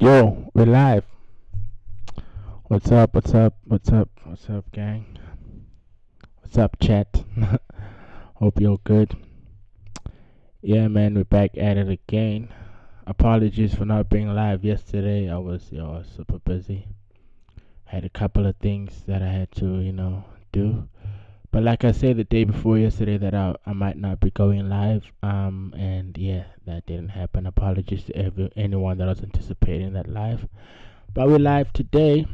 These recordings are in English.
Yo, we're live. What's up? What's up? What's up? What's up, gang? What's up, chat? Hope you're good. Yeah, man, we're back at it again. Apologies for not being live yesterday. I was super busy. Had a couple of things that I had to, do. But like I said the day before yesterday that I might not be going live. And yeah, that didn't happen. Apologies to anyone that was anticipating that live. But we're live today.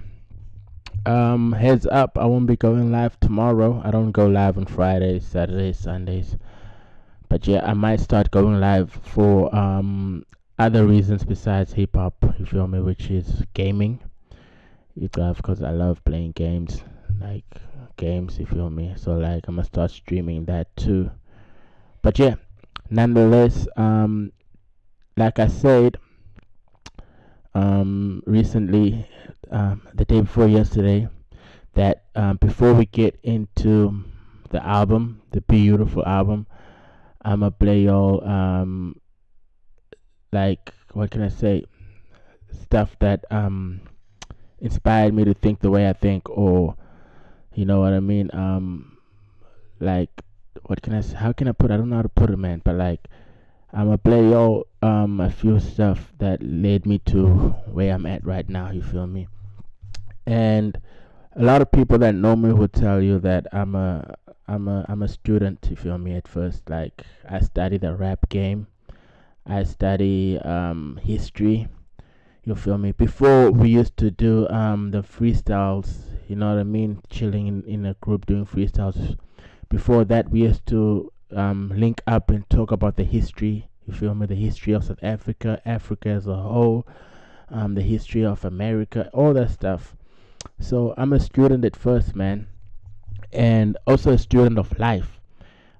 Heads up, I won't be going live tomorrow. I don't go live on Fridays, Saturdays, Sundays. But yeah, I might start going live for other reasons besides hip hop, you feel me, which is gaming. Because I love playing games, like games, you feel me. So like I'm gonna start streaming that too. But yeah, nonetheless, like I said, recently, the day before yesterday, that before we get into the album, the BE.U.Til.Full album, I'ma play y'all like, what can I say, stuff that inspired me to think the way I think, or you know what I mean. Like, what can I say? How can I put? I don't know how to put it, man. But like, I'ma play y'all a few stuff that led me to where I'm at right now. You feel me? And a lot of people that know me would tell you that I'm a student. You feel me? At first, like I study the rap game. I study history. You feel me? Before we used to do the freestyles. You know what I mean? Chilling in a group doing freestyles. Before that, we used to link up and talk about the history. You feel me? The history of South Africa, Africa as a whole, the history of America, all that stuff. So I'm a student at first, man, and also a student of life.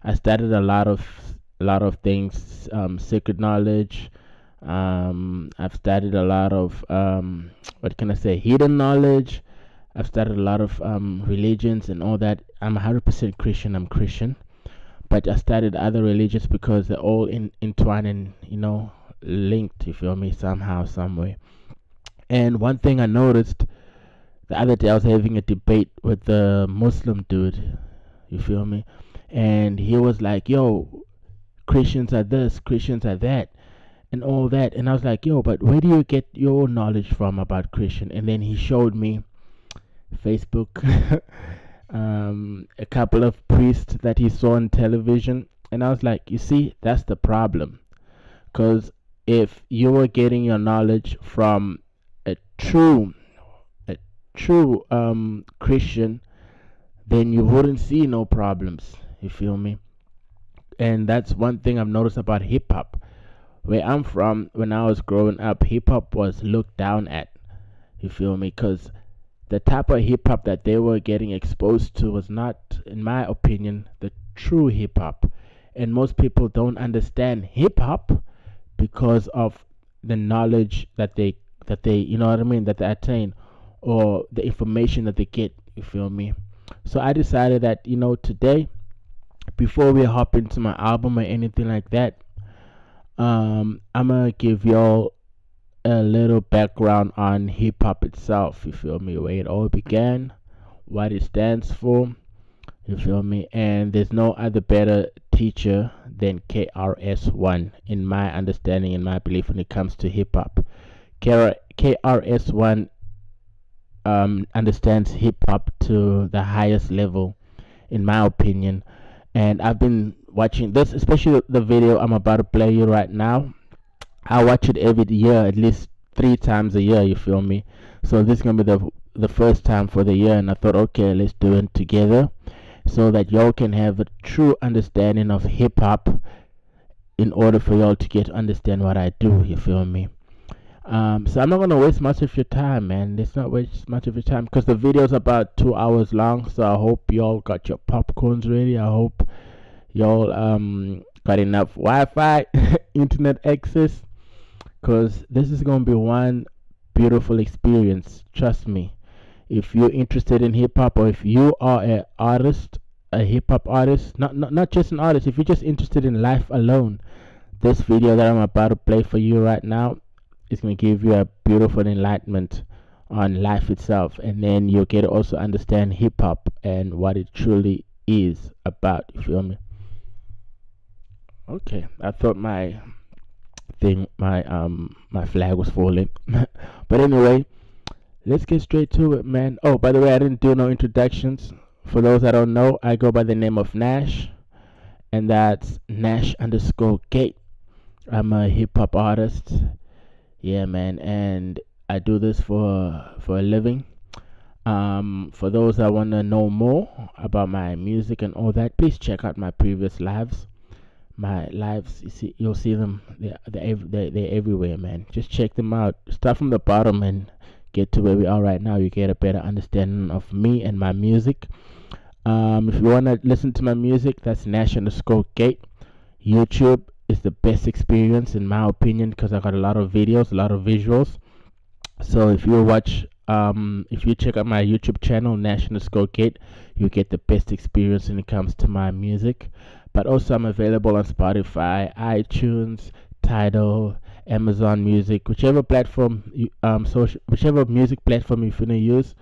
I studied a lot of things, sacred knowledge. I've studied a lot of what can I say, hidden knowledge. I've studied a lot of religions and all that. I'm 100% Christian. I'm Christian, but I studied other religions because they're all entwined and linked. You feel me? Somehow, some way. And one thing I noticed the other day, I was having a debate with the Muslim dude. You feel me? And he was like, "Yo, Christians are this, Christians are that, and all that." And I was like, "Yo, but where do you get your knowledge from about Christian?" And then he showed me Facebook, a couple of priests that he saw on television, and I was like, "You see, that's the problem. Because if you were getting your knowledge from a true Christian, then you wouldn't see no problems." You feel me? And that's one thing I've noticed about hip hop. Where I'm from, when I was growing up, hip hop was looked down at. You feel me? Because the type of hip hop that they were getting exposed to was not, in my opinion, the true hip hop. And most people don't understand hip hop because of the knowledge that they you know what I mean, that they attain, or the information that they get. You feel me? So I decided that today, before we hop into my album or anything like that, I'm gonna give y'all a little background on hip hop itself. You feel me? Where it all began, what it stands for. You feel me? And there's no other better teacher than KRS-One, in my understanding, in my belief, when it comes to hip hop. KRS-One understands hip hop to the highest level, in my opinion. And I've been watching this, especially the video I'm about to play you right now. I watch it every year, at least 3 times a year. You feel me? So this is gonna be the first time for the year, and I thought, okay, let's do it together, so that y'all can have a true understanding of hip hop, in order for y'all to get to understand what I do. You feel me? So I'm not gonna waste much of your time, man. Let's not waste much of your time, because the video is about 2 hours long. So I hope y'all got your popcorns ready. I hope y'all got enough Wi-Fi, internet access, because this is gonna be one beautiful experience. Trust me. If you're interested in hip hop, or if you are an artist, a hip hop artist, not just an artist, if you're just interested in life alone, this video that I'm about to play for you right now It's going to give you a beautiful enlightenment on life itself, and then you'll get to also understand hip hop and what it truly is about. You feel me? Okay, I thought my flag was falling, but anyway, let's get straight to it, man. Oh, by the way, I didn't do no introductions. For those that don't know, I go by the name of Nash, and that's Nash underscore Gate. I'm a hip hop artist. Yeah, man, and I do this for a living. For those that want to know more about my music and all that, please check out my previous lives. My lives, you'll see them. They're everywhere, man. Just check them out. Start from the bottom and get to where we are right now. You get a better understanding of me and my music. If you wanna listen to my music, that's Nash underscore Gate. YouTube is the best experience in my opinion because I got a lot of videos, a lot of visuals. So if you check out my YouTube channel, Nash underscore Gate, you get the best experience when it comes to my music. But also I'm available on Spotify, iTunes, Tidal, Amazon Music, whichever platform whichever music platform you're gonna use,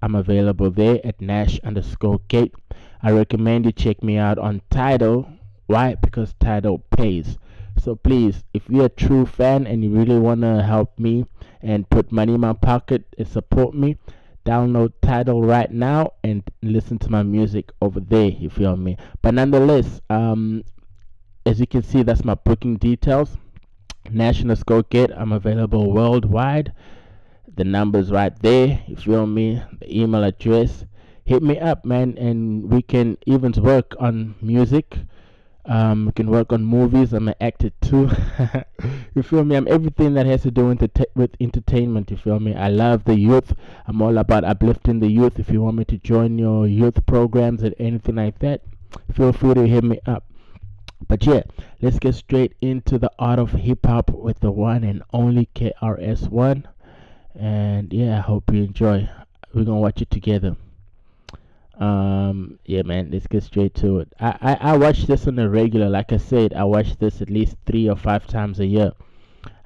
I'm available there at Nash underscore Gate. I recommend you check me out on Tidal. Why? Because Tidal pays. So please, if you're a true fan and you really wanna help me and put money in my pocket and support me, download Tidal right now and listen to my music over there. You feel me? But nonetheless, as you can see, that's my booking details. National Score Gate. I'm available worldwide. The number's right there. You feel me? The email address. Hit me up, man, and we can even work on music. We can work on movies. I'm an actor too. You feel me? I'm everything that has to do with entertainment. You feel me? I love the youth. I'm all about uplifting the youth. If you want me to join your youth programs and anything like that, feel free to hit me up. But yeah, let's get straight into the art of hip hop with the one and only KRS-One. And yeah, I hope you enjoy. We're gonna watch it together. Yeah, man, let's get straight to it. I watch this on a regular. Like I said, I watch this at least 3 or 5 times a year.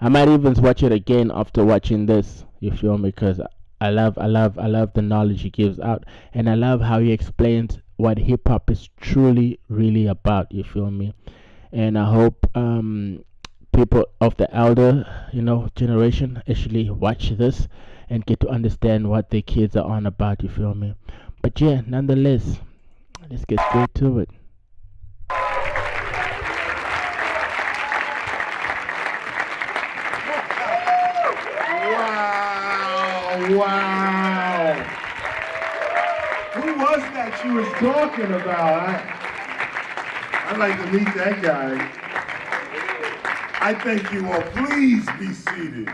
I might even watch it again after watching this. You feel me? Because I love the knowledge he gives out, and I love how he explains what hip hop is truly, really about. You feel me? And I hope people of the elder, generation actually watch this and get to understand what their kids are on about. You feel me? But yeah, nonetheless, let's get straight to it. Wow. Who was that you was talking about? I'd like to meet that guy. I thank you all. Please be seated.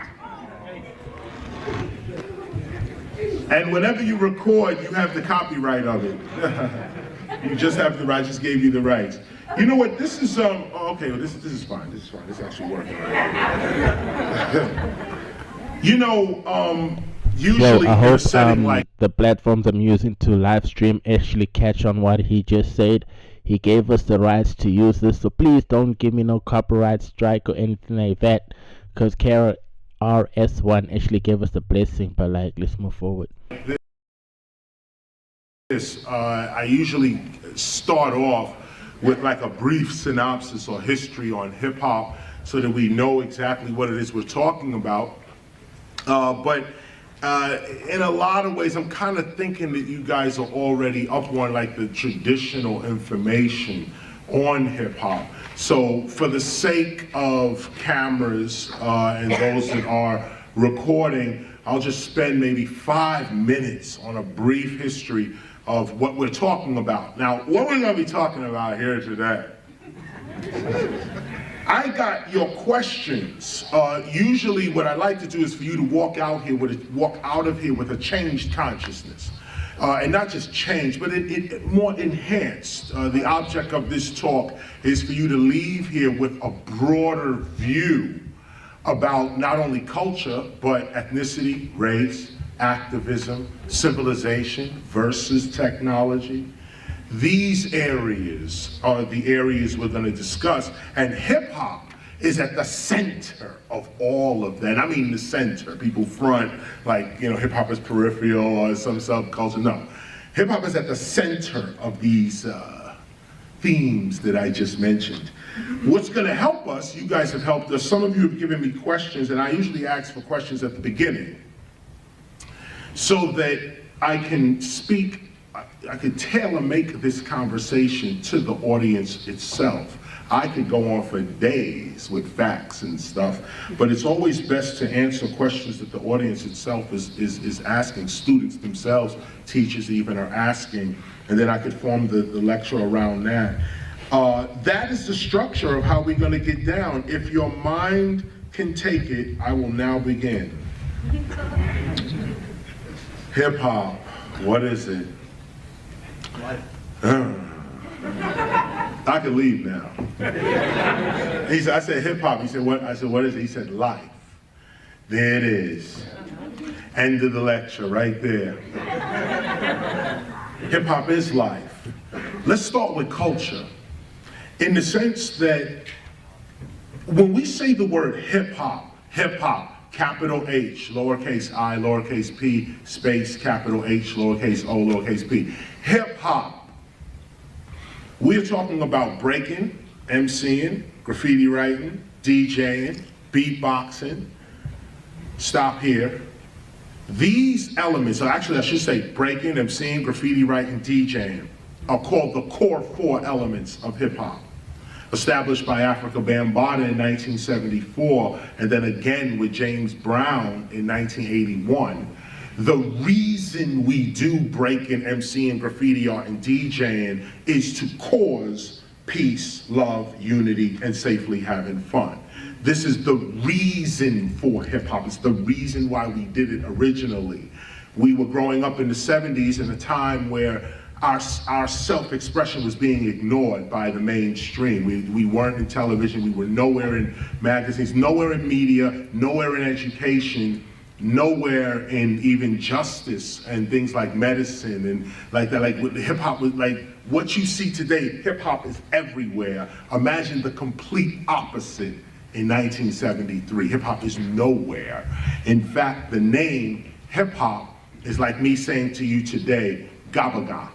And whenever you record, you have the copyright of it. You just have the right. I just gave you the rights. You know what? This is okay. Well, this is fine. This is fine. This is actually working. Usually I hope like the platforms I'm using to live stream actually catch on what he just said. He gave us the rights to use this, so please don't give me no copyright strike or anything like that, because KRS-One actually gave us the blessing. But let's move forward. I usually start off with like a brief synopsis or history on hip hop so that we know exactly what it is we're talking about. But in a lot of ways, I'm kind of thinking that you guys are already up on like the traditional information on hip hop. So for the sake of cameras and those that are recording, I'll just spend maybe 5 minutes on a brief history of what we're talking about. Now, what we're gonna be talking about here today, I got your questions. Usually what I like to do is for you to walk out of here with a changed consciousness. And not just change, but it more enhanced. The object of this talk is for you to leave here with a broader view about not only culture, but ethnicity, race, activism, civilization versus technology. These areas are the areas we're going to discuss, and hip hop is at the center of all of that. I mean the center. People front like, hip hop is peripheral or some subculture. No, hip hop is at the center of these themes that I just mentioned. What's gonna help us, you guys have helped us, some of you have given me questions, and I usually ask for questions at the beginning so that I can speak, I could tailor make this conversation to the audience itself. I could go on for days with facts and stuff, but it's always best to answer questions that the audience itself is asking. Students themselves, teachers even, are asking, and then I could form the lecture around that. That is the structure of how we're gonna get down. If your mind can take it, I will now begin. Hip hop, what is it? I can leave now. He said, I said hip hop. He said, what? I said, what is it? He said, life. There it is. End of the lecture right there. Hip hop is life. Let's start with culture. In the sense that when we say the word hip hop, capital H, lowercase I, lowercase p, space, capital H, lowercase o, lowercase p. Hip hop. We're talking about breaking, MCing, graffiti writing, DJing, beatboxing. Stop here. These elements, or actually I should say breaking, MCing, graffiti writing, DJing, are called the core 4 elements of hip hop. Established by Africa Bambaataa in 1974, and then again with James Brown in 1981. The reason we do breaking, MCing, graffiti art, and DJing is to cause peace, love, unity, and safely having fun. This is the reason for hip hop. It's the reason why we did it originally. We were growing up in the 70s in a time where our self-expression was being ignored by the mainstream. We weren't in television, we were nowhere in magazines, nowhere in media, nowhere in education, nowhere in even justice and things like medicine and like that. Like hip hop was like, what you see today, hip hop is everywhere. Imagine the complete opposite in 1973. Hip hop is nowhere. In fact, the name hip hop is like me saying to you today, gabaga.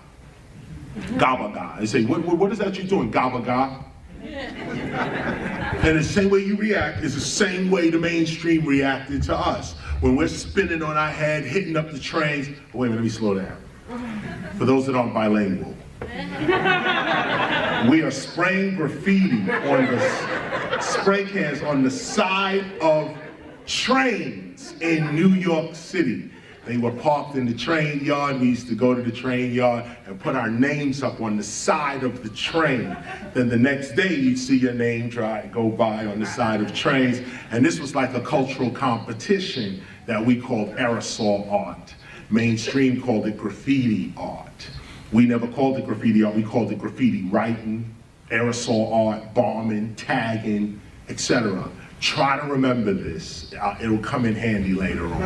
Gabaga. They say, what is that you're doing? Gabaga. And the same way you react is the same way the mainstream reacted to us. When we're spinning on our head, hitting up the trains. Oh, wait a minute, let me slow down. For those that aren't bilingual. We are spraying graffiti on the spray cans on the side of trains in New York City. They were parked in the train yard. We used to go to the train yard and put our names up on the side of the train. Then the next day you'd see your name go by on the side of trains. And this was like a cultural competition that we called aerosol art. Mainstream called it graffiti art. We never called it graffiti art, we called it graffiti writing, aerosol art, bombing, tagging, etc. Try to remember this. It'll come in handy later on.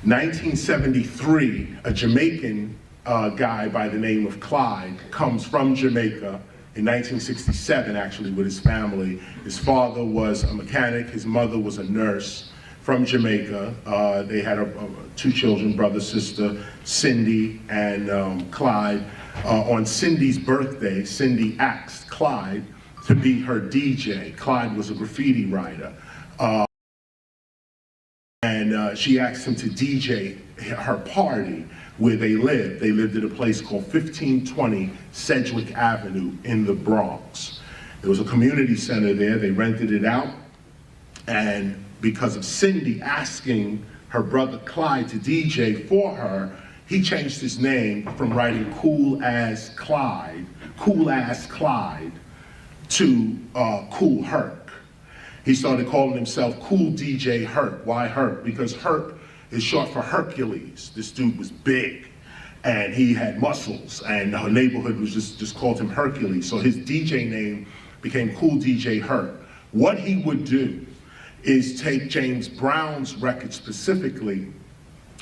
1973, a Jamaican guy by the name of Clyde comes from Jamaica in 1967, actually, with his family. His father was a mechanic, his mother was a nurse from Jamaica. They had 2 children, brother, sister, Cindy and Clyde. On Cindy's birthday, Cindy asked Clyde to be her DJ. Clyde was a graffiti writer. And she asked him to DJ her party where they lived. They lived at a place called 1520 Sedgwick Avenue in the Bronx. There was a community center there. They rented it out. And because of Cindy asking her brother Clyde to DJ for her, he changed his name from writing Cool As Clyde to Cool Herc. He started calling himself Cool DJ Herc. Why Herc? Because Herc is short for Hercules. This dude was big and he had muscles, and her neighborhood was just called him Hercules. So his DJ name became Cool DJ Herc. What he would do is take James Brown's record specifically,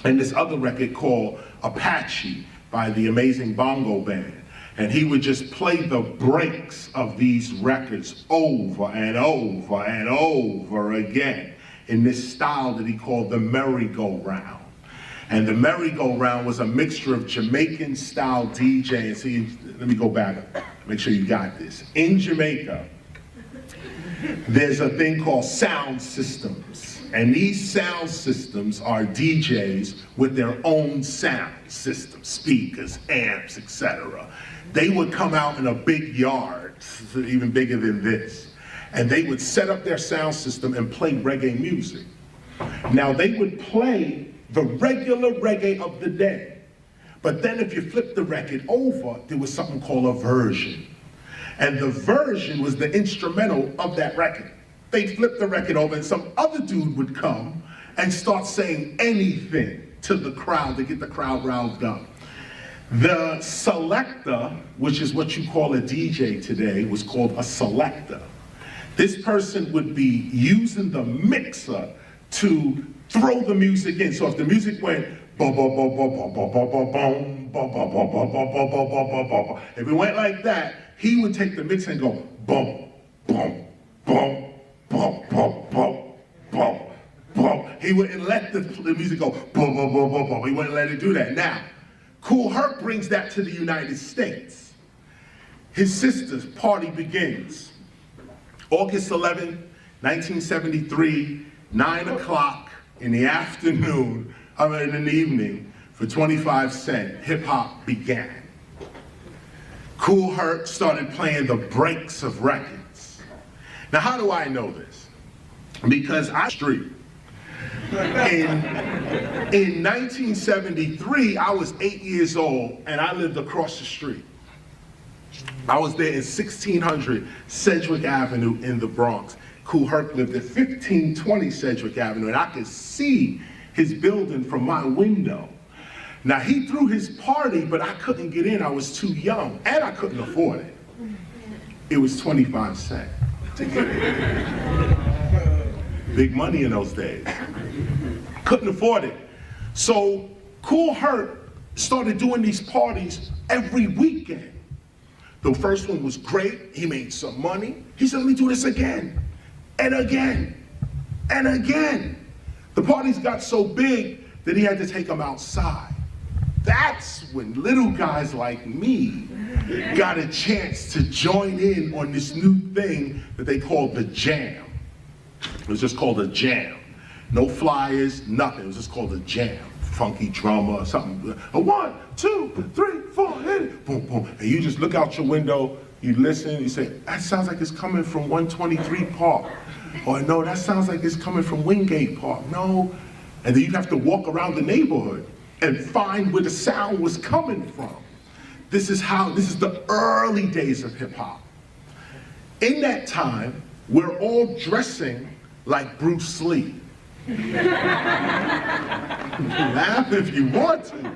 and this other record called Apache by the Amazing Bongo Band, And he would just play the breaks of these records over and over and over again in this style that he called the merry-go-round. And the merry-go-round was a mixture of Jamaican-style DJing. See, let me go back, make sure you got this. In Jamaica, there's a thing called sound systems. And these sound systems are DJs with their own sound system, speakers, amps, etc. They would come out in a big yard, even bigger than this, and they would set up their sound system and play reggae music. Now they would play the regular reggae of the day, but then if you flip the record over, there was something called a version. And the version was the instrumental of that record. They'd flip the record over and some other dude would come and start saying anything to the crowd to get the crowd riled up. The selector, which is what you call a DJ today, was called a selector. This person would be using the mixer to throw the music in. So if the music went ba ba ba ba ba ba ba ba boom, ba ba ba ba ba ba ba ba ba ba, if it went like that, he would take the mixer and go boom, boom, boom, boom, boom, boom, boom, boom. He wouldn't let the music go boom, boom, boom, boom, boom. He wouldn't let it do that. Now, Kool Herc brings that to the United States. His sister's party begins. August 11, 1973, 9 o'clock in the afternoon, in the evening, for 25 cents, hip hop began. Kool Herc started playing the breaks of records. Now, how do I know this? Because I street. In 1973, I was 8 years old and I lived across the street. I was there in 1600 Sedgwick Avenue in the Bronx. Kool Herc lived at 1520 Sedgwick Avenue, and I could see his building from my window. Now, he threw his party, but I couldn't get in. I was too young, and I couldn't afford it. It was 25 cents to get in. Big money in those days. Couldn't afford it. So Kool Herc started doing these parties every weekend. The first one was great. He made some money. He said, let me do this again, and again, and again. The parties got so big that he had to take them outside. That's when little guys like me got a chance to join in on this new thing that they called the jam. It was just called a jam. No flyers, nothing. It was just called a jam. Funky drummer, something. A 1, 2, 3, 4, hit it. Boom, boom. And you just look out your window, you listen, you say, that sounds like it's coming from 123 Park. Or no, that sounds like it's coming from Wingate Park. No. And then you'd have to walk around the neighborhood and find where the sound was coming from. This is the early days of hip hop. In that time, we're all dressing like Bruce Lee. Laugh if you want to.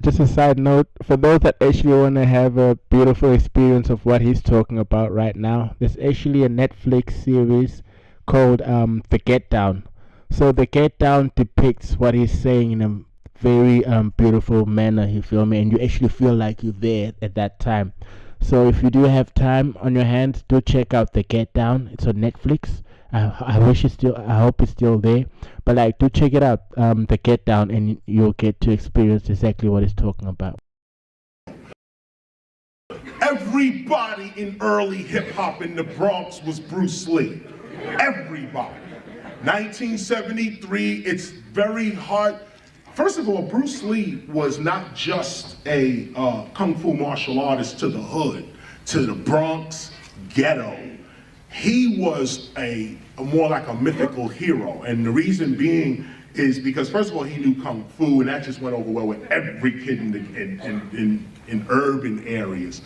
Just a side note, for those that actually want to have a beautiful experience of what he's talking about right now, there's actually a Netflix series called The Get Down. So The Get Down depicts what he's saying in a very beautiful manner, you feel me? And you actually feel like you're there at that time. So if you do have time on your hands, do check out The Get Down. It's on Netflix. I hope it's still there. But like, do check it out, The Get Down, and you'll get to experience exactly what he's talking about. Everybody in early hip hop in the Bronx was Bruce Lee. Everybody. 1973, it's very hard. First of all, Bruce Lee was not just a kung fu martial artist to the hood, to the Bronx ghetto. He was more like a mythical hero, and the reason being is because, first of all, he knew kung fu, and that just went over well with every kid in urban areas,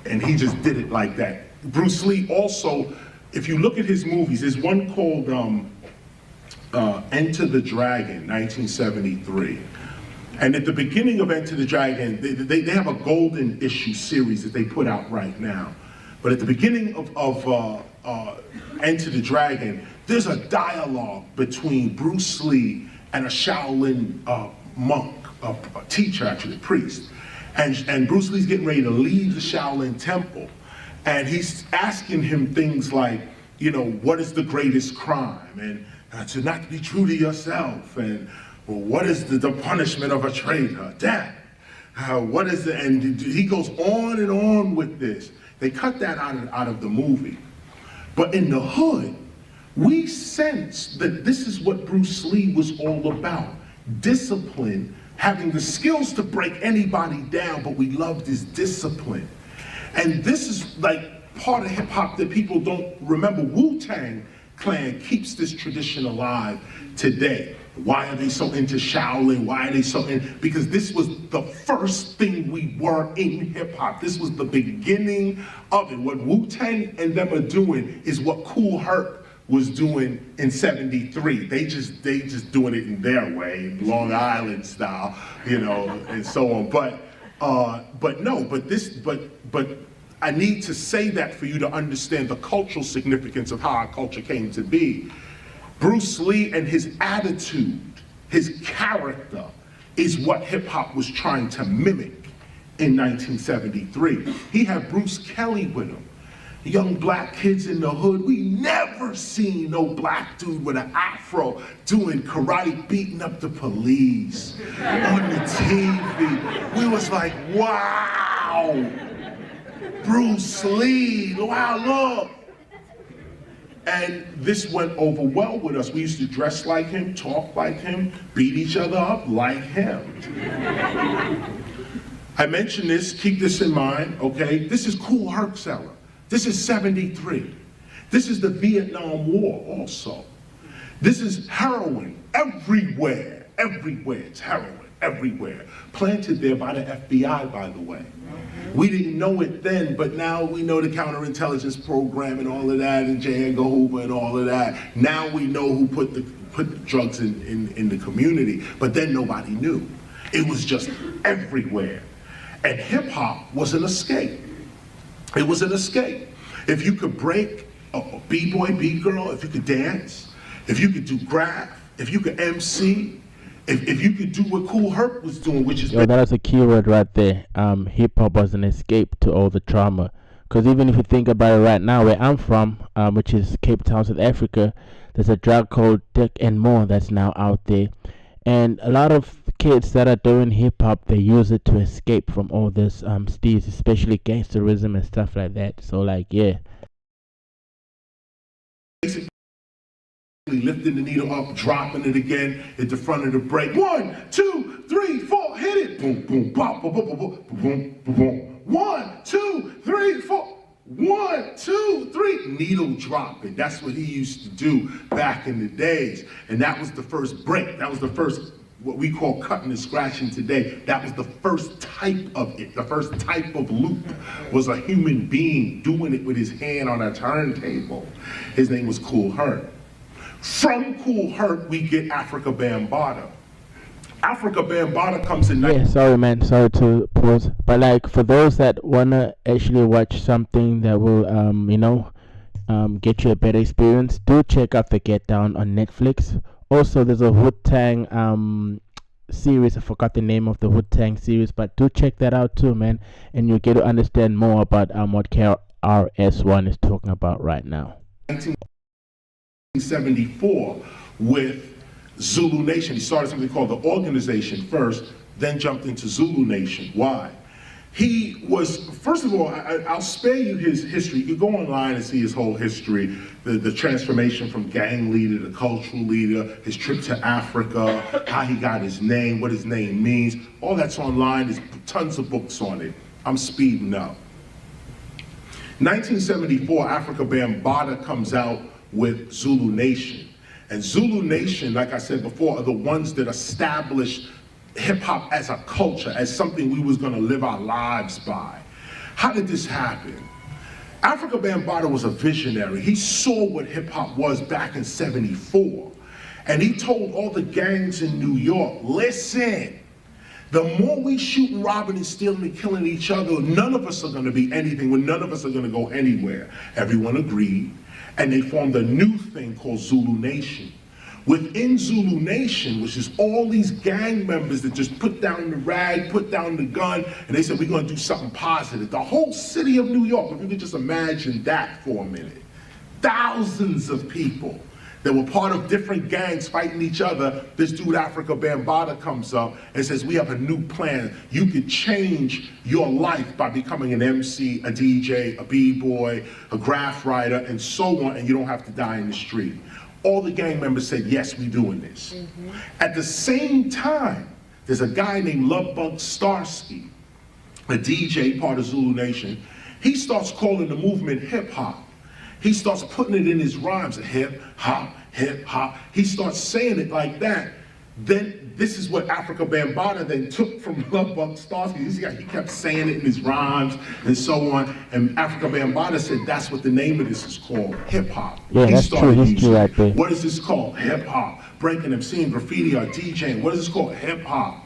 and he just did it like that. Bruce Lee also, if you look at his movies, there's one called Enter the Dragon, 1973. And at the beginning of Enter the Dragon, they have a golden issue series that they put out right now. But at the beginning of Enter the Dragon, there's a dialogue between Bruce Lee and a Shaolin monk, a teacher actually, a priest. And Bruce Lee's getting ready to leave the Shaolin Temple, and he's asking him things like, you know, what is the greatest crime? And to not be true to yourself. And well, what is the punishment of a traitor? Death. What is the, and he goes on and on with this. They cut that out of the movie. But in the hood, we sense that this is what Bruce Lee was all about. Discipline, having the skills to break anybody down, but we loved his discipline. And this is like part of hip hop that people don't remember. Wu-Tang Clan keeps this tradition alive today. Why are they so into Shaolin? Why are they so in? Because this was the first thing we were in hip hop. This was the beginning of it. What Wu-Tang and them are doing is what Kool Herc was doing in '73. They just doing it in their way, Long Island style, you know, and so on. But I need to say that for you to understand the cultural significance of how our culture came to be. Bruce Lee and his attitude, his character, is what hip hop was trying to mimic in 1973. He had Bruce Kelly with him. Young black kids in the hood, we never seen no black dude with an afro doing karate, beating up the police on the TV. We was like, wow, Bruce Lee, wow, look. And this went over well with us. We used to dress like him, talk like him, beat each other up like him. I mention this, keep this in mind, okay? This is Kool Herc Seller. This is '73. This is the Vietnam War also. This is heroin everywhere, everywhere. It's heroin everywhere. Planted there by the FBI, by the way. We didn't know it then, but now we know the counterintelligence program and all of that, and J. Edgar Hoover and all of that. Now we know who put the drugs in the community, but then nobody knew. It was just everywhere. And hip hop was an escape. It was an escape. If you could break a B-boy, B-girl, if you could dance, if you could do graph, if you could MC, if you could do what Kool Herc was doing, which is... Yo, that was a keyword right there. Hip-hop was an escape to all the trauma. Because even if you think about it right now, where I'm from, which is Cape Town, South Africa, there's a drug called Dick and More that's now out there. And a lot of kids that are doing hip-hop, they use it to escape from all this steez, especially gangsterism and stuff like that. So, like, yeah. Lifting the needle up, dropping it again at the front of the break. 1, 2, 3, 4, hit it. Boom, boom, bop, boom, boom, boom, boom, boom, boom. 1, 2, 3, 4. 1, 2, 3. Needle dropping. That's what he used to do back in the days. And that was the first break. That was the first, what we call cutting and scratching today. That was the first type of it. The first type of loop was a human being doing it with his hand on a turntable. His name was Kool Herc. From Kool Herc, we get Africa Bambaataa. Africa Bambaataa comes in... Yeah, sorry man, sorry to pause. But like, for those that wanna actually watch something that will, get you a better experience, do check out The Get Down on Netflix. Also, there's a Wu-Tang series. I forgot the name of the Wu-Tang series, but do check that out too, man. And you'll get to understand more about what KRS-One is talking about right now. 1974 with Zulu Nation. He started something called the Organization first, then jumped into Zulu Nation. Why? He was, first of all, I'll spare you his history. You go online and see his whole history, the transformation from gang leader to cultural leader, his trip to Africa, how he got his name, what his name means. All that's online. There's tons of books on it. I'm speeding up. 1974, Africa Bambaataa comes out with Zulu Nation. And Zulu Nation, like I said before, are the ones that established hip-hop as a culture, as something we was gonna live our lives by. How did this happen? Africa Bambaataa was a visionary. He saw what hip-hop was back in '74. And he told all the gangs in New York, listen, the more we shooting, robbing, and stealing and killing each other, none of us are gonna be anything, when none of us are gonna go anywhere. Everyone agreed. And they formed a new thing called Zulu Nation, Within Zulu Nation, which is all these gang members that just put down the rag, put down the gun, and they said, we're gonna do something positive. The whole city of New York, if you could just imagine that for a minute. Thousands of people that were part of different gangs fighting each other. This dude, Africa Bambaataa, comes up and says, we have a new plan. You could change your life by becoming an MC, a DJ, a b-boy, a graph writer, and so on, and you don't have to die in the street. All the gang members said, yes, we're doing this. At the same time, there's a guy named Lovebug Starsky, a DJ, part of Zulu Nation. He starts calling the movement hip hop. He starts putting it in his rhymes, hip hop, hip hop. He starts saying it like that. Then this is what Africa Bambaataa then took from Lovebug Starsky. He kept saying it in his rhymes and so on. And Africa Bambaataa said that's what the name of this is called, hip hop. Yeah, that's true history right there. What is this called? Hip hop. Breaking them, seeing graffiti or DJing. What is this called? Hip hop.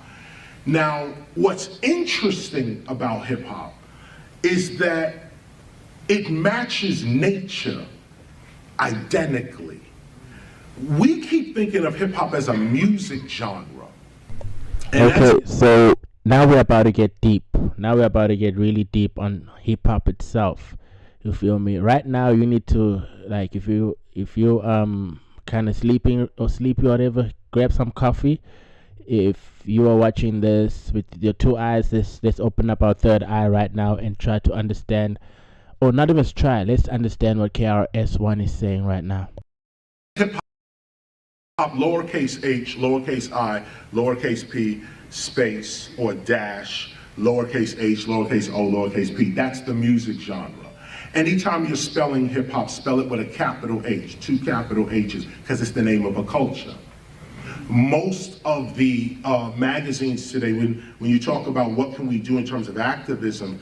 Now, what's interesting about hip hop is that it matches nature identically. We keep thinking of hip hop as a music genre. And okay, so now we're about to get deep. Now we're about to get really deep on hip hop itself. You feel me? Right now you need to, like, if you kind of sleeping or sleepy or whatever, grab some coffee. If you are watching this with your two eyes, let's open up our third eye right now and try to understand, or not even try, let's understand what KRS-One is saying right now. Hip hop, lowercase h, lowercase I, lowercase p, space or dash, lowercase h, lowercase o, lowercase p. That's the music genre. Anytime you're spelling hip hop, spell it with a capital H, two capital H's, because it's the name of a culture. Most of the magazines today, when you talk about what can we do in terms of activism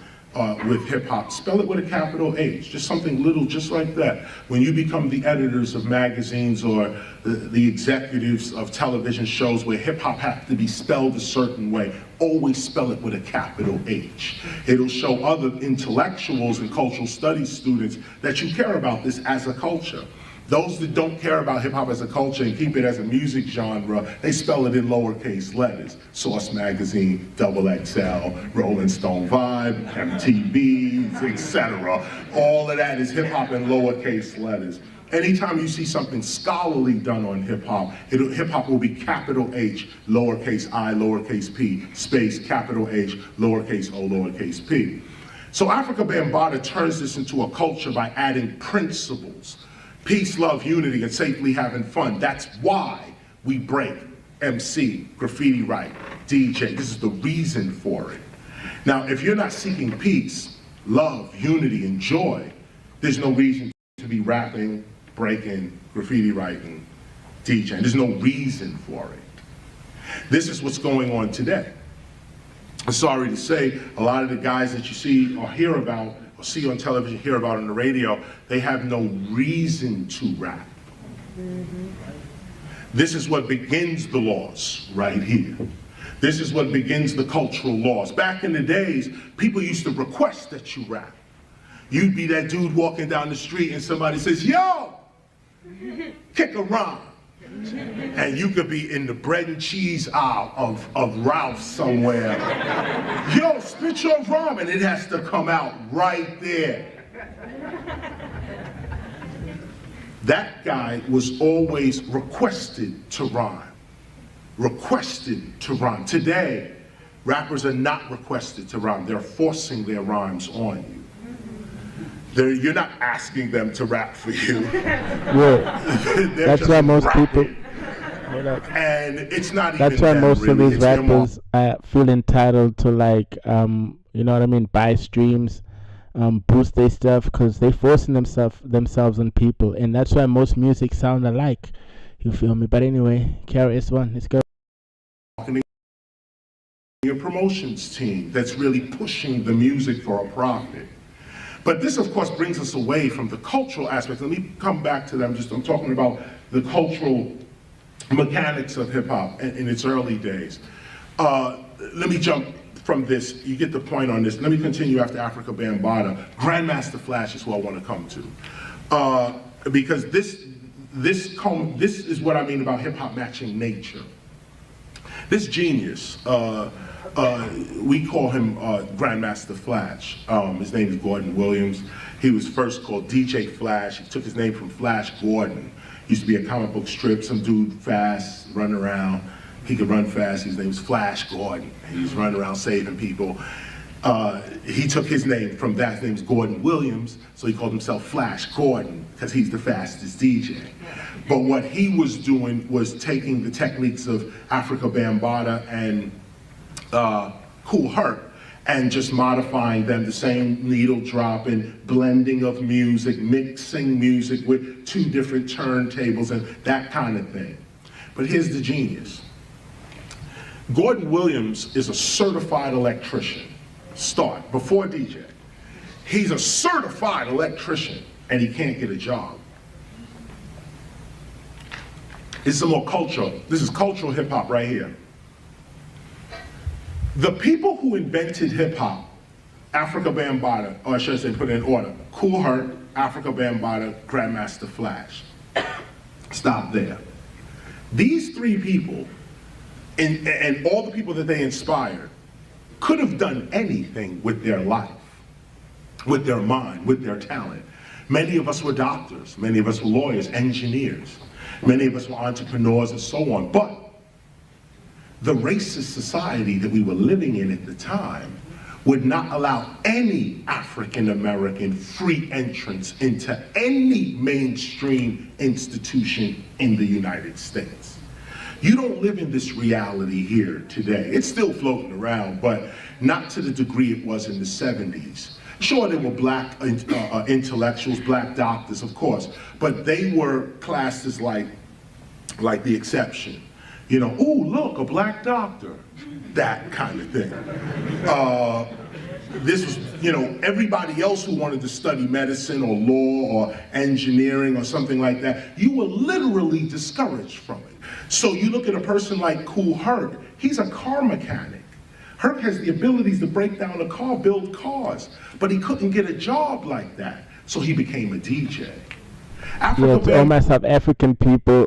with hip hop, spell it with a capital H, just something little just like that. When you become the editors of magazines or the executives of television shows where hip hop has to be spelled a certain way, always spell it with a capital H. It'll show other intellectuals and cultural studies students that you care about this as a culture. Those that don't care about hip hop as a culture and keep it as a music genre, they spell it in lowercase letters. Source Magazine, XXL, Rolling Stone Vibe, MTV, etc. All of that is hip hop in lowercase letters. Anytime you see something scholarly done on hip hop, hip hop will be capital H, lowercase I, lowercase p, space, capital H, lowercase o, lowercase p. So Africa Bambaataa turns this into a culture by adding principles. Peace, love, unity, and safely having fun. That's why we break, MC, graffiti write, DJ. This is the reason for it. Now, if you're not seeking peace, love, unity, and joy, there's no reason to be rapping, breaking, graffiti writing, DJing. There's no reason for it. This is what's going on today. I'm sorry to say, a lot of the guys that you see or hear about, or see on television, hear about on the radio, they have no reason to rap. This is what begins the laws right here. This is what begins the cultural laws. Back in the days, people used to request that you rap. You'd be that dude walking down the street and somebody says, yo, kick a rhyme. And you could be in the bread and cheese aisle of Ralph's somewhere. Yo, spit your rhyme, and it has to come out right there. That guy was always requested to rhyme. Requested to rhyme. Today, rappers are not requested to rhyme. They're forcing their rhymes on you. You're not asking them to rap for you. Yeah, that's why most people. And it's not that's even why them, most really. of these rappers feel entitled to, like, you know what I mean, buy streams, boost their stuff, because they forcing themselves on people, and that's why most music sound alike. You feel me? But anyway, KRS-One, let's go. Your promotions team that's really pushing the music for a profit. But this, of course, brings us away from the cultural aspects. Let me come back to them. I'm talking about the cultural mechanics of hip hop in its early days. Let me jump from this. You get the point on this. Let me continue after Africa Bambaataa. Grandmaster Flash is who I want to come to. Because this is what I mean about hip hop matching nature. This genius, we call him Grandmaster Flash. His name is Gordon Williams. He was first called DJ Flash. He took his name from Flash Gordon. He used to be a comic book strip, some dude fast, run around. He could run fast. His name was Flash Gordon. He was running around saving people. He took his name from that. His name's Gordon Williams, so he called himself Flash Gordon because he's the fastest DJ. But what he was doing was taking the techniques of Africa Bambaataa and Kool Herc and just modifying them, the same needle dropping, blending of music, mixing music with 2 different turntables and that kind of thing. But here's the genius. Gordon Williams is a certified electrician. Start, before DJ. He's a certified electrician and he can't get a job. This is some more cultural. This is cultural hip hop right here. The people who invented hip hop, Africa Bambaataa, or I should say put it in order, Kool Herc, Africa Bambaataa, Grandmaster Flash. Stop there. These 3 people, and all the people that they inspired, could have done anything with their life, with their mind, with their talent. Many of us were doctors, many of us were lawyers, engineers, many of us were entrepreneurs and so on, but the racist society that we were living in at the time would not allow any African American free entrance into any mainstream institution in the United States. You don't live in this reality here today. It's still floating around, but not to the degree it was in the 70s. Sure, there were black intellectuals, black doctors, of course, but they were classed as like the exception. You know, ooh, look, a black doctor, that kind of thing. This was, you know, everybody else who wanted to study medicine or law or engineering or something like that, you were literally discouraged from it. So you look at a person like Kool Herc, he's a car mechanic. Herc has the abilities to break down a car, build cars, but he couldn't get a job like that, so he became a DJ. Yeah, to all my South African people,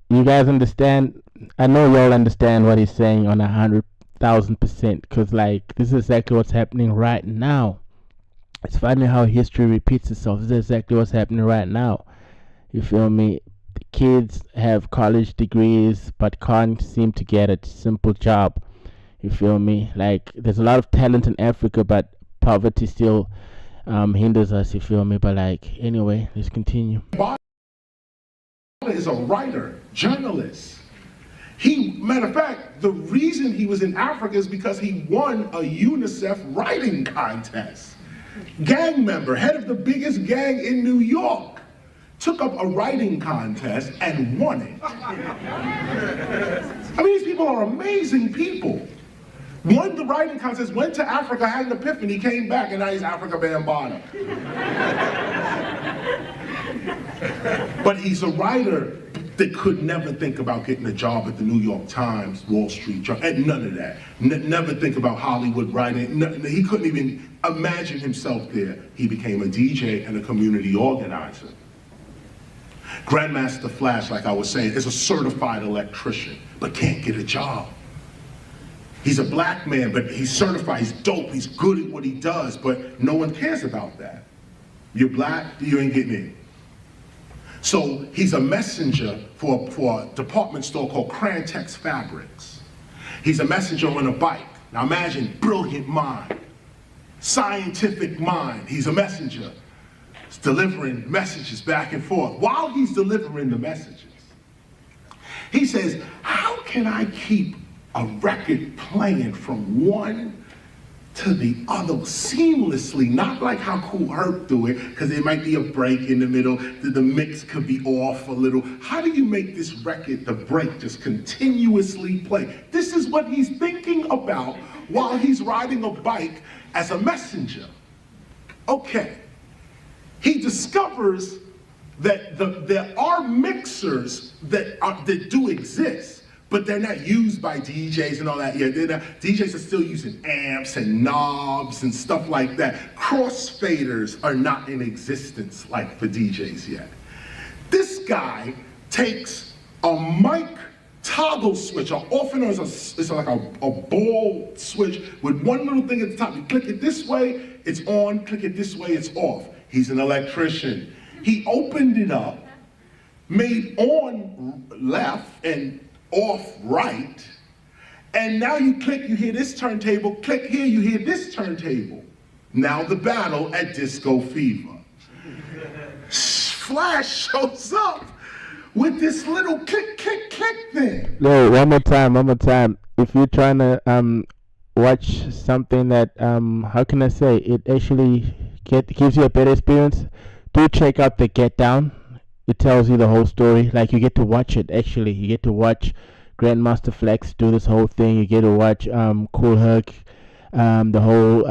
you guys understand? I know y'all understand what he's saying on 100,000%, because like this is exactly what's happening right now. It's funny how history repeats itself. This is exactly what's happening right now. You feel me? The kids have college degrees but can't seem to get a simple job. You feel me? Like there's a lot of talent in Africa, but poverty still hinders us. You feel me? But like anyway, let's continue. Is a writer, journalist. Matter of fact, the reason he was in Africa is because he won a UNICEF writing contest. Gang member, head of the biggest gang in New York, took up a writing contest and won it. I mean, these people are amazing people. Won the writing contest, went to Africa, had an epiphany, came back, and now he's Africa Bambaataa. But he's a writer that could never think about getting a job at the New York Times, Wall Street Journal, and none of that. Never think about Hollywood writing. He couldn't even imagine himself there. He became a DJ and a community organizer. Grandmaster Flash, like I was saying, is a certified electrician, but can't get a job. He's a black man, but he's certified, he's dope, he's good at what he does, but no one cares about that. You're black, you ain't getting in. So he's a messenger for a department store called Crantex Fabrics. He's a messenger on a bike. Now imagine, brilliant mind, scientific mind. He's a messenger. He's delivering messages back and forth. While he's delivering the messages, he says, how can I keep a record playing from one to the other seamlessly, not like how Kool Herc do it, because there might be a break in the middle, the mix could be off a little. How do you make this record, the break, just continuously play? This is what he's thinking about while he's riding a bike as a messenger. Okay, he discovers that there are mixers that do exist, but they're not used by DJs and all that. Yeah, DJs are still using amps and knobs and stuff like that. Crossfaders are not in existence like for DJs yet. This guy takes a mic toggle switch, often it's like a ball switch with one little thing at the top. You click it this way, it's on, click it this way, it's off. He's an electrician. He opened it up, made on left and off right, and now you click, you hear this turntable, click here, you hear this turntable. Now the battle at Disco Fever. Flash shows up with this little click, click, click thing. No, one more time. If you're trying to watch something that how can I say it actually gives you a better experience, do check out the Get Down. It tells you the whole story. Like, you get to watch it actually. You get to watch Grandmaster Flex do this whole thing. You get to watch Cool Herc, the whole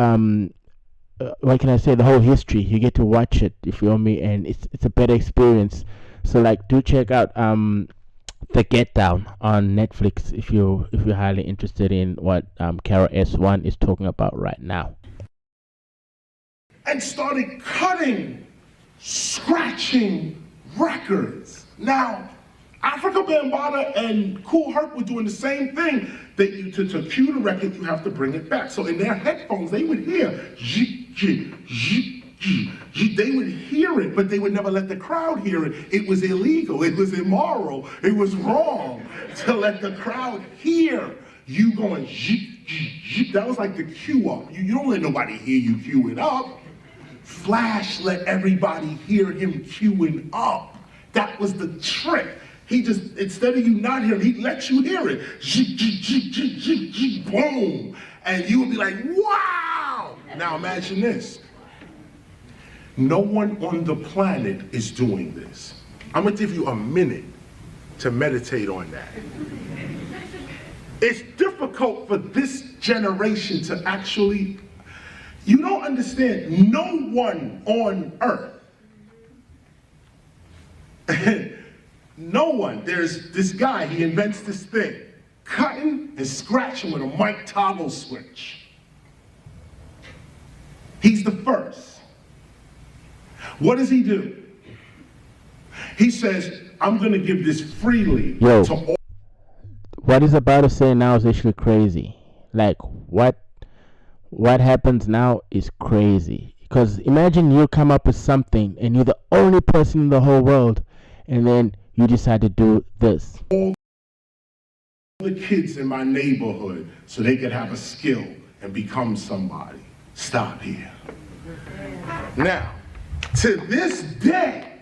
what can I say, the whole history. You get to watch it, if you know me, and it's a better experience. So like, do check out the Get Down on Netflix if you're highly interested in what Carol S1 is talking about right now. And started cutting, scratching records. Now, Africa Bambaataa and Kool Herc were doing the same thing. To cue the record, you have to bring it back. So in their headphones, they would hear, they would hear it, but they would never let the crowd hear it. It was illegal, it was immoral, it was wrong to let the crowd hear you going, that was like the cue up. You don't let nobody hear you queuing up. Flash let everybody hear him queuing up. That was the trick. He just, instead of you not hearing, he let you hear it. Boom. And you would be like, wow. Now imagine this. No one on the planet is doing this. I'm gonna give you a minute to meditate on that. It's difficult for this generation to actually, you don't understand, no one on earth, no one, there's this guy, he invents this thing, cutting and scratching with a mic toggle switch. He's the first. What does he do? He says, I'm gonna give this freely to all. What he's about to say now is actually crazy. Like, what happens now is crazy. Because imagine you come up with something and you're the only person in the whole world, and then you decide to do this. All the kids in my neighborhood so they could have a skill and become somebody. Stop here. Now, to this day,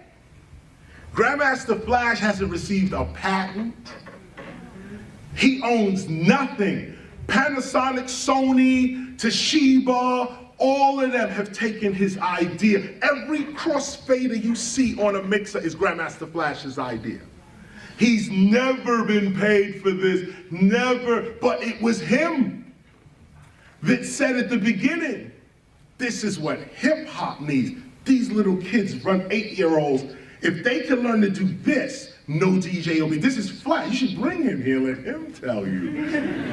Grandmaster Flash hasn't received a patent. He owns nothing. Panasonic, Sony, Toshiba, all of them have taken his idea. Every crossfader you see on a mixer is Grandmaster Flash's idea. He's never been paid for this, never, but it was him that said at the beginning, this is what hip hop needs. These little kids run 8-year-olds. If they can learn to do this, no DJ will be. This is Flash. You should bring him here, let him tell you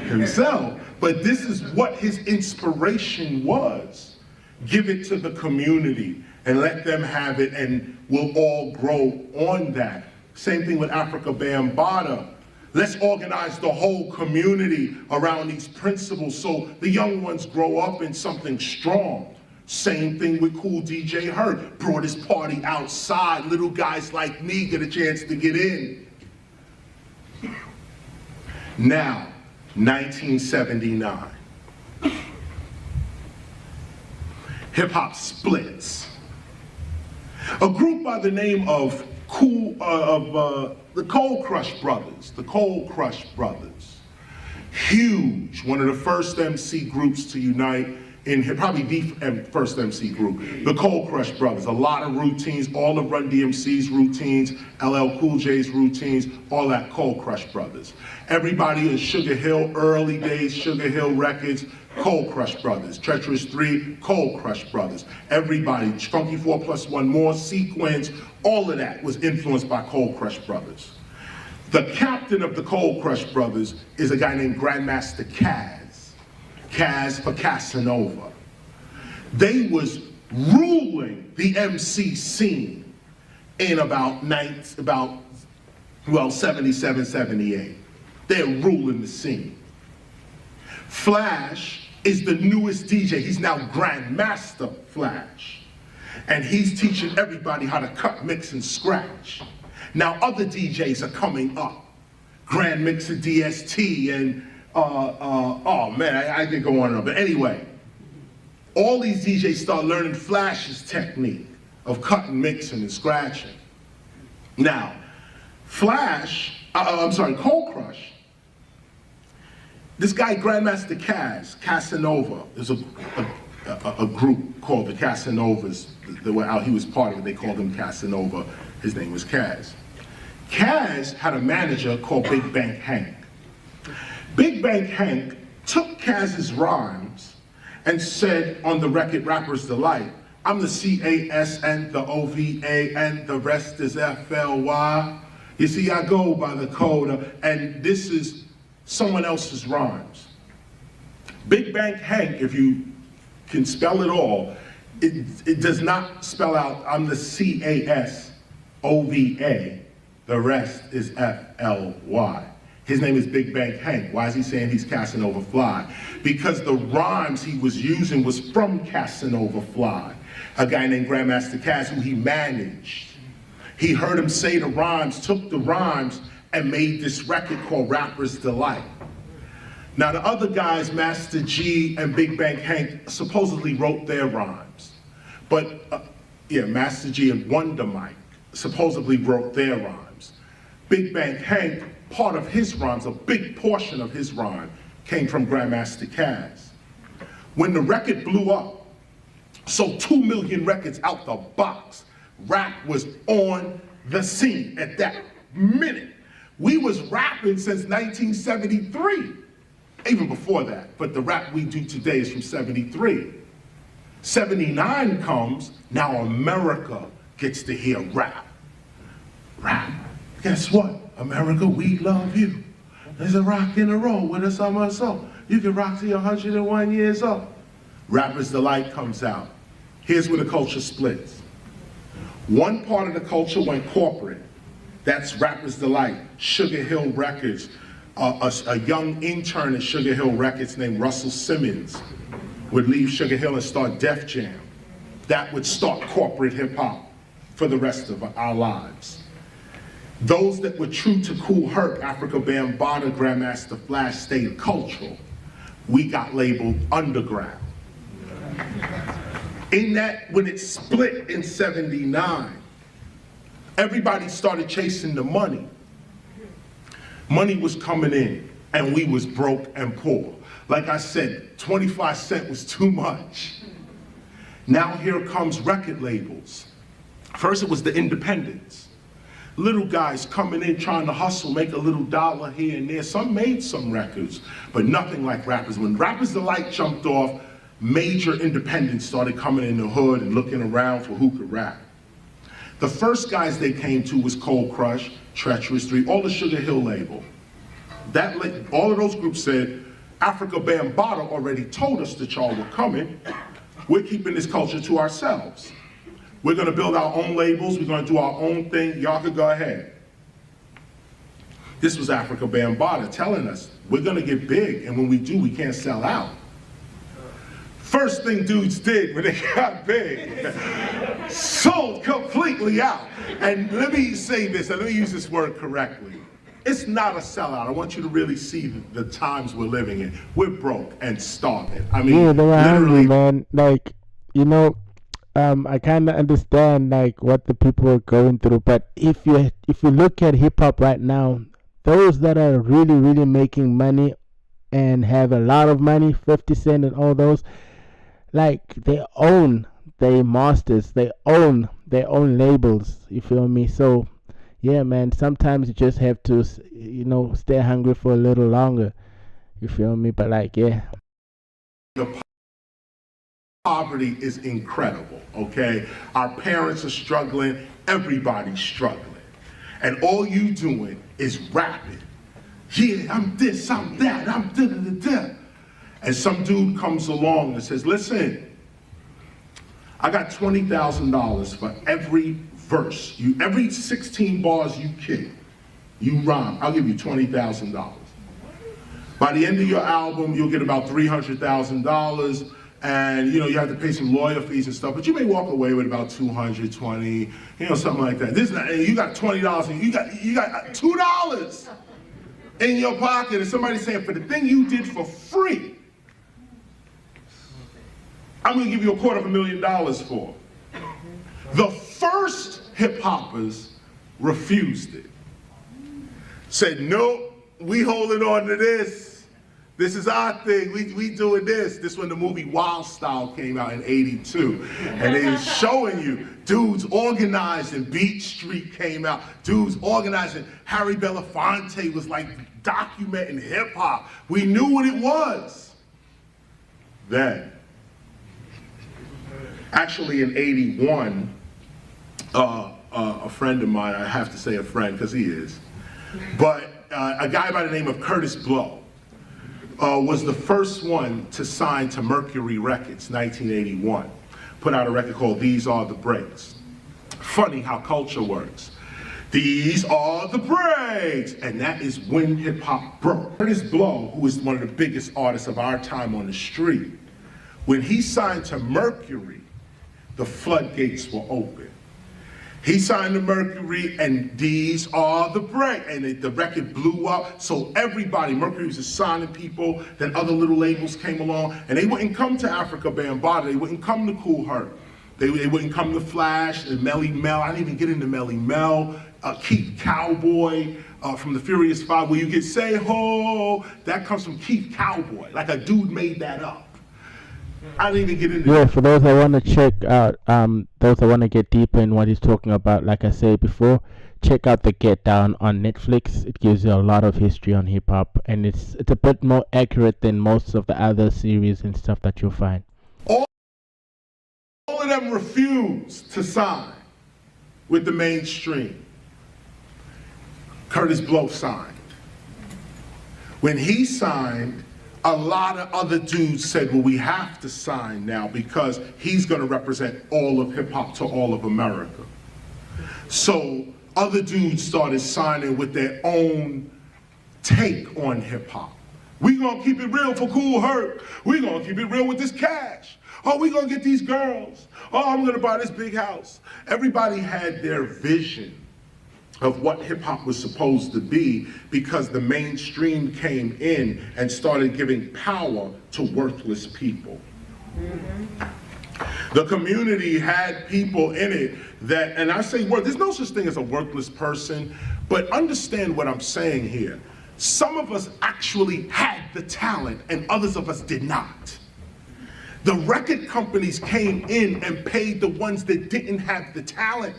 himself. But this is what his inspiration was. Give it to the community and let them have it, and we'll all grow on that. Same thing with Africa Bambaataa. Let's organize the whole community around these principles so the young ones grow up in something strong. Same thing with Cool DJ Herc. Brought his party outside. Little guys like me get a chance to get in. Now, 1979. Hip hop splits. A group by the name of the Cold Crush Brothers. The Cold Crush Brothers. Huge. One of the first MC groups to unite in probably the first MC group, the Cold Crush Brothers. A lot of routines, all of Run DMC's routines, LL Cool J's routines, all that Cold Crush Brothers. Everybody in Sugar Hill, early days, Sugar Hill Records, Cold Crush Brothers. Treacherous 3, Cold Crush Brothers. Everybody, Funky 4+1 More, Sequence, all of that was influenced by Cold Crush Brothers. The captain of the Cold Crush Brothers is a guy named Grandmaster Caz. Caz for Casanova. They was ruling the MC scene in about well, 77, 78. They're ruling the scene. Flash is the newest DJ. He's now Grandmaster Flash. And he's teaching everybody how to cut, mix, and scratch. Now other DJs are coming up. Grand Mixer DST and, oh man, I could go on and on. But anyway, all these DJs start learning Flash's technique of cutting, mixing, and scratching. Now, Cold Crush, this guy, Grandmaster Casanova, there's a group called the Casanovas. He was part of it, they called him Casanova. His name was Kaz. Kaz had a manager called Big Bank Hank. Big Bank Hank took Kaz's rhymes and said on the record Rapper's Delight, I'm the C-A-S-N, the O-V-A, and the rest is F-L-Y. You see, I go by the code, and this is someone else's rhymes. Big Bank Hank, if you can spell it all, it does not spell out, I'm the C-A-S-O-V-A, the rest is F-L-Y. His name is Big Bank Hank. Why is he saying he's Casanova Fly? Because the rhymes he was using was from Casanova Fly, a guy named Grandmaster Kaz who he managed. He heard him say the rhymes, took the rhymes, and made this record called Rapper's Delight. Now the other guys, Master G and Big Bank Hank, supposedly wrote their rhymes. But Master G and Wonder Mike supposedly wrote their rhymes. Big Bank Hank, part of his rhymes, a big portion of his rhyme, came from Grandmaster Kaz. When the record blew up, sold 2 million records out the box, rap was on the scene at that minute. We was rapping since 1973, even before that, but the rap we do today is from 73. 79 comes, now America gets to hear rap. Rap. Guess what? America, we love you. There's a rock and a roll with a summer soul. You can rock till you're 101 years old. Rapper's Delight comes out. Here's where the culture splits. One part of the culture went corporate. That's Rapper's Delight, Sugar Hill Records. A young intern at Sugar Hill Records named Russell Simmons would leave Sugar Hill and start Def Jam. That would start corporate hip hop for the rest of our lives. Those that were true to Kool Herc, Africa Bambaataa, Grandmaster Flash stayed cultural. We got labeled underground. In that, when it split in 79, everybody started chasing the money. Money was coming in, and we was broke and poor. Like I said, 25 cents was too much. Now here comes record labels. First it was the independents. Little guys coming in trying to hustle, make a little dollar here and there. Some made some records, but nothing like Rappers. When Rapper's Delight jumped off, major independents started coming in the hood and looking around for who could rap. The first guys they came to was Cold Crush, Treacherous 3, all the Sugar Hill label. All of those groups said, Africa Bambaataa already told us that y'all were coming. We're keeping this culture to ourselves. We're gonna build our own labels, we're gonna do our own thing, y'all could go ahead. This was Africa Bambaataa telling us, we're gonna get big, and when we do, we can't sell out. First thing dudes did when they got big, sold completely out. And let me say this, and let me use this word correctly. It's not a sellout. I want you to really see the times we're living in. We're broke and starving. I mean, Yeah, they were hungry, literally. man. Like, I kind of understand like what the people are going through. But if you look at hip hop right now, those that are really really making money and have a lot of money, 50 Cent and all those, like they own their masters, they own their own labels. You feel me? So yeah, man. Sometimes you just have to, stay hungry for a little longer. You feel me? But like, yeah. The poverty is incredible, okay? Our parents are struggling, everybody's struggling. And all you doing is rapping. Yeah, I'm this, I'm that, I'm da-da-da-da. And some dude comes along and says, listen, I got $20,000 for every verse. Every 16 bars you kick, You rhyme, I'll give you $20,000. By the end of your album, you'll get about $300,000, and you have to pay some lawyer fees and stuff, but you may walk away with about $220, something like that. This is not, and you got $20, and you got $2 in your pocket, and somebody's saying, for the thing you did for free, I'm gonna give you $250,000 for. The first hip hoppers refused it. Said, nope, we holding on to this. This is our thing, we doing this. This when the movie Wild Style came out in '82. And they was showing you dudes organizing, Beat Street came out, dudes organizing. Harry Belafonte was like documenting hip hop. We knew what it was then. Actually in '81, a friend of mine, I have to say a friend because he is, but a guy by the name of Curtis Blow was the first one to sign to Mercury Records, 1981. Put out a record called These Are the Breaks. Funny how culture works. These are the breaks! And that is when hip hop broke. Curtis Blow, who is one of the biggest artists of our time on the street, when he signed to Mercury, the floodgates were open. He signed to Mercury, and These Are the Breaks, and the record blew up. So everybody, Mercury was just signing people. Then other little labels came along, and they wouldn't come to Africa Bambaataa. They wouldn't come to Kool Herc. They wouldn't come to Flash and Melly Mel. I didn't even get into Melly Mel. Keith Cowboy from the Furious Five, where you get Say Ho, that comes from Keith Cowboy. Like a dude made that up. I didn't even get into Yeah, for those that want to check out, those that want to get deeper in what he's talking about, like I said before, check out The Get Down on Netflix. It gives you a lot of history on hip hop, and it's a bit more accurate than most of the other series and stuff that you'll find. All of them refused to sign with the mainstream. Curtis Blow signed. When he signed, a lot of other dudes said, well, we have to sign now because he's gonna represent all of hip hop to all of America. So other dudes started signing with their own take on hip hop. We gonna keep it real for Kool Herc. We gonna keep it real with this cash. Oh, we gonna get these girls. Oh, I'm gonna buy this big house. Everybody had their vision of what hip hop was supposed to be because the mainstream came in and started giving power to worthless people. The community had people in it that, and I say there's no such thing as a worthless person, but understand what I'm saying here. Some of us actually had the talent and others of us did not. The record companies came in and paid the ones that didn't have the talent,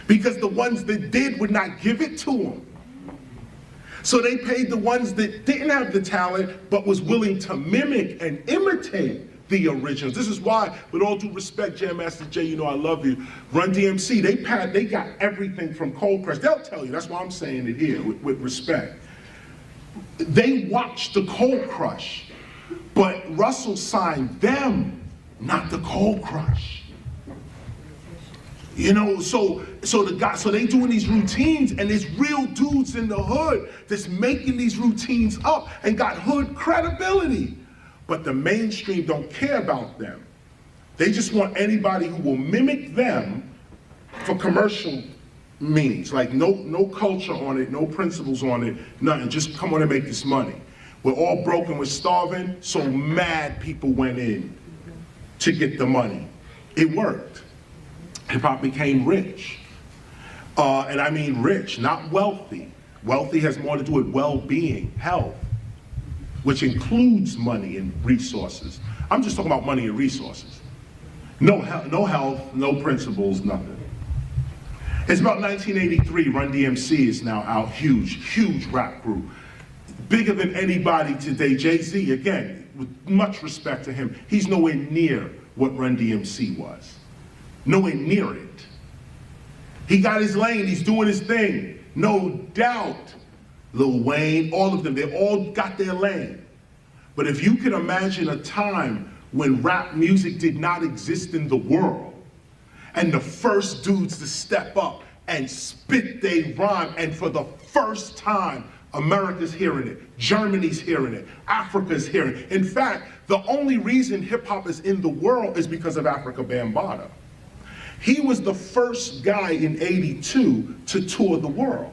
because the ones that did would not give it to them. So they paid the ones that didn't have the talent but was willing to mimic and imitate the originals. This is why, with all due respect, Jam Master Jay, you know I love you, Run DMC, they got everything from Cold Crush. They'll tell you, that's why I'm saying it here with respect. They watched the Cold Crush, but Russell signed them, not the Cold Crush. So they doing these routines, and there's real dudes in the hood that's making these routines up and got hood credibility. But the mainstream don't care about them. They just want anybody who will mimic them for commercial means. Like no culture on it, no principles on it, nothing. Just come on and make this money. We're all broken, we're starving, so mad people went in to get the money. It worked. Hip hop became rich. And I mean rich, not wealthy. Wealthy has more to do with well-being, health, which includes money and resources. I'm just talking about money and resources. No health, no principles, nothing. It's about 1983, Run DMC is now out, huge rap group. Bigger than anybody today. Jay-Z, again, with much respect to him, he's nowhere near what Run DMC was. Nowhere near it. He got his lane, he's doing his thing, no doubt. Lil Wayne, all of them, they all got their lane. But if you can imagine a time when rap music did not exist in the world, and the first dudes to step up and spit they rhyme. And for the first time, America's hearing it, Germany's hearing it, Africa's hearing it. In fact, the only reason hip hop is in the world is because of Africa Bambaataa. He was the first guy in '82 to tour the world.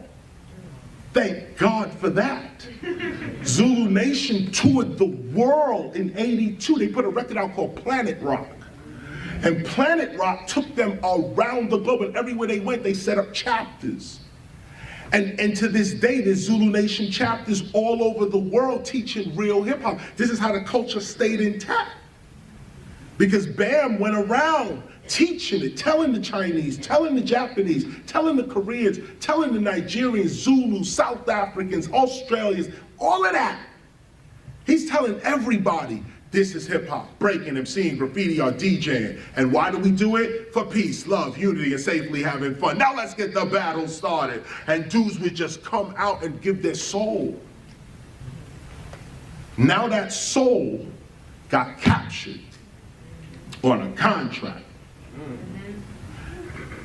Thank God for that. Zulu Nation toured the world in '82. They put a record out called Planet Rock. And Planet Rock took them around the globe, and everywhere they went, they set up chapters. And to this day, there's Zulu Nation chapters all over the world teaching real hip hop. This is how the culture stayed intact. Because BAM went around teaching it, telling the Chinese, telling the Japanese, telling the Koreans, telling the Nigerians, Zulus, South Africans, Australians, all of that. He's telling everybody, this is hip hop, breaking, MCing, graffiti, or DJing. And why do we do it? For peace, love, unity, and safely having fun. Now let's get the battle started. And dudes would just come out and give their soul. Now that soul got captured on a contract.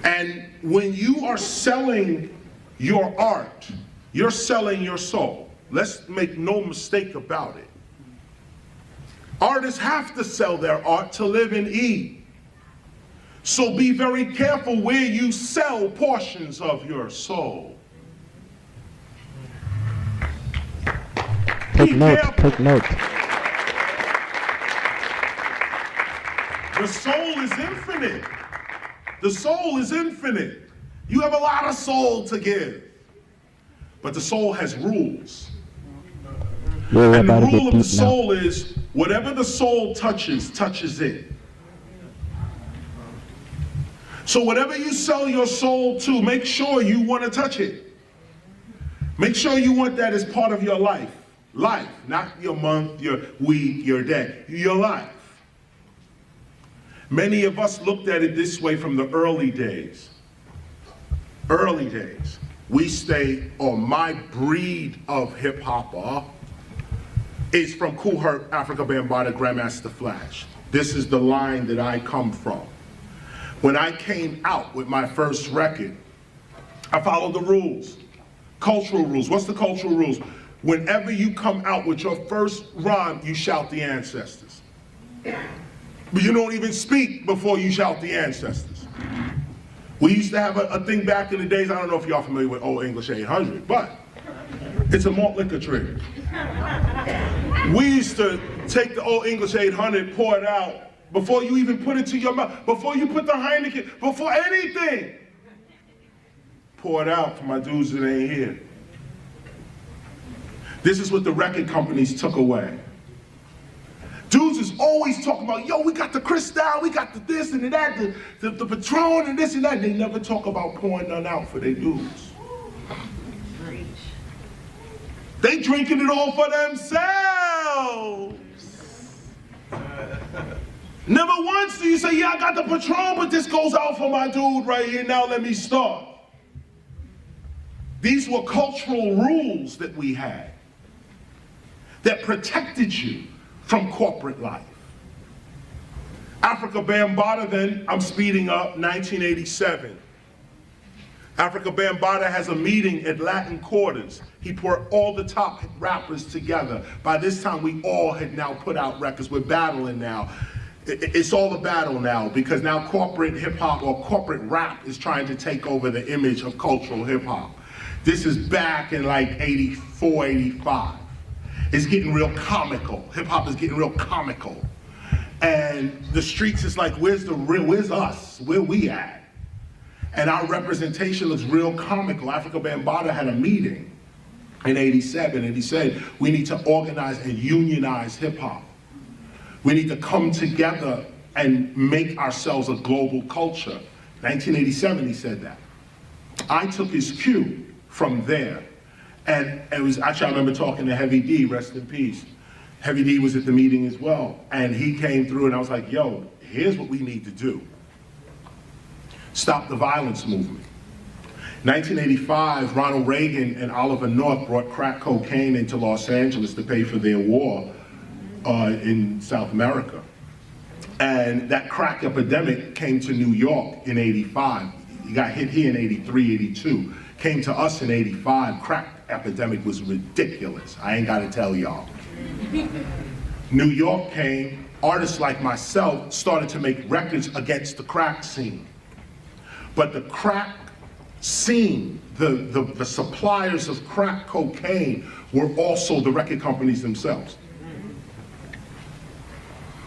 And when you are selling your art, you're selling your soul. Let's make no mistake about it. Artists have to sell their art to live and eat. So be very careful where you sell portions of your soul. Take notes, take notes. The soul is infinite. The soul is infinite. You have a lot of soul to give. But the soul has rules. And the rule of the soul is, whatever the soul touches, touches it. So whatever you sell your soul to, make sure you want to touch it. Make sure you want that as part of your life. Life, not your month, your week, your day, your life. Many of us looked at it this way from the early days. Early days. We stay on my breed of hip-hopper is from Kool Herc, Africa Bambaataa, Grandmaster Flash. This is the line that I come from. When I came out with my first record, I followed the rules, cultural rules. What's the cultural rules? Whenever you come out with your first rhyme, you shout the ancestors. But you don't even speak before you shout the ancestors. We used to have a thing back in the days, I don't know if y'all familiar with Old English 800, but it's a malt liquor trick. We used to take the Old English 800, pour it out, before you even put it to your mouth, before you put the Heineken, before anything. Pour it out for my dudes that ain't here. This is what the record companies took away. Dudes is always talking about, yo, we got the Cristal, we got the this and that, the Patron and this and that. They never talk about pouring none out for their dudes. They drinking it all for themselves. Never once do you say, yeah, I got the Patron, but this goes out for my dude right here, now let me start. These were cultural rules that we had that protected you from corporate life. Africa Bambaataa then, I'm speeding up, 1987. Africa Bambaataa has a meeting at Latin Quarters. He brought all the top rappers together. By this time, we all had now put out records. We're battling now. It's all a battle now because now corporate hip hop or corporate rap is trying to take over the image of cultural hip hop. This is back in like 84, 85. It's getting real comical. Hip hop is getting real comical. And the streets is like, where's us? Where we at? And our representation looks real comical. Africa Bambaataa had a meeting in 87 and he said, we need to organize and unionize hip hop. We need to come together and make ourselves a global culture. 1987 he said that. I took his cue from there. And it was, actually I remember talking to Heavy D, rest in peace. Heavy D was at the meeting as well. And he came through and I was like, yo, here's what we need to do. Stop the violence movement. 1985, Ronald Reagan and Oliver North brought crack cocaine into Los Angeles to pay for their war in South America. And that crack epidemic came to New York in 85. He got hit here in 83, 82. Came to us in 85. Crack epidemic was ridiculous. I ain't gotta tell y'all. New York came, artists like myself started to make records against the crack scene. But the crack scene, the suppliers of crack cocaine were also the record companies themselves.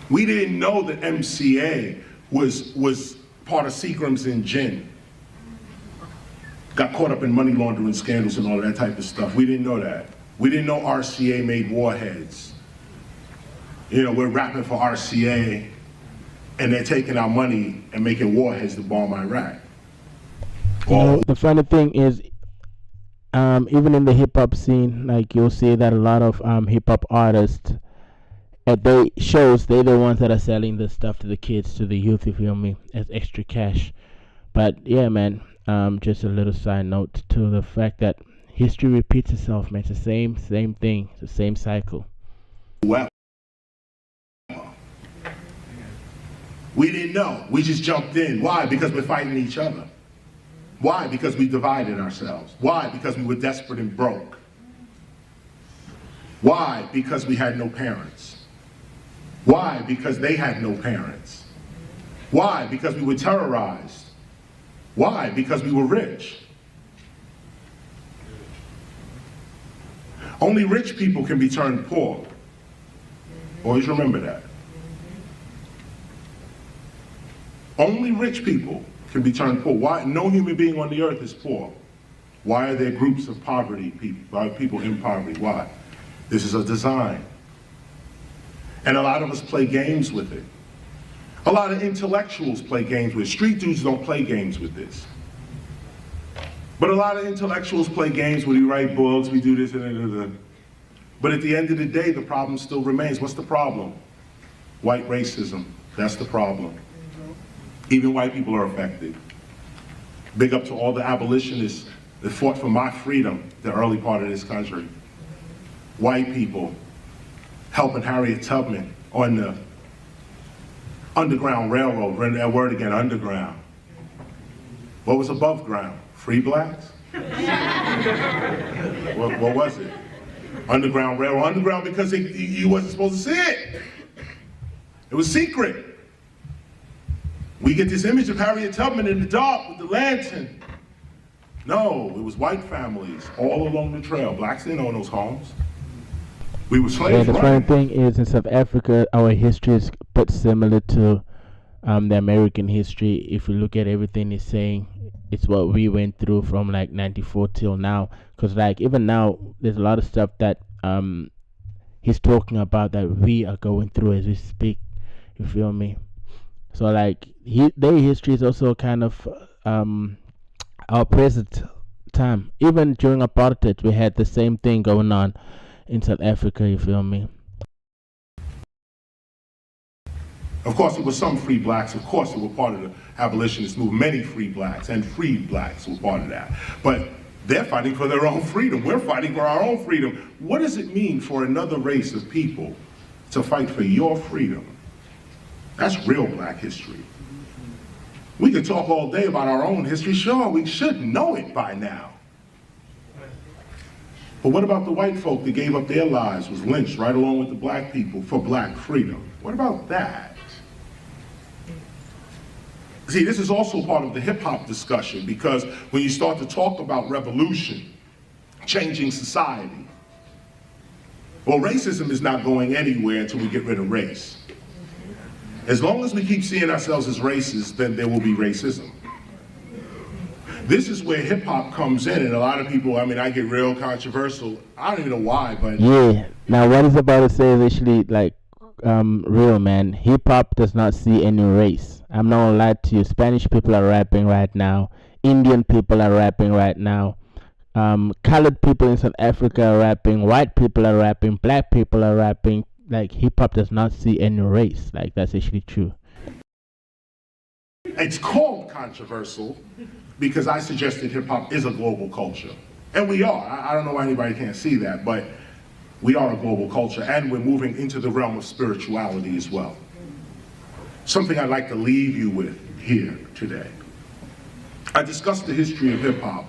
We didn't know that MCA was part of Seagram's and Gin. Got caught up in money laundering scandals and all of that type of stuff. We didn't know that. We didn't know RCA made warheads. You know, we're rapping for RCA and they're taking our money and making warheads to bomb Iraq. You know, the funny thing is, even in the hip hop scene, like you'll see that a lot of hip hop artists at they shows, they're the ones that are selling the stuff to the kids, to the youth, you feel me, as extra cash. But yeah, man, just a little side note to the fact that history repeats itself, man. It's the same thing, it's the same cycle. Well, we didn't know. We just jumped in. Why? Because we're fighting each other. Why? Because we divided ourselves. Why? Because we were desperate and broke. Why? Because we had no parents. Why? Because they had no parents. Why? Because we were terrorized. Why? Because we were rich. Only rich people can be turned poor. Always remember that. Only rich people can be turned poor. Why? No human being on the earth is poor. Why are there groups of poverty, people in poverty? Why? This is a design. And a lot of us play games with it. A lot of intellectuals play games with it. Street dudes don't play games with this. But a lot of intellectuals play games where we write books, we do this and. But at the end of the day, the problem still remains. What's the problem? White racism. That's the problem. Even white people are affected. Big up to all the abolitionists that fought for my freedom, the early part of this country. White people helping Harriet Tubman on the Underground Railroad. Run that word again, underground. What was above ground? Free blacks? What was it? Underground Railroad. Underground because you wasn't supposed to see it. It was secret. We get this image of Harriet Tubman in the dark with the lantern. No, it was white families all along the trail. Blacks didn't own those homes. We were slaves. Yeah, the funny thing is, in South Africa, our history is but similar to the American history. If you look at everything he's saying, it's what we went through from like 94 till now. Because like even now, there's a lot of stuff that he's talking about that we are going through as we speak. You feel me? So like their history is also kind of our present time. Even during apartheid, we had the same thing going on in South Africa. You feel me? Of course, there were some free blacks. Of course, they were part of the abolitionist movement. Many free blacks and freed blacks were part of that. But they're fighting for their own freedom. We're fighting for our own freedom. What does it mean for another race of people to fight for your freedom? That's real black history. We could talk all day about our own history. Sure, we should know it by now. But what about the white folk that gave up their lives, was lynched right along with the black people for black freedom? What about that? See, this is also part of the hip hop discussion, because when you start to talk about revolution, changing society, well, racism is not going anywhere until we get rid of race. As long as we keep seeing ourselves as racist, then there will be racism. This is where hip hop comes in, and a lot of people, I mean, I get real controversial. I don't even know why, but yeah. Now, what he's about to say is actually like real, man. Hip hop does not see any race. I'm not gonna lie to you. Spanish people are rapping right now. Indian people are rapping right now. Colored people in South Africa are rapping. White people are rapping. Black people are rapping. Like hip hop does not see any race. Like that's actually true. it's called controversial because I suggested hip hop is a global culture. And we are. I don't know why anybody can't see that, but we are a global culture, and we're moving into the realm of spirituality as well. Something I'd like to leave you with here today. I discussed the history of hip hop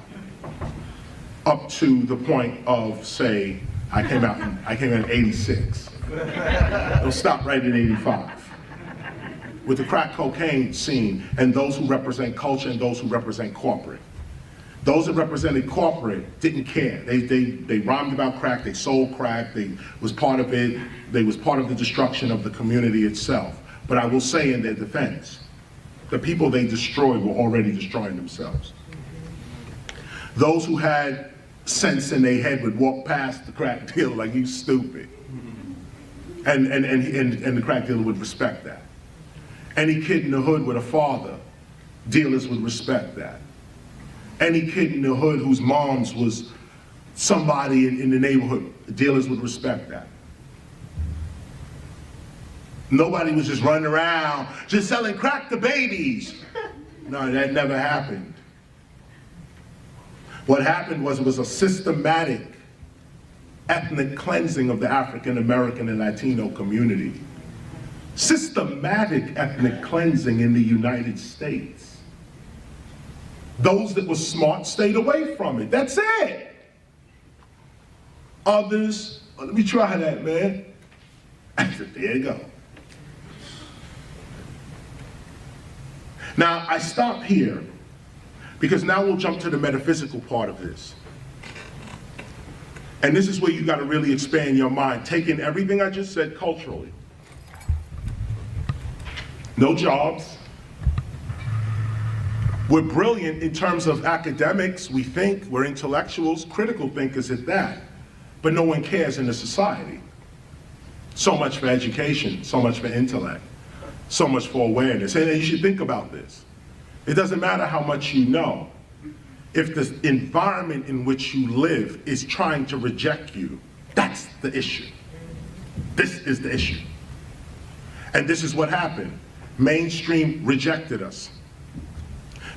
up to the point of, say, I came out in 86. It'll stop right in 85. With the crack cocaine scene and those who represent culture and those who represent corporate. Those that represented corporate didn't care. They rhymed about crack, they sold crack, they was part of it, they was part of the destruction of the community itself. But I will say in their defense, the people they destroyed were already destroying themselves. Those who had sense in their head would walk past the crack dealer like, you stupid. And the crack dealer would respect that. Any kid in the hood with a father, dealers would respect that. Any kid in the hood whose moms was somebody in the neighborhood, dealers would respect that. Nobody was just running around, just selling crack to babies. No, that never happened. What happened was it was a systematic ethnic cleansing of the African American and Latino community. Systematic ethnic cleansing in the United States. Those that were smart stayed away from it. That's it. Others, let me try that, man. I said, there you go. Now, I stop here because now we'll jump to the metaphysical part of this. And this is where you got to really expand your mind, taking everything I just said culturally. No jobs. We're brilliant in terms of academics, we think, we're intellectuals, critical thinkers at that, but no one cares in the society. So much for education, so much for intellect, so much for awareness. And you should think about this. It doesn't matter how much you know. If the environment in which you live is trying to reject you, that's the issue. This is the issue. And this is what happened. Mainstream rejected us.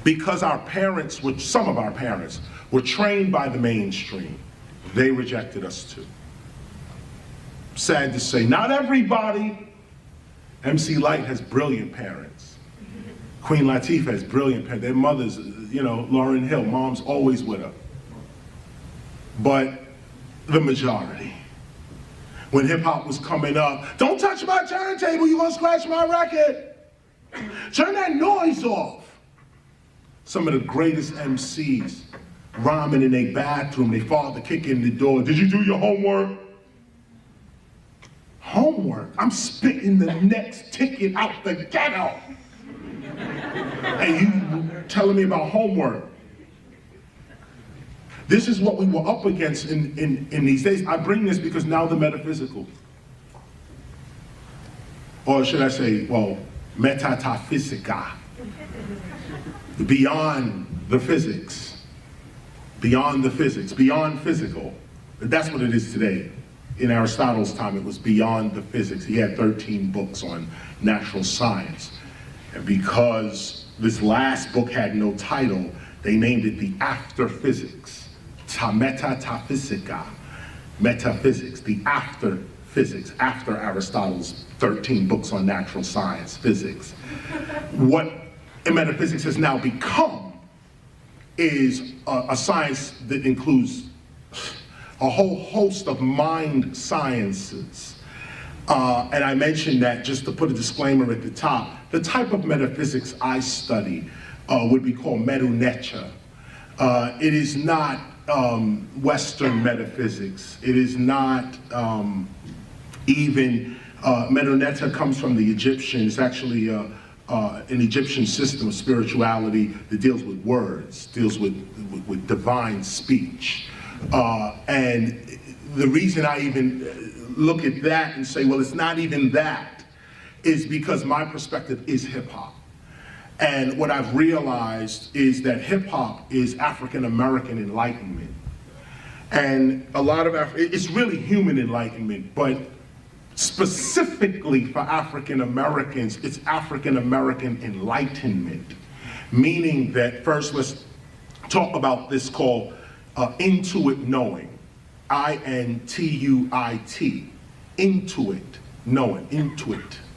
Because our parents, some of our parents, were trained by the mainstream, they rejected us too. Sad to say, not everybody. MC Lyte has brilliant parents. Queen Latifah has brilliant parents. Their mothers, Lauryn Hill, mom's always with her. But the majority. When hip hop was coming up, don't touch my turntable, you're gonna scratch my record. Turn that noise off. Some of the greatest MCs rhyming in their bathroom, their father kicking the door. Did you do your homework? Homework? I'm spitting the next ticket out the ghetto. And you telling me about homework. This is what we were up against in these days. I bring this because now the metaphysical. Or should I say, well, metaphysica. Beyond the physics. Beyond the physics, beyond physical. That's what it is today. In Aristotle's time, it was beyond the physics. He had 13 books on natural science. And because this last book had no title, they named it the After Physics. Metaphysica. Metaphysics, the after physics, after Aristotle's 13 books on natural science, physics. What metaphysics has now become is a science that includes a whole host of mind sciences. And I mentioned that just to put a disclaimer at the top. The type of metaphysics I study would be called medunetia. It is not Western metaphysics. It is not even, medunetia comes from the Egyptians. It's actually an Egyptian system of spirituality that deals with words, deals with divine speech. And the reason I even look at that and say, well, it's not even that, is because my perspective is hip hop. And what I've realized is that hip hop is African American enlightenment. And a lot of, it's really human enlightenment, but specifically for African Americans, it's African American enlightenment. Meaning that, first let's talk about this called intuit knowing. I-N-T-U-I-T. Intuit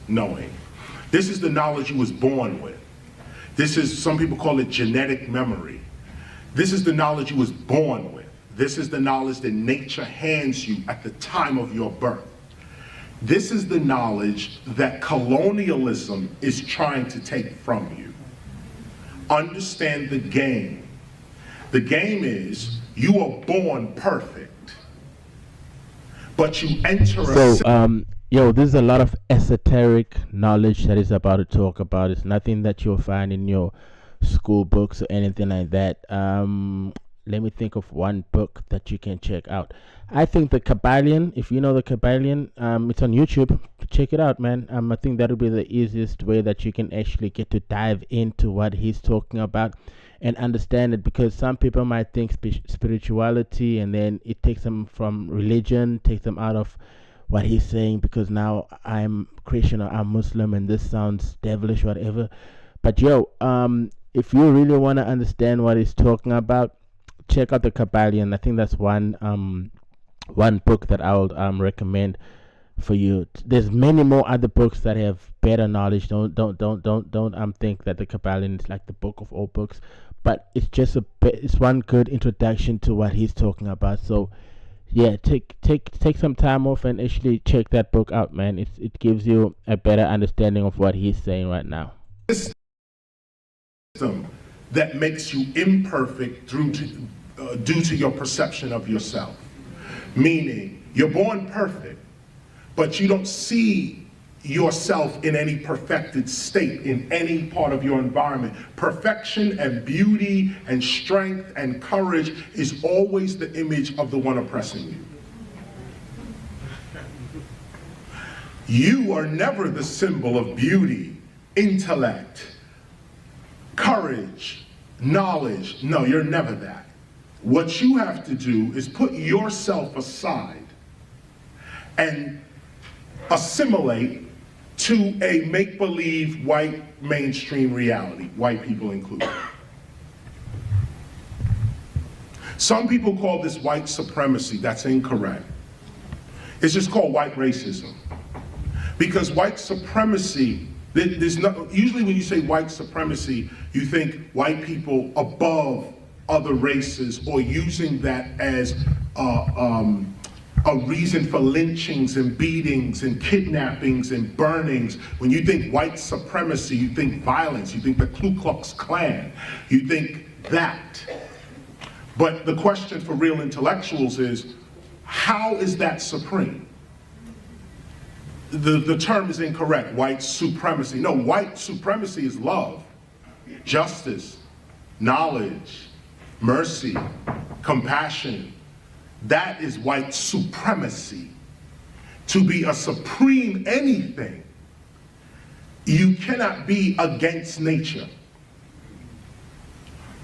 knowing. This is the knowledge you was born with. This is, some people call it genetic memory. This is the knowledge you was born with. This is the knowledge that nature hands you at the time of your birth. This is the knowledge that colonialism is trying to take from you. Understand the game. The game is, you are born perfect, but you enter Yo, there's a lot of esoteric knowledge that is about to talk about. It's nothing that you'll find in your school books or anything like that. Let me think of one book that you can check out. I think the Kabbalion, if you know the Kabbalion, it's on YouTube. Check it out, man. I think that'll be the easiest way that you can actually get to dive into what he's talking about and understand it, because some people might think spirituality and then it takes them from religion, takes them out of what he's saying, because now I'm Christian or I'm Muslim and this sounds devilish, whatever. But yo, if you really want to understand what he's talking about, check out the Kabbalion. I think that's one book that I would recommend for you. There's many more other books that have better knowledge. Don't think that the Kabbalion is like the book of all books, but it's just it's one good introduction to what he's talking about. So yeah, take some time off and actually check that book out, man. It gives you a better understanding of what he's saying right now. That makes you imperfect due to your perception of yourself. Meaning, you're born perfect, but you don't see yourself in any perfected state in any part of your environment. Perfection and beauty and strength and courage is always the image of the one oppressing you. You are never the symbol of beauty, intellect, courage, knowledge. No, you're never that. What you have to do is put yourself aside and assimilate to a make-believe white mainstream reality, white people included. Some people call this white supremacy. That's incorrect. It's just called white racism. Because white supremacy, usually when you say white supremacy, you think white people above other races, or using that as a reason for lynchings and beatings and kidnappings and burnings. When you think white supremacy, you think violence, you think the Ku Klux Klan, you think that. But the question for real intellectuals is, how is that supreme? The term is incorrect, white supremacy. No, white supremacy is love, justice, knowledge, mercy, compassion. That is white supremacy. To be a supreme anything, you cannot be against nature.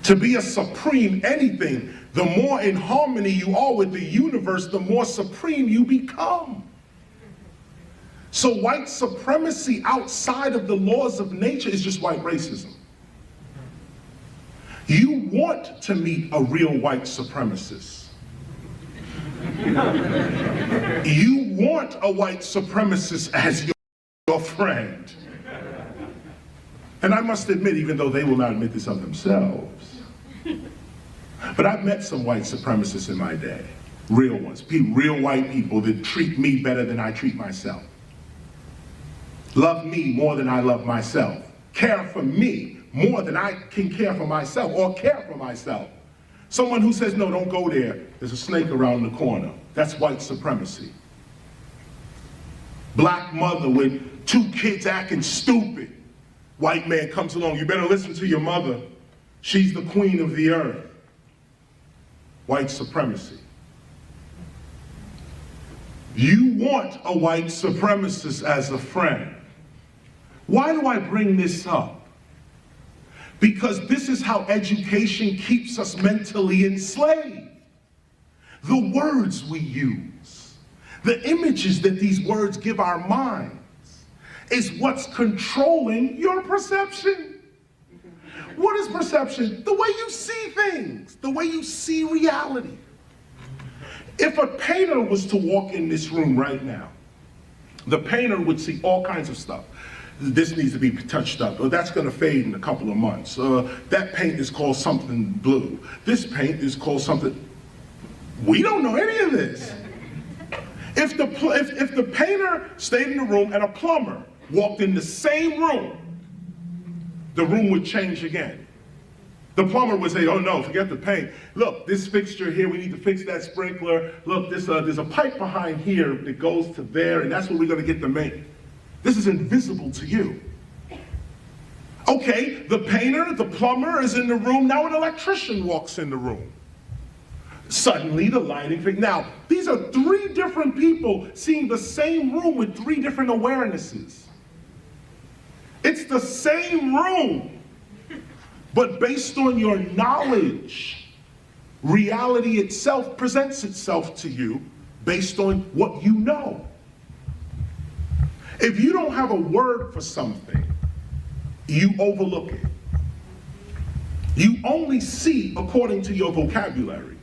To be a supreme anything, the more in harmony you are with the universe, the more supreme you become. So white supremacy outside of the laws of nature is just white racism. You want to meet a real white supremacist. You want a white supremacist as your friend. And I must admit, even though they will not admit this of themselves, but I've met some white supremacists in my day. Real ones, real white people that treat me better than I treat myself. Love me more than I love myself. Care for me more than I can care for myself or care for myself. Someone who says, no, don't go there. There's a snake around the corner. That's white supremacy. Black mother with 2 kids acting stupid. White man comes along, you better listen to your mother. She's the queen of the earth. White supremacy. You want a white supremacist as a friend. Why do I bring this up? Because this is how education keeps us mentally enslaved. The words we use, the images that these words give our minds, is what's controlling your perception. What is perception? The way you see things, the way you see reality. If a painter was to walk in this room right now, the painter would see all kinds of stuff. this needs to be touched up, or that's going to fade in a couple of months. That paint is called something blue. This paint is called something. We don't know any of this. If the painter stayed in the room and a plumber walked in the same room, the room would change again. The plumber would say, oh no, forget the paint. Look, this fixture here, we need to fix that sprinkler. Look, there's a pipe behind here that goes to there, and that's where we're gonna get the main. This is invisible to you. Okay, the painter, the plumber is in the room, now an electrician walks in the room. Suddenly the lighting thing. Now, these are three different people seeing the same room with three different awarenesses. It's the same room, but based on your knowledge, reality itself presents itself to you based on what you know. If you don't have a word for something, you overlook it. You only see according to your vocabulary.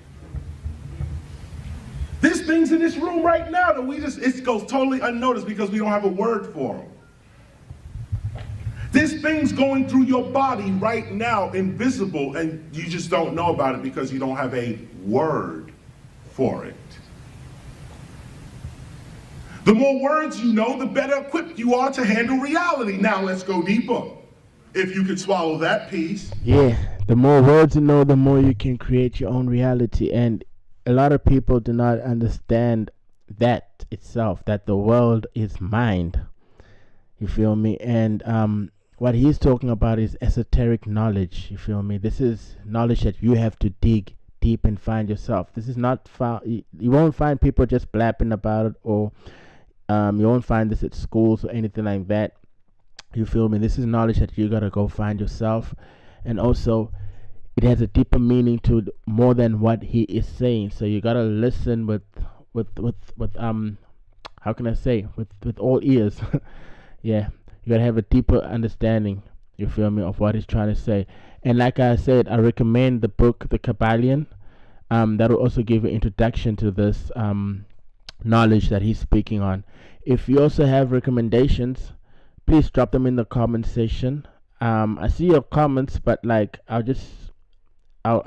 There's things in this room right now that it goes totally unnoticed because we don't have a word for them. There's things going through your body right now, invisible, and you just don't know about it because you don't have a word for it. The more words you know, the better equipped you are to handle reality. Now let's go deeper. If you could swallow that piece. Yeah, the more words you know, the more you can create your own reality. And a lot of people do not understand that itself, that the world is mind. You feel me? And what he's talking about is esoteric knowledge. You feel me? This is knowledge that you have to dig deep and find yourself. This is not found. You won't find people just blapping about it, or you won't find this at schools or anything like that. You feel me? This is knowledge that you gotta go find yourself, and also it has a deeper meaning to more than what he is saying. So you gotta listen with how can I say, with all ears. Yeah, you gotta have a deeper understanding, you feel me, of what he's trying to say. And like I said, I recommend the book The Kabbalion. That will also give an introduction to this knowledge that he's speaking on. If you also have recommendations, please drop them in the comment section. I see your comments, but like I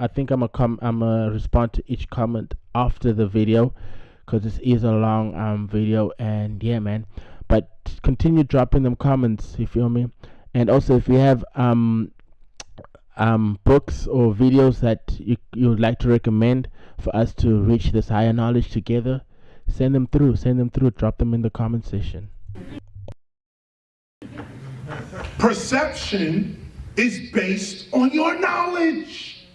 think I'm gonna respond to each comment after the video, because this is a long video. And yeah, man, but continue dropping them comments, you feel me. And also, if you have books or videos that you would like to recommend for us to reach this higher knowledge together, send them through, drop them in the comment section. Perception is based on your knowledge.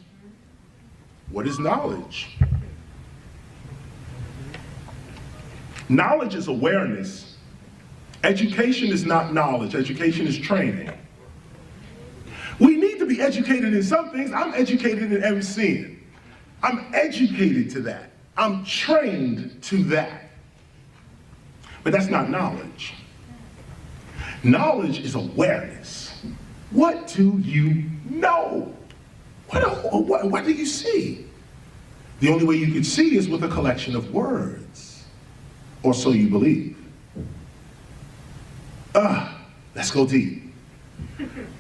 What is knowledge? Knowledge is awareness. Education is not knowledge. Education is training. We need to be educated in some things. I'm educated in MCing. I'm educated to that. I'm trained to that. But that's not knowledge. Knowledge is awareness. What do you know? What do you see? The only way you can see is with a collection of words, or so you believe. Let's go deep.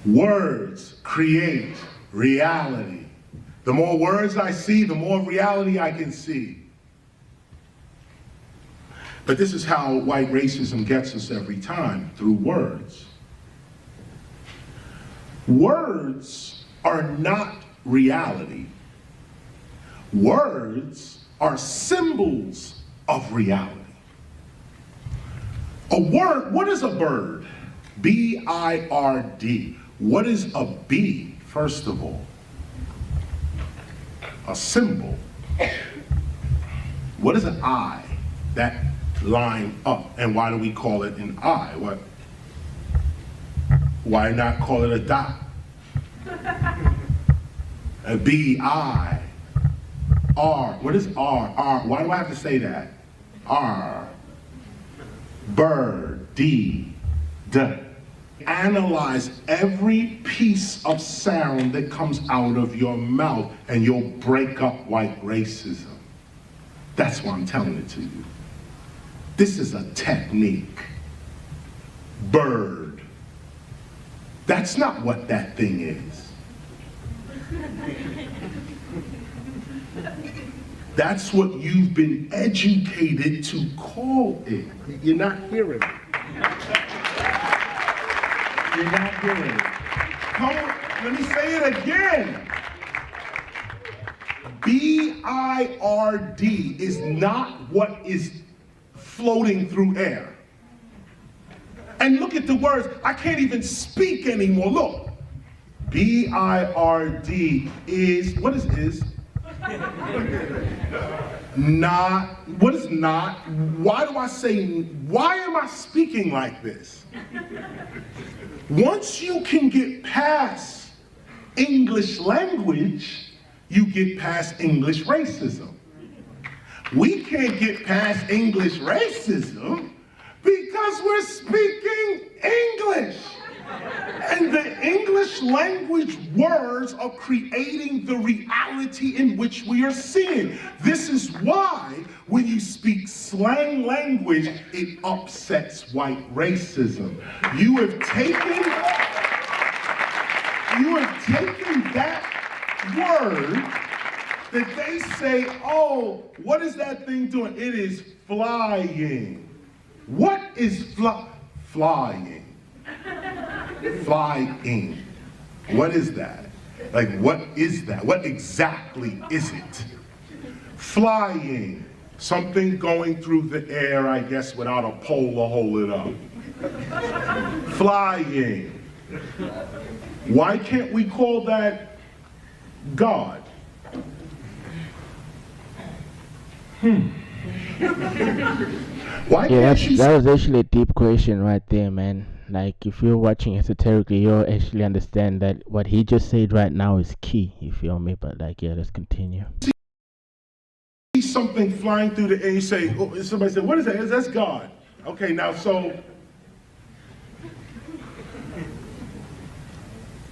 Words create reality. The more words I see, the more reality I can see. But this is how white racism gets us every time, through words. Words are not reality. Words are symbols of reality. A word, what is a bird? B-I-R-D. What is a bee, first of all? A symbol. What is an eye? That line up. And why do we call it an eye? Why not call it a dot? A B-I. R. What is R? R. Why do I have to say that? R. Bird. D. D. Analyze every piece of sound that comes out of your mouth and you'll break up white racism. That's why I'm telling it to you. This is a technique. Bird. That's not what that thing is. That's what you've been educated to call it. You're not hearing it. You're not hearing it. Come on, let me say it again. B-I-R-D is not what is floating through air. And look at the words. I can't even speak anymore. Look. B-I-R-D is, what is? Not, what is not? Why do I say, why am I speaking like this? Once you can get past English language, you get past English racism. We can't get past English racism because we're speaking English. And the English language words are creating the reality in which we are seeing. This is why when you speak slang language, it upsets white racism. You have taken that word that they say, oh, what is that thing doing? It is flying. What is flying? Flying. What is that? Like, what is that? What exactly is it? Flying. Something going through the air, I guess, without a pole to hold it up. Flying. Why can't we call that God? Why Yeah, can't you that was actually a deep question right there, man. Like, if you're watching esoterically, you'll actually understand that what he just said right now is key, you feel me? But like, yeah, let's continue. see something flying through the air, you say, oh, somebody said, what is that? That's God. Okay, now so,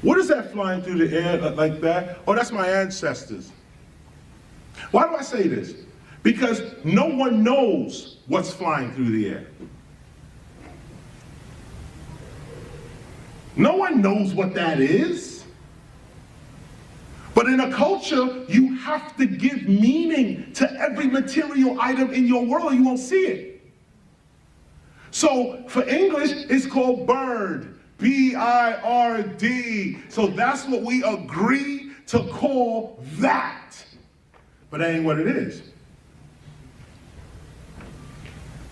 what is that flying through the air like that? Oh, that's my ancestors. Why do I say this? Because no one knows what's flying through the air. No one knows what that is. But in a culture, you have to give meaning to every material item in your world, or you won't see it. So for English, it's called bird, B-I-R-D. So that's what we agree to call that. But that ain't what it is.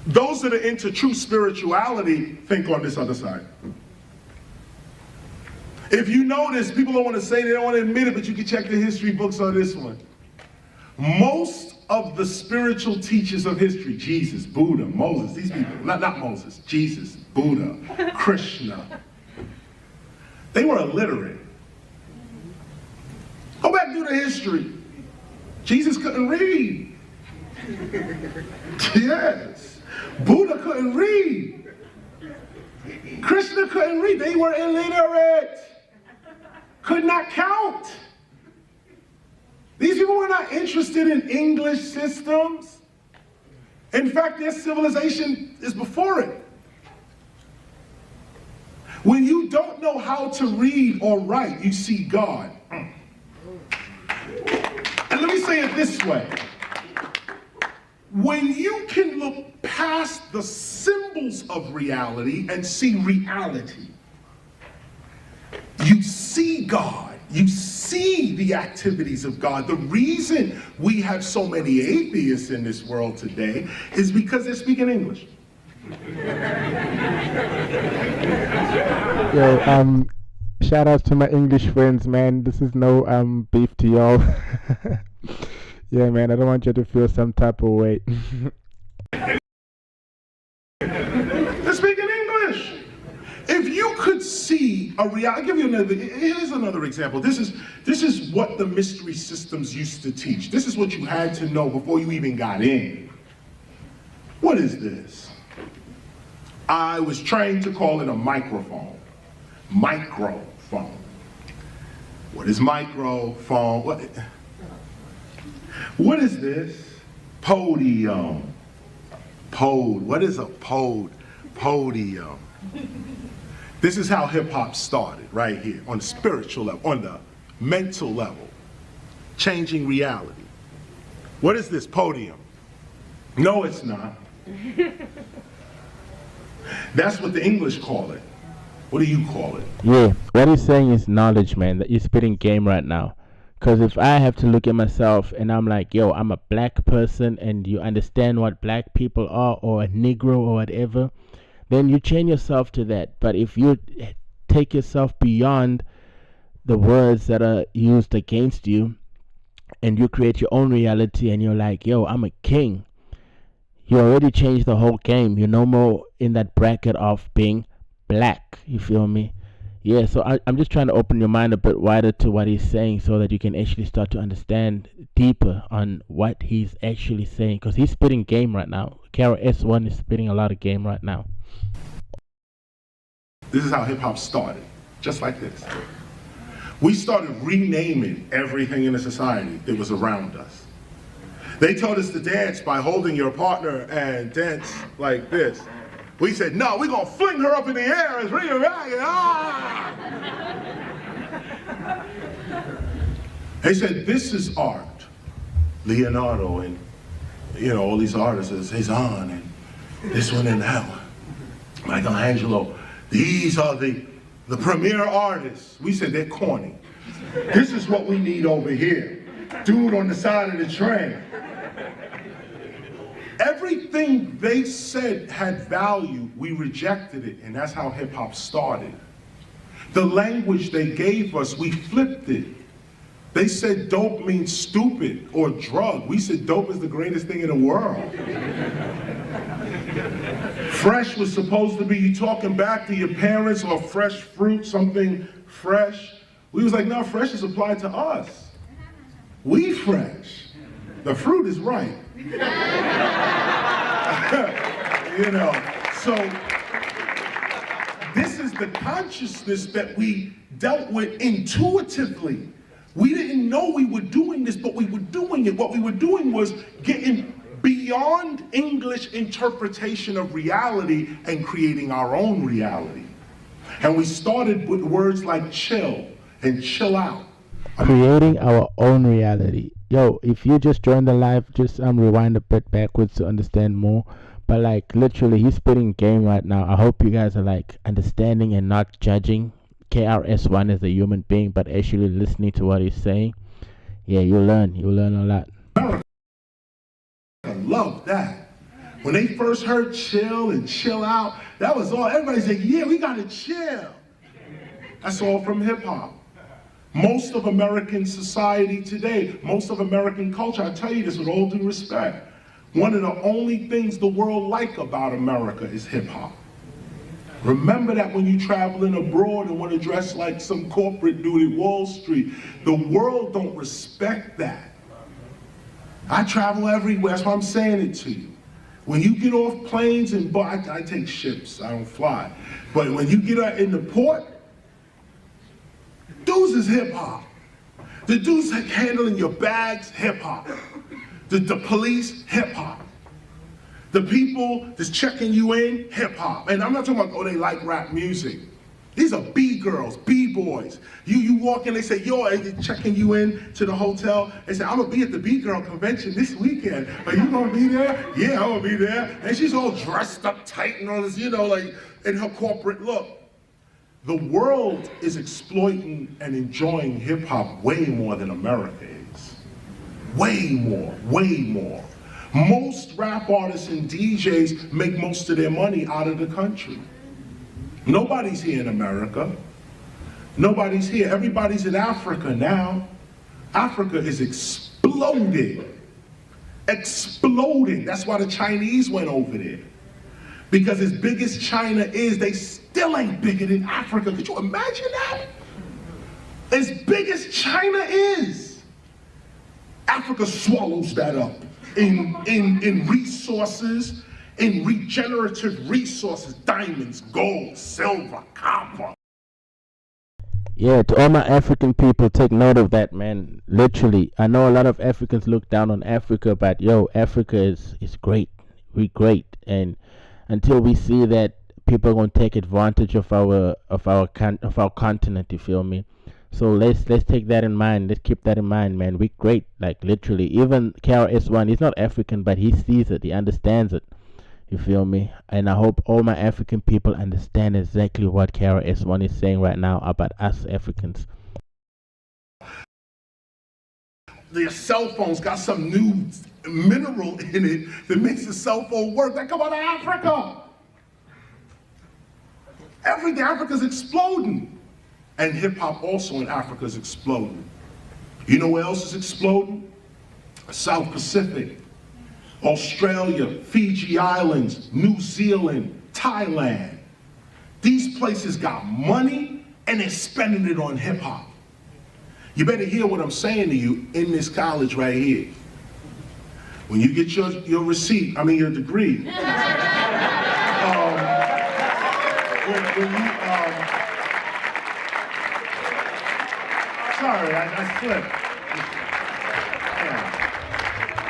Those that are into true spirituality think on this other side. If you notice, people don't want to say, they don't want to admit it, but you can check the history books on this one. Most of the spiritual teachers of history, Jesus, Buddha, Moses, these people, not Moses, Jesus, Buddha, Krishna, they were illiterate. Go back through the history. Jesus couldn't read. Yes. Buddha couldn't read. Krishna couldn't read. They were illiterate. Could not count. These people were not interested in English systems. In fact, their civilization is before it. When you don't know how to read or write, you see God. And let me say it this way. When you can look past the symbols of reality and see reality, you see God. You see the activities of God. The reason we have so many atheists in this world today is because they're speaking English. Yo, shout out to my English friends, man. This is no beef to y'all. Yeah, man, I don't want you to feel some type of way. They're speaking English. If you could see a reality, I'll give you another, here's another example. This is what the mystery systems used to teach. This is what you had to know before you even got in. What is this? I was trained to call it a microphone. Microphone. What is microphone? What is this? Podium. What is a podium? This is how hip hop started, right here, on the spiritual level, on the mental level, changing reality. What is this podium? No, it's not. That's what the English call it. What do you call it? Yeah, what he's saying is knowledge, man, that you're spitting game right now. Because if I have to look at myself and I'm like, yo, I'm a black person and you understand what black people are or a Negro or whatever, then you chain yourself to that. But if you take yourself beyond the words that are used against you and you create your own reality and you're like, yo, I'm a king, you already changed the whole game. You're no more in that bracket of being black. You feel me? Yeah, so I'm just trying to open your mind a bit wider to what he's saying so that you can actually start to understand deeper on what he's actually saying. Because he's spitting game right now. KRS-One is spitting a lot of game right now. This is how hip hop started, just like this. We started renaming everything in the society that was around us. They told us to dance by holding your partner and dance like this. We said, no, we're gonna fling her up in the air and ring her back and They said, this is art. Leonardo and, all these artists, Cezanne and this one and that one. Michelangelo. These are the premier artists. We said they're corny. This is what we need over here. Dude on the side of the train. Everything they said had value, we rejected it, and that's how hip hop started. The language they gave us, we flipped it. They said dope means stupid or drug. We said dope is the greatest thing in the world. Fresh was supposed to be you talking back to your parents, or fresh fruit, something fresh. We was like, no, fresh is applied to us. We fresh. The fruit is right. So this is the consciousness that we dealt with intuitively. We didn't know we were doing this, but we were doing it. What we were doing was getting beyond English interpretation of reality and creating our own reality. And we started with words like chill and chill out. Creating our own reality. Yo, if you just joined the live, just rewind a bit backwards to understand more. But like literally, he's spitting game right now. I hope you guys are like understanding and not judging KRS-One as a human being, but actually listening to what he's saying. Yeah, you'll learn a lot. I love that. When they first heard chill and chill out, that was all. Everybody said, yeah, we gotta chill. That's all from hip hop. Most of American society today, most of American culture, I tell you this with all due respect, one of the only things the world like about America is hip hop. Remember that when you're traveling abroad and want to dress like some corporate dude at Wall Street, the world don't respect that. I travel everywhere, that's why I'm saying it to you. When you get off planes and I take ships, I don't fly. But when you get out in the port, dudes is hip hop. The dudes handling your bags, hip hop. The police, hip hop. The people that's checking you in, hip hop. And I'm not talking about, they like rap music. These are B-girls, B-boys. You walk in, they say, yo, they're checking you in to the hotel. They say, I'm gonna be at the B-girl convention this weekend. Are you gonna be there? Yeah, I'm gonna be there. And she's all dressed up tight and all this, like in her corporate look. The world is exploiting and enjoying hip hop way more than America is. Way more, way more. Most rap artists and DJs make most of their money out of the country. Nobody's here in America. Nobody's here. Everybody's in Africa now. Africa is exploding. Exploding. That's why the Chinese went over there. Because as big as China is, they still ain't bigger than Africa. Could you imagine that? As big as China is, Africa swallows that up in resources, in regenerative resources, diamonds, gold, silver, copper. Yeah, to all my African people, take note of that, man. Literally, I know a lot of Africans look down on Africa, but yo, Africa is great. We're great. And until we see that people are gonna take advantage of our continent. You feel me? So let's take that in mind. Let's keep that in mind, man. We great, like literally. Even KRS-One, he's not African, but he sees it. He understands it. You feel me? And I hope all my African people understand exactly what KRS-One is saying right now about us Africans. Their cell phones got some new mineral in it that makes the cell phone work. That come out of Africa. Everything, Africa's exploding. And hip hop also in Africa is exploding. You know where else is exploding? South Pacific, Australia, Fiji Islands, New Zealand, Thailand. These places got money and they're spending it on hip hop. You better hear what I'm saying to you in this college right here. When you get your receipt, I mean your degree, when you, sorry, I slipped. Yeah,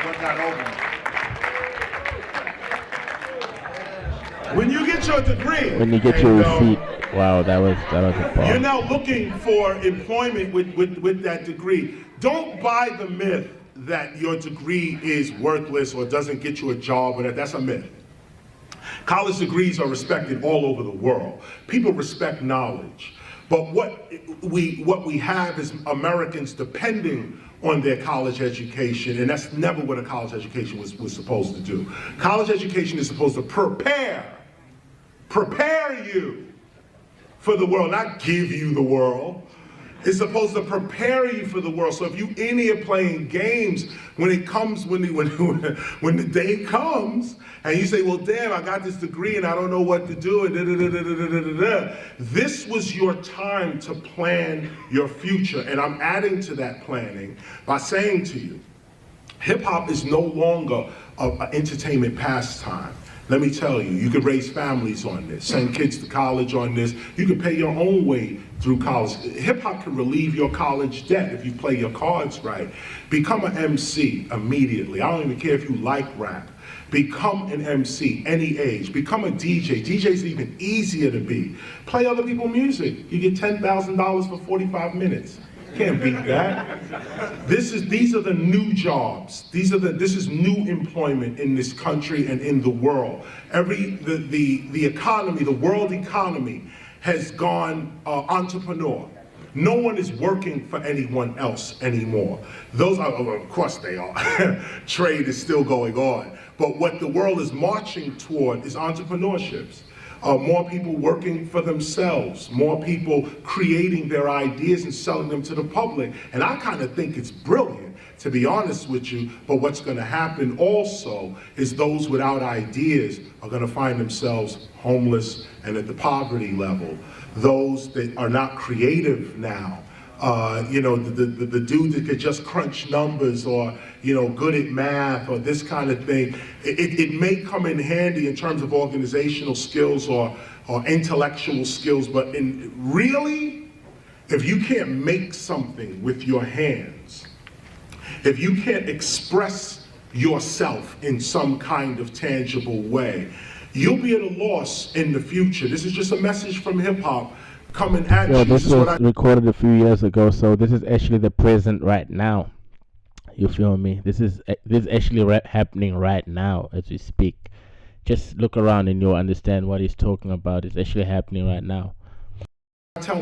what got over? When you get your degree, When you get your receipt, wow, that was a bomb. You're now looking for employment with that degree. Don't buy the myth that your degree is worthless or doesn't get you a job, or that's a myth. College degrees are respected all over the world. People respect knowledge. But what we have is Americans depending on their college education, and that's never what a college education was supposed to do. College education is supposed to prepare you for the world, not give you the world. It's supposed to prepare you for the world. So if you in here playing games, when it comes, when the day comes, and you say, well, damn, I got this degree and I don't know what to do, and this was your time to plan your future. And I'm adding to that planning by saying to you, hip hop is no longer an entertainment pastime. Let me tell you, you could raise families on this, send kids to college on this. You could pay your own way through college. Hip hop can relieve your college debt if you play your cards right. Become an MC immediately. I don't even care if you like rap. Become an MC, any age. Become a DJ. DJ's even easier to be. Play other people's music. You get $10,000 for 45 minutes. Can't beat that. These are the new jobs. This is new employment in this country and in the world. The economy, the world economy has gone entrepreneur. No one is working for anyone else anymore. Those are, of course they are. Trade is still going on. But what the world is marching toward is entrepreneurships. More people working for themselves, more people creating their ideas and selling them to the public. And I kind of think it's brilliant, to be honest with you, but what's going to happen also is those without ideas are going to find themselves homeless and at the poverty level. Those that are not creative now, the dude that could just crunch numbers or, good at math or this kind of thing, it may come in handy in terms of organizational skills or intellectual skills, but really, if you can't make something with your hands, if you can't express yourself in some kind of tangible way, you'll be at a loss in the future. This is just a message from hip hop coming at you. This was recorded a few years ago, so this is actually the present right now. You feel me? This is actually happening right now as we speak. Just look around and you'll understand what he's talking about. It's actually happening right now. I tell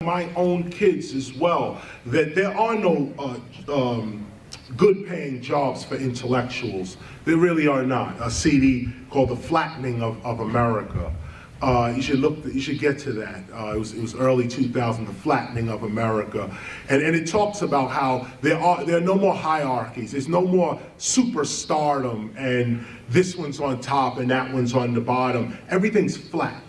my own kids as well that there are no good paying jobs for intellectuals. There really are not. A CD called The Flattening of America. You should get to that. It was early 2000, The Flattening of America. And it talks about how there are no more hierarchies. There's no more superstardom and this one's on top and that one's on the bottom. Everything's flat.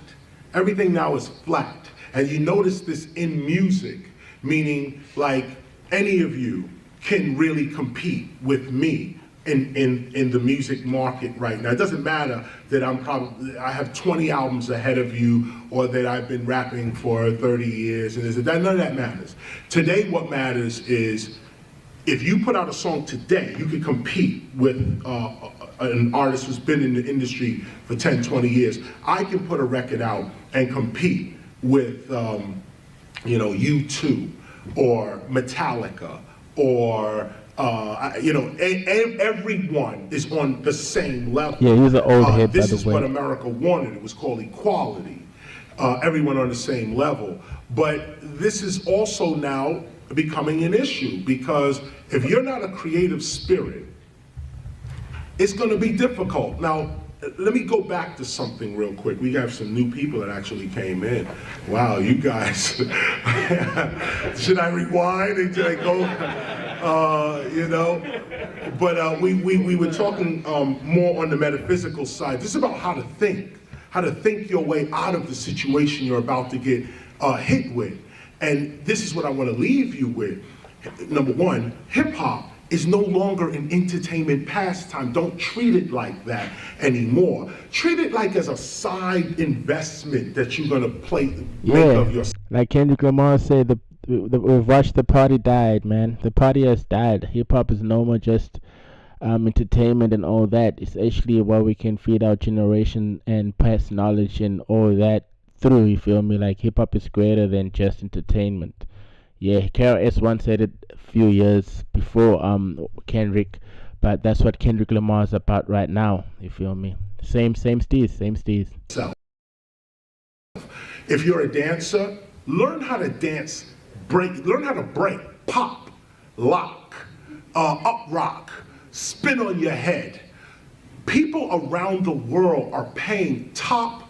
Everything now is flat. And you notice this in music, meaning like any of you can really compete with me in the music market right now. It doesn't matter that I have 20 albums ahead of you or that I've been rapping for 30 years, and none of that matters. Today what matters is if you put out a song today, you could compete with an artist who's been in the industry for 10, 20 years. I can put a record out and compete with, U2 or Metallica or, everyone is on the same level. Yeah, he's an old head, by This the is way. what America wanted. It was called equality. Everyone on the same level. But this is also now becoming an issue, because if you're not a creative spirit, it's going to be difficult. Now, let me go back to something real quick. We have some new people that actually came in. Wow, you guys. Should I rewind and should I go? But we were talking more on the metaphysical side. This is about how to think your way out of the situation you're about to get hit with. And this is what I want to leave you with. Number one, hip hop is no longer an entertainment pastime. Don't treat it like that anymore. Treat it like as a side investment that you're gonna make of your. Like Kendrick Lamar said, we've watched the party died, man. The party has died. Hip hop is no more just entertainment and all that. It's actually where we can feed our generation and pass knowledge and all that through. You feel me? Like hip hop is greater than just entertainment. Yeah, KRS once said it a few years before Kendrick, but that's what Kendrick Lamar is about right now. You feel me? Same steez. If you're a dancer, learn how to dance, learn how to break, pop, lock, up rock, spin on your head. People around the world are paying top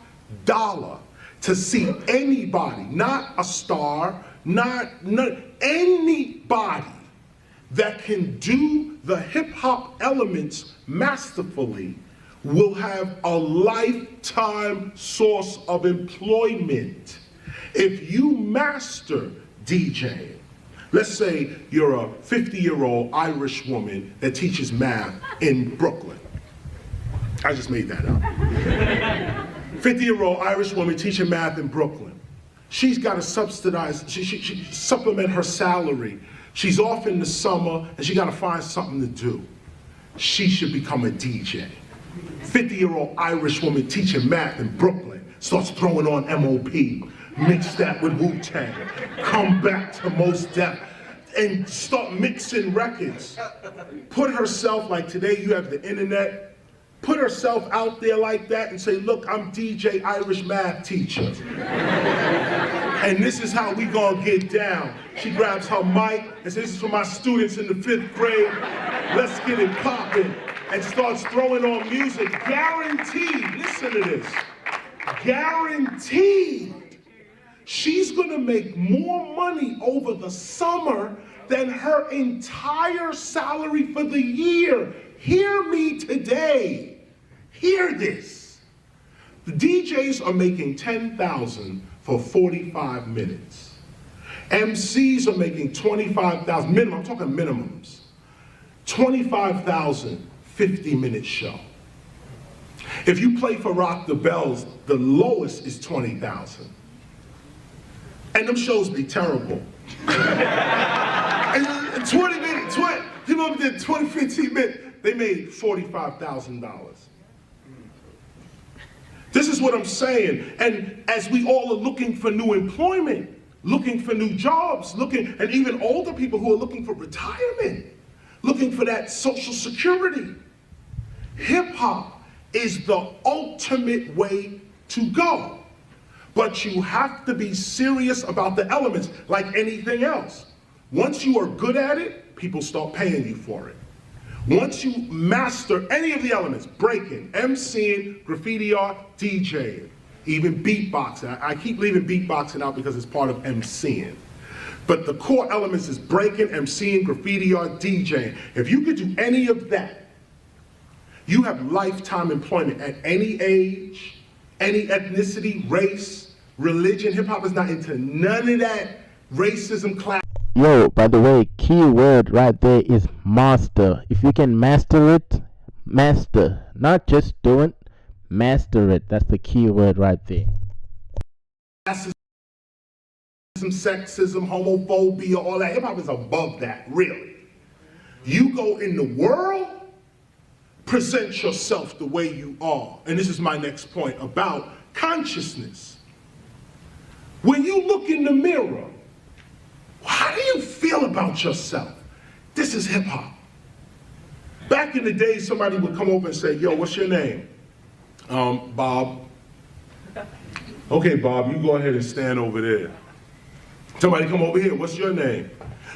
dollar to see anybody, not a star, not anybody that can do the hip hop elements masterfully will have a lifetime source of employment. If you master DJing, let's say you're a 50-year-old Irish woman that teaches math in Brooklyn. I just made that up. 50-year-old Irish woman teaching math in Brooklyn. She's got to subsidize, she supplement her salary. She's off in the summer and she got to find something to do. She should become a DJ. 50-year-old Irish woman teaching math in Brooklyn starts throwing on MOP, mix that with Wu-Tang, come back to Mos Def, and start mixing records. Put herself, like today you have the internet, put herself out there like that and say, look, I'm DJ Irish math teacher. And this is how we gonna get down. She grabs her mic and says, this is for my students in the 5th grade. Let's get it popping. And starts throwing on music. Guaranteed, listen to this. Guaranteed, she's gonna make more money over the summer than her entire salary for the year. Hear me today. Hear this. The DJs are making $10,000 for 45 minutes. MCs are making $25,000 minimum. I'm talking minimums. $25,000, 50-minute show. If you play for Rock the Bells, the lowest is $20,000. And them shows be terrible. And 20 minutes, people did 20, 15 minutes, they made $45,000. This is what I'm saying. And as we all are looking for new employment, looking for new jobs, and even older people who are looking for retirement, looking for that social security, hip hop is the ultimate way to go. But you have to be serious about the elements like anything else. Once you are good at it, people start paying you for it. Once you master any of the elements, breaking, MCing, graffiti art, DJing, even beatboxing. I keep leaving beatboxing out because it's part of MCing. But the core elements is breaking, MCing, graffiti art, DJing. If you could do any of that, you have lifetime employment at any age, any ethnicity, race, religion. Hip hop is not into none of that racism, class. Yo, by the way, key word right there is master. If you can master it, master. Not just do it, master it. That's the key word right there. Classism, sexism, homophobia, all that. Hip hop is above that, really. You go in the world, present yourself the way you are. And this is my next point about consciousness. When you look in the mirror, how do you feel about yourself? This is hip hop. Back in the day, somebody would come over and say, yo, what's your name? Bob. Okay, Bob, you go ahead and stand over there. Somebody come over here, what's your name?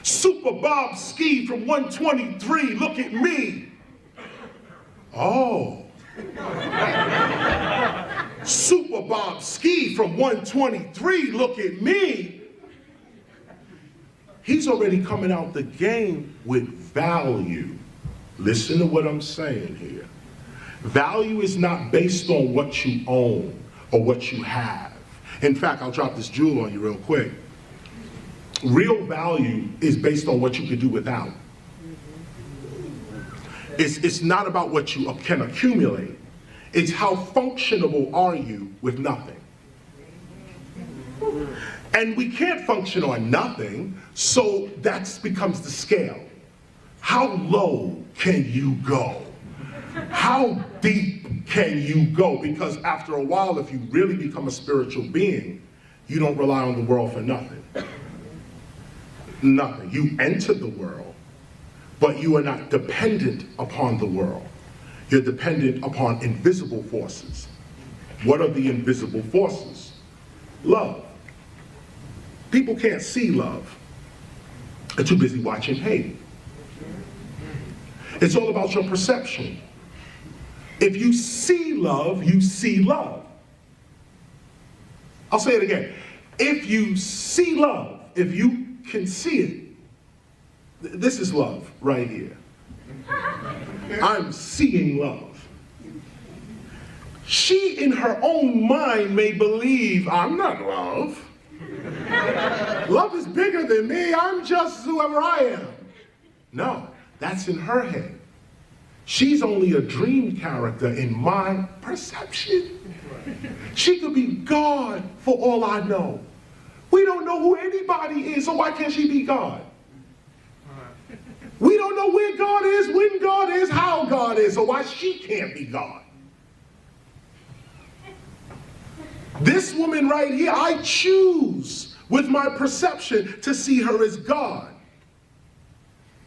Super Bob Ski from 123, look at me. Oh. Super Bob Ski from 123, look at me. He's already coming out the game with value. Listen to what I'm saying here. Value is not based on what you own or what you have. In fact, I'll drop this jewel on you real quick. Real value is based on what you can do without. It's not about what you can accumulate. It's how functionable are you with nothing. And we can't function on nothing, so that becomes the scale. How low can you go? How deep can you go? Because after a while, if you really become a spiritual being, you don't rely on the world for nothing. Nothing. You enter the world, but you are not dependent upon the world. You're dependent upon invisible forces. What are the invisible forces? Love. People can't see love. They're too busy watching hate. It's all about your perception. If you see love, you see love. I'll say it again. If you see love, if you can see it, this is love right here. I'm seeing love. She in her own mind may believe I'm not love. Love is bigger than me, I'm just whoever I am. No, that's in her head. She's only a dream character in my perception. She could be God for all I know. We don't know who anybody is, so why can't she be God? We don't know where God is, when God is, how God is, so why she can't be God? This woman right here, I choose with my perception to see her as God.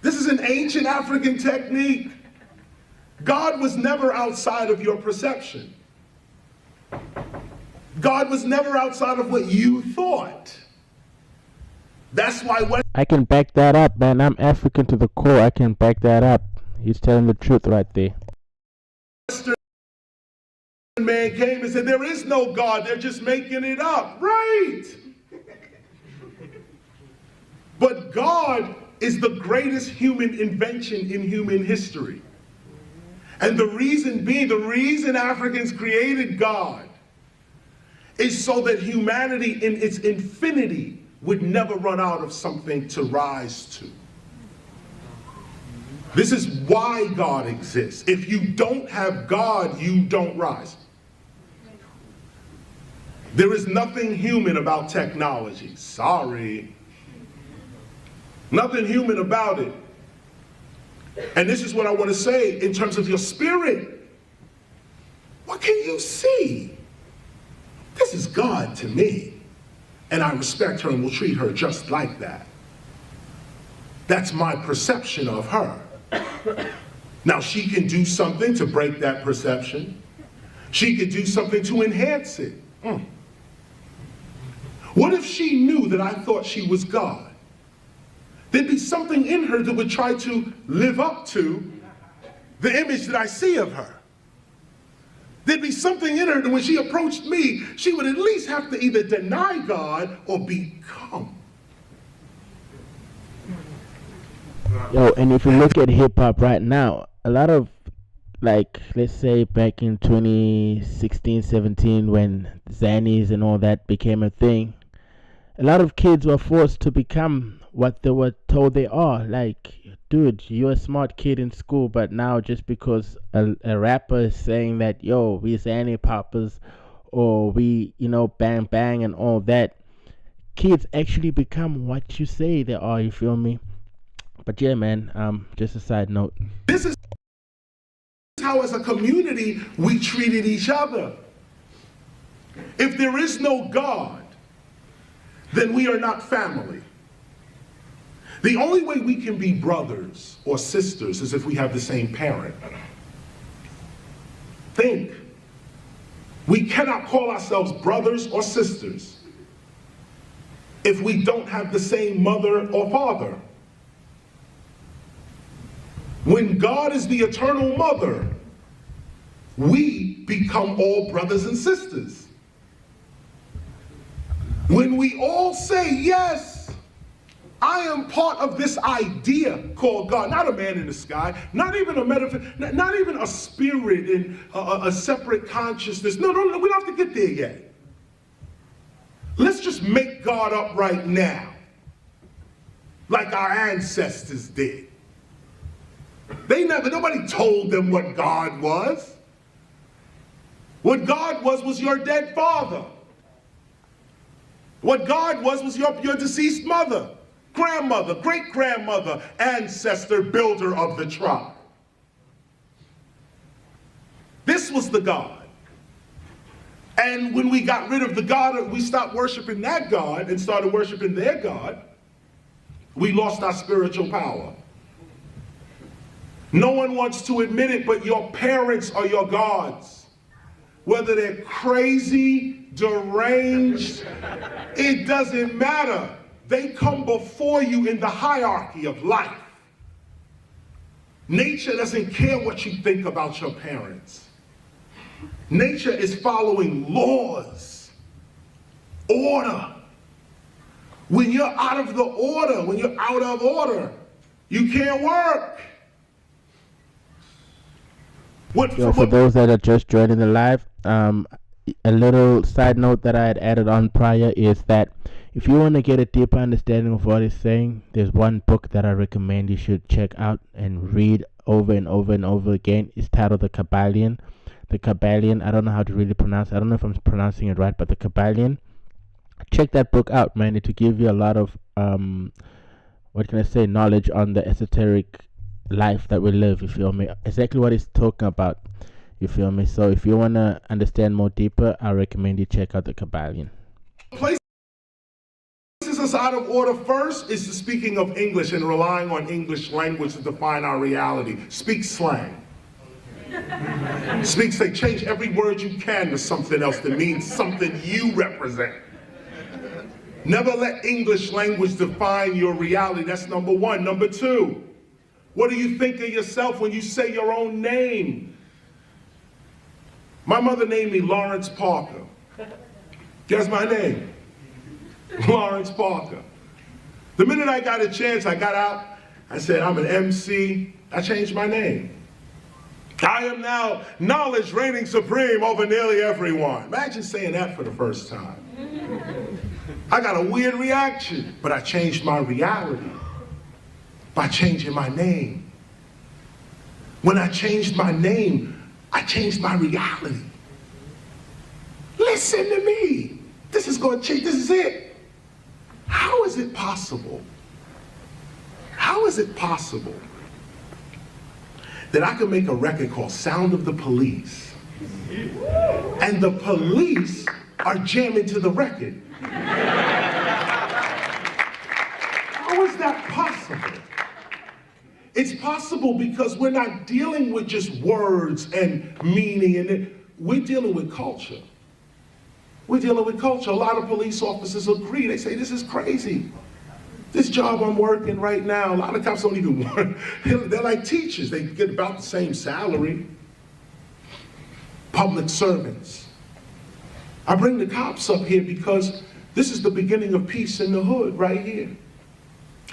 This is an ancient African technique. God was never outside of your perception. God was never outside of what you thought. That's why I can back that up, man. I'm African to the core. I can back that up. He's telling the truth right there. Western man came and said, there is no God, they're just making it up. Right. But God is the greatest human invention in human history. And the reason being, the reason Africans created God is so that humanity in its infinity would never run out of something to rise to. This is why God exists. If you don't have God, you don't rise. There is nothing human about technology. Sorry. Nothing human about it. And this is what I want to say in terms of your spirit. What can you see? This is God to me. And I respect her and will treat her just like that. That's my perception of her. Now she can do something to break that perception. She could do something to enhance it. What if she knew that I thought she was God? There'd be something in her that would try to live up to the image that I see of her. There'd be something in her that when she approached me, she would at least have to either deny God or become. Yo, and if you look at hip hop right now, a lot of, like, let's say back in 2016, 17, when Xannies and all that became a thing, a lot of kids were forced to become what they were told they are. Like, dude, you're a smart kid in school, but now just because a rapper is saying that, yo, we Xanny poppers, or we, bang bang and all that, kids actually become what you say they are, you feel me? But yeah, man, just a side note. This is how, as a community, we treated each other. If there is no God, then we are not family. The only way we can be brothers or sisters is if we have the same parent. Think. We cannot call ourselves brothers or sisters if we don't have the same mother or father. When God is the eternal mother, we become all brothers and sisters. When we all say, yes, I am part of this idea called God, not a man in the sky, not even a not even a spirit in a separate consciousness. No, we don't have to get there yet. Let's just make God up right now, like our ancestors did. Nobody told them what God was. What God was your dead father. What God was your deceased mother, grandmother, great-grandmother, ancestor, builder of the tribe. This was the God. And when we got rid of the God, we stopped worshiping that God and started worshiping their God, we lost our spiritual power. No one wants to admit it, but your parents are your gods. Whether they're crazy, deranged, it doesn't matter. They come before you in the hierarchy of life. Nature doesn't care what you think about your parents. Nature is following laws, order. When you're out of the order, when you're out of order, you can't work. For those that are just joining the live, a little side note that I had added on prior is that if you want to get a deeper understanding of what it's saying, there's one book that I recommend you should check out and read over and over and over again. It's titled The Kabbalion. The Kabbalion, I don't know how to really pronounce it. I don't know if I'm pronouncing it right, but The Kabbalion. Check that book out, man. It will give you a lot of, knowledge on the esoteric life that we live, you feel me? Exactly what it's talking about, you feel me? So if you want to understand more deeper, I recommend you check out The Kabbalion. Places us out of order first is the speaking of English and relying on English language to define our reality. Speak slang. Say, change every word you can to something else that means something you represent. Never let English language define your reality. That's number one. Number two, what do you think of yourself when you say your own name? My mother named me Lawrence Parker. Guess my name? Lawrence Parker. The minute I got a chance, I got out, I said, I'm an MC. I changed my name. I am now knowledge reigning supreme over nearly everyone. Imagine saying that for the first time. I got a weird reaction, but I changed my reality by changing my name. When I changed my name, I changed my reality. Listen to me. This is going to change. This is it. How is it possible? How is it possible that I could make a record called Sound of the Police and the police are jamming to the record? How is that possible? It's possible because we're not dealing with just words and meaning, and we're dealing with culture. We're dealing with culture. A lot of police officers agree. They say, this is crazy. This job I'm working right now, a lot of cops don't even work. They're like teachers. They get about the same salary. Public servants. I bring the cops up here because this is the beginning of peace in the hood right here.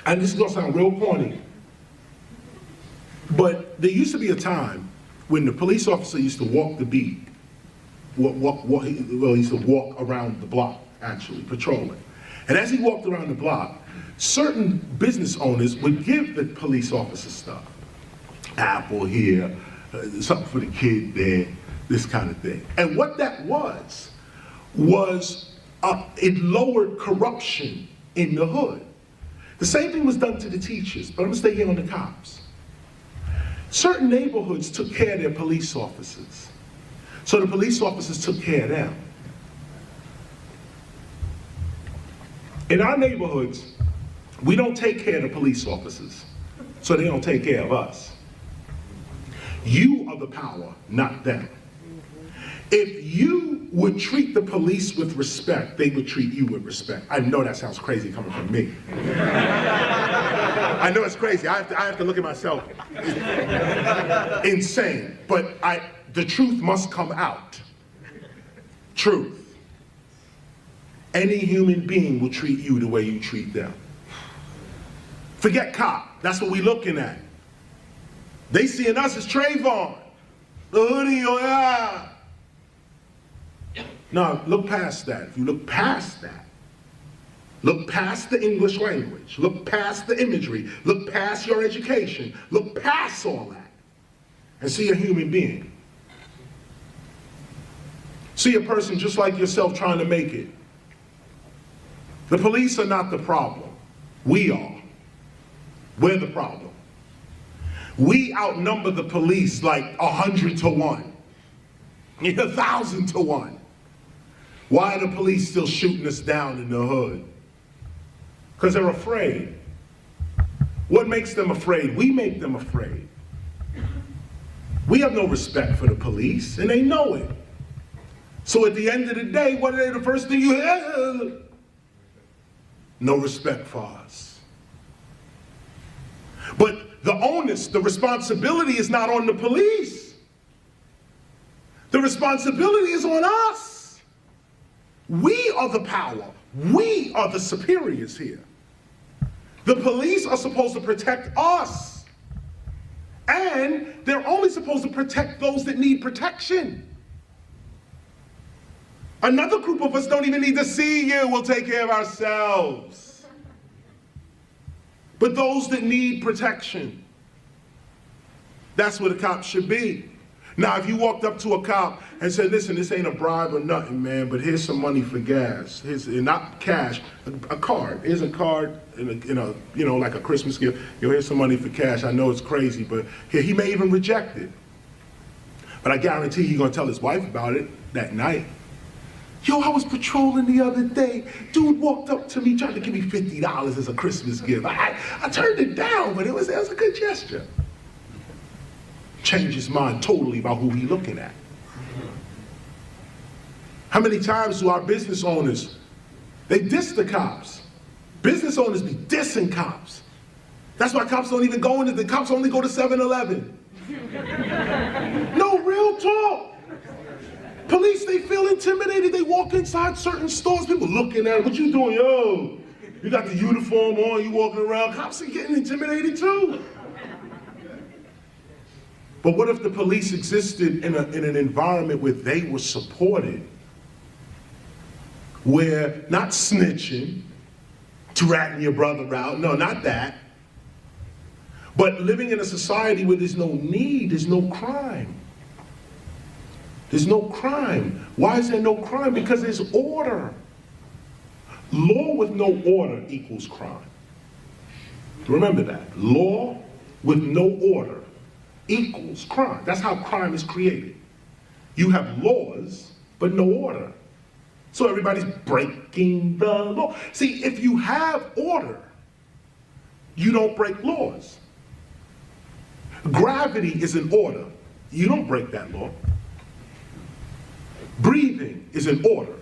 And this is going to sound real corny. But there used to be a time when the police officer used to walk the beat. He used to walk around the block, actually, patrolling. And as he walked around the block, certain business owners would give the police officer stuff. Apple here, something for the kid there, this kind of thing. And what that was it lowered corruption in the hood. The same thing was done to the teachers, but I'm gonna stay here on the cops. Certain neighborhoods took care of their police officers. So the police officers took care of them. In our neighborhoods, we don't take care of the police officers, so they don't take care of us. You are the power, not them. If you would treat the police with respect, they would treat you with respect. I know that sounds crazy coming from me. I know it's crazy. I have to look at myself. Insane. But the truth must come out. Truth. Any human being will treat you the way you treat them. Forget cop. That's what we're looking at. They seeing us as Trayvon. The hoodie, oh yeah. No, look past that. If you look past that, look past the English language, look past the imagery, look past your education, look past all that, and see a human being. See a person just like yourself trying to make it. The police are not the problem. We are. We're the problem. We outnumber the police like 100 to 1, 1,000 to 1. Why are the police still shooting us down in the hood? Because they're afraid. What makes them afraid? We make them afraid. We have no respect for the police, and they know it. So at the end of the day, what are they the first thing you hear? No respect for us. But the onus, the responsibility is not on the police. The responsibility is on us. We are the power. We are the superiors here. The police are supposed to protect us. And they're only supposed to protect those that need protection. Another group of us don't even need to see you. We'll take care of ourselves. But those that need protection, that's where the cops should be. Now, if you walked up to a cop and said, listen, this ain't a bribe or nothing, man, but here's some money for gas. Here's, not cash, a card. Here's a card, in a, like a Christmas gift. Here's some money for cash. I know it's crazy, but here, he may even reject it. But I guarantee he's gonna tell his wife about it that night. Yo, I was patrolling the other day. Dude walked up to me, tried to give me $50 as a Christmas gift. I turned it down, but it was a good gesture. Change his mind totally about who he's looking at. How many times do our business owners, they diss the cops? Business owners be dissing cops. That's why cops don't even go into, the cops only go to 7-Eleven. No, real talk. Police, they feel intimidated. They walk inside certain stores, people looking at them. What you doing? Yo, you got the uniform on, you walking around. Cops are getting intimidated too. But what if the police existed in an environment where they were supported, where not snitching, ratting your brother out, no, not that, but living in a society where there's no need, there's no crime. There's no crime. Why is there no crime? Because there's order. Law with no order equals crime. Remember that. Law with no order equals crime. That's how crime is created. You have laws, but no order. So everybody's breaking the law. See, if you have order, you don't break laws. Gravity is an order. You don't break that law. Breathing is an order.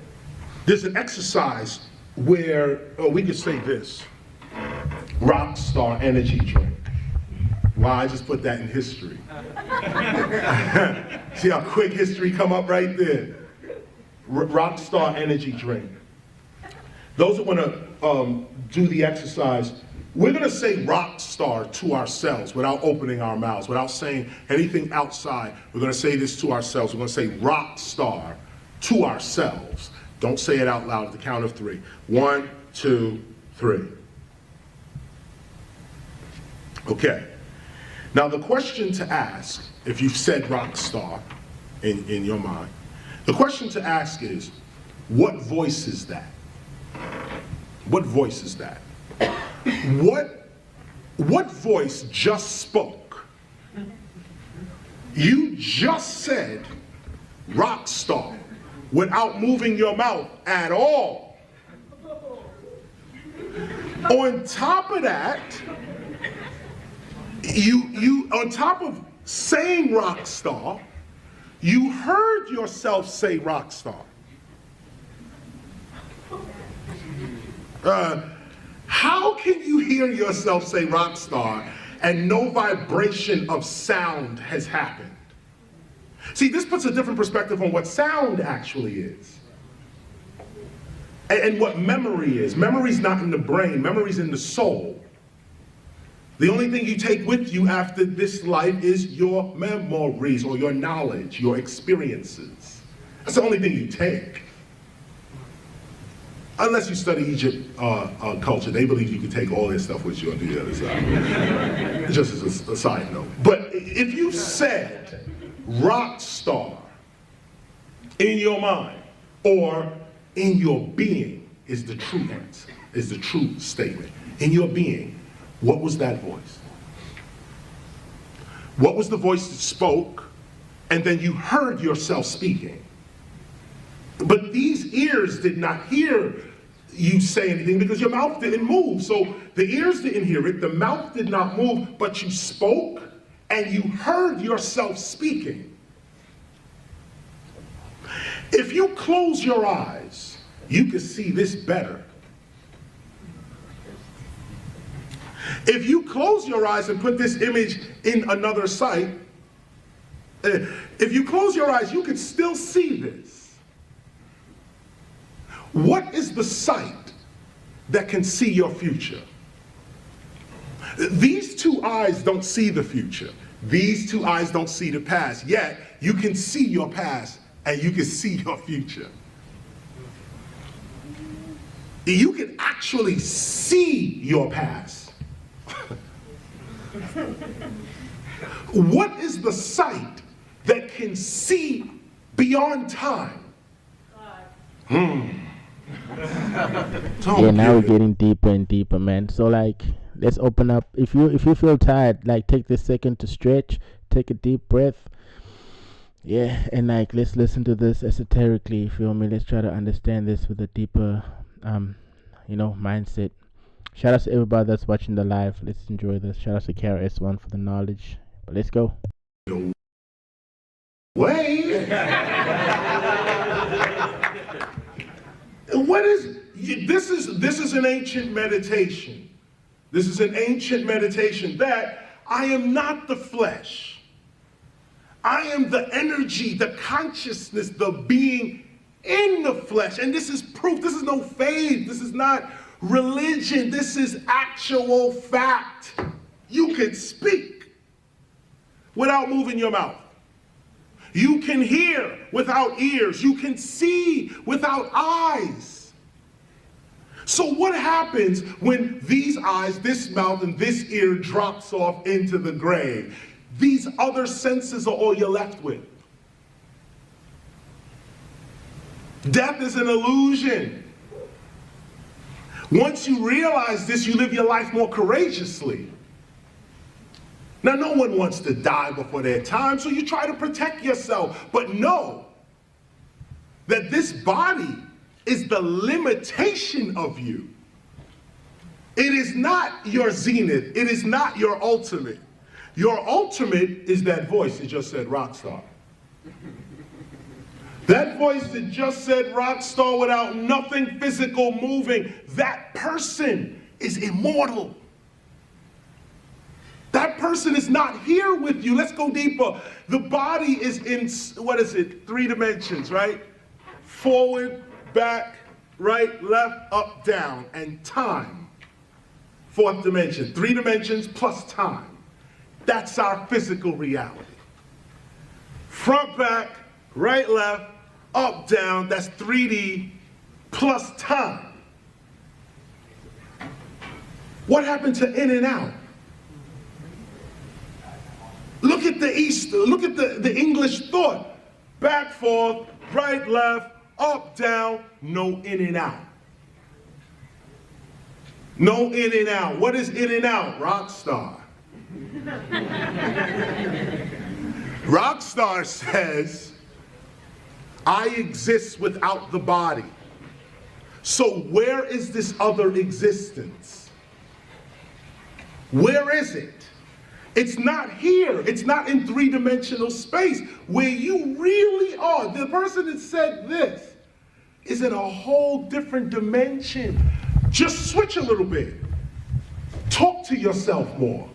There's an exercise where, we could say this, Rockstar energy drink. Wow, I just put that in history. See how quick history come up right there. Rockstar energy drink. Those that want to do the exercise, we're going to say Rockstar to ourselves without opening our mouths, without saying anything outside. We're going to say this to ourselves. We're going to say Rockstar to ourselves. Don't say it out loud at the count of 3. 1, 2, 3. Okay. Now the question to ask, if you've said rock star in your mind, the question to ask is, what voice is that? What voice is that? What voice just spoke? You just said rock star without moving your mouth at all. On top of that, you on top of saying rock star, you heard yourself say rock star. How can you hear yourself say rock star and no vibration of sound has happened? See, this puts a different perspective on what sound actually is. And what memory is. Memory's not in the brain, memory's in the soul. The only thing you take with you after this life is your memories or your knowledge, your experiences. That's the only thing you take. Unless you study Egypt culture, they believe you can take all their stuff with you on the other side. Just as a side note. But if you said rock star in your mind or in your being is the true answer, is the true statement. In your being, what was that voice? What was the voice that spoke and then you heard yourself speaking? But these ears did not hear you say anything because your mouth didn't move. So the ears didn't hear it, the mouth did not move, but you spoke and you heard yourself speaking. If you close your eyes, you can see this better. If you close your eyes and put this image in another sight, if you close your eyes, you can still see this. What is the sight that can see your future? These two eyes don't see the future. These two eyes don't see the past. Yet, you can see your past and you can see your future. You can actually see your past. What is the sight that can see beyond time? Yeah, now we're getting deeper and deeper, man. So like, let's open up. If you feel tired, like take this second to stretch, take a deep breath. Yeah, and like let's listen to this esoterically, you feel me? Let's try to understand this with a deeper mindset. Shout out to everybody that's watching the live. Let's enjoy this. Shout out to KRS-One for the knowledge. But let's go. Wait. What is this? Is an ancient meditation. This is an ancient meditation that I am not the flesh. I am the energy, the consciousness, the being in the flesh. And this is proof. This is no faith. This is not religion. This is actual fact. You can speak without moving your mouth. You can hear without ears. You can see without eyes. So what happens when these eyes, this mouth, and this ear drops off into the grave? These other senses are all you're left with. Death is an illusion. Once you realize this, you live your life more courageously. Now, no one wants to die before their time, so you try to protect yourself. But know that this body is the limitation of you. It is not your zenith. It is not your ultimate. Your ultimate is that voice that just said rock star. That voice that just said rock star without nothing physical moving, that person is immortal. That person is not here with you. Let's go deeper. The body is in, 3 dimensions, right? Forward, back, right, left, up, down, and time. 4th dimension. 3 dimensions plus time. That's our physical reality. Front, back, right, left, up, down, that's 3D plus time. What happened to in and out? Look at the English thought. Back, forth, right, left, up, down, no in and out. No in and out. What is in and out? Rock star. Rock star says, I exist without the body. So where is this other existence? Where is it? It's not here. It's not in three-dimensional space where you really are. The person that said this is in a whole different dimension. Just switch a little bit. Talk to yourself more.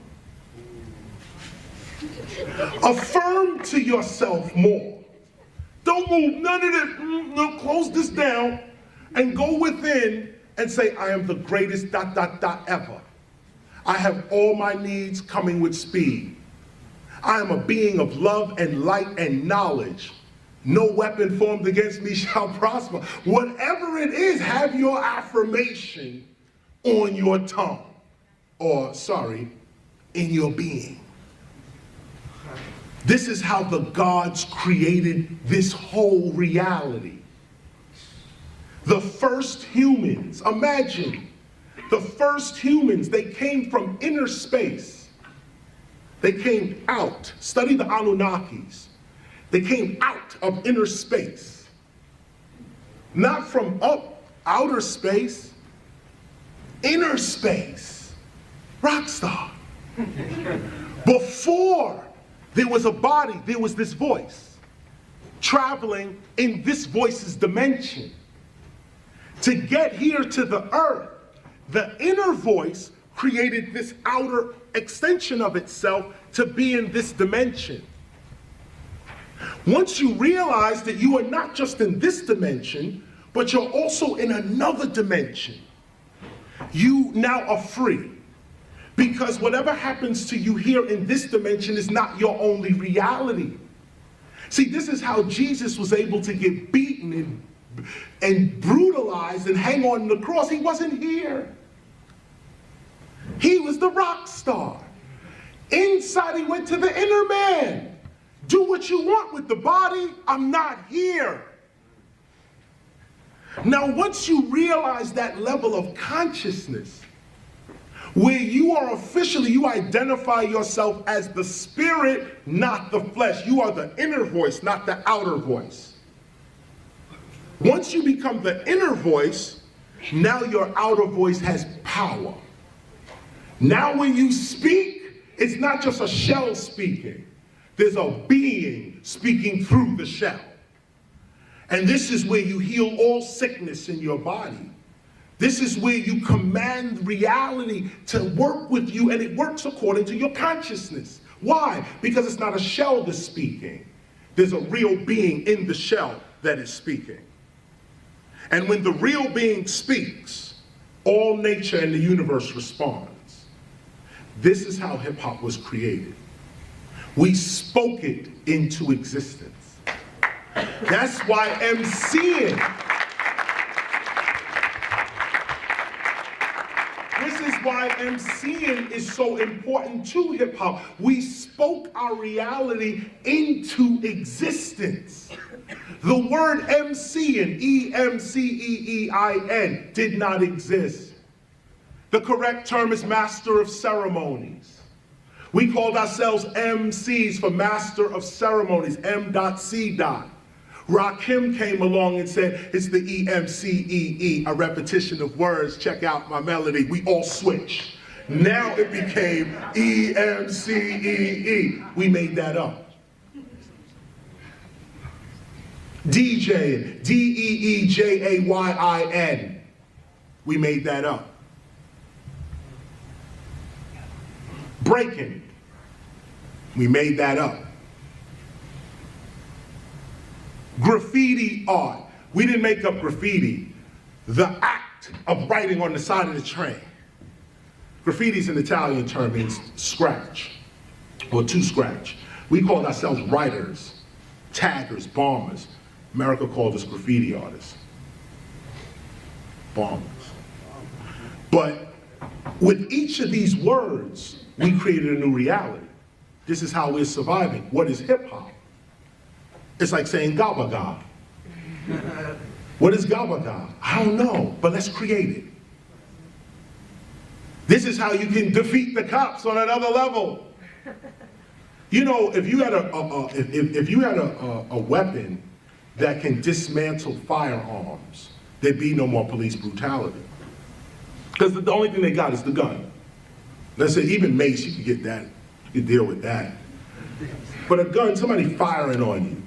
Affirm to yourself more. Don't move none of this. No, close this down and go within and say, I am the greatest ... ever. I have all my needs coming with speed. I am a being of love and light and knowledge. No weapon formed against me shall prosper. Whatever it is, have your affirmation on your tongue. Or, sorry, in your being. This is how the gods created this whole reality. The first humans, imagine, the first humans, they came from inner space. They came out. Study the Anunnakis. They came out of inner space. Not from outer space. Inner space. Rockstar. Before there was a body, there was this voice traveling in this voice's dimension. To get here to the earth, the inner voice created this outer extension of itself to be in this dimension. Once you realize that you are not just in this dimension, but you're also in another dimension, you now are free. Because whatever happens to you here in this dimension is not your only reality. See, this is how Jesus was able to get beaten and brutalized and hang on the cross. He wasn't here. He was the rock star. Inside, he went to the inner man. Do what you want with the body. I'm not here. Now, once you realize that level of consciousness, where you are officially, you identify yourself as the spirit, not the flesh. You are the inner voice, not the outer voice. Once you become the inner voice, now your outer voice has power. Now when you speak, it's not just a shell speaking. There's a being speaking through the shell. And this is where you heal all sickness in your body. This is where you command reality to work with you, and it works according to your consciousness. Why? Because it's not a shell that's speaking. There's a real being in the shell that is speaking. And when the real being speaks, all nature and the universe responds. This is how hip-hop was created. We spoke it into existence. That's why MCing. This is why MCing is so important to hip-hop. We spoke our reality into existence. The word MCing, E-M-C-E-E-I-N, did not exist. The correct term is Master of Ceremonies. We called ourselves MCs for Master of Ceremonies, M.C. Rakim came along and said, it's the E-M-C-E-E, a repetition of words. Check out my melody. We all switched. Now it became E-M-C-E-E. We made that up. DJ, D-E-E-J-A-Y-I-N. We made that up. Breaking. We made that up. Graffiti art. We didn't make up graffiti. The act of writing on the side of the train. Graffiti is an Italian term, means scratch or to scratch. We called ourselves writers, taggers, bombers. America called us graffiti artists. Bombers. But with each of these words, we created a new reality. This is how we're surviving. What is hip hop? It's like saying gabaga. What is gabaga? I don't know, but let's create it. This is how you can defeat the cops on another level. You know, if you had a weapon that can dismantle firearms, there'd be no more police brutality. Because the only thing they got is the gun. Let's say even mace, you could get that, you could deal with that. But a gun, somebody firing on you.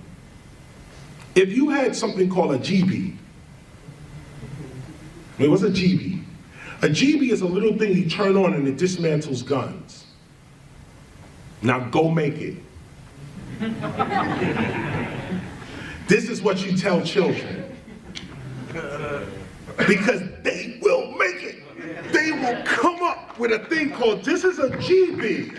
If you had something called a GB, what's a GB? A GB is a little thing you turn on and it dismantles guns. Now go make it. This is what you tell children. Because they will make it. They will come up with a thing called, this is a GB.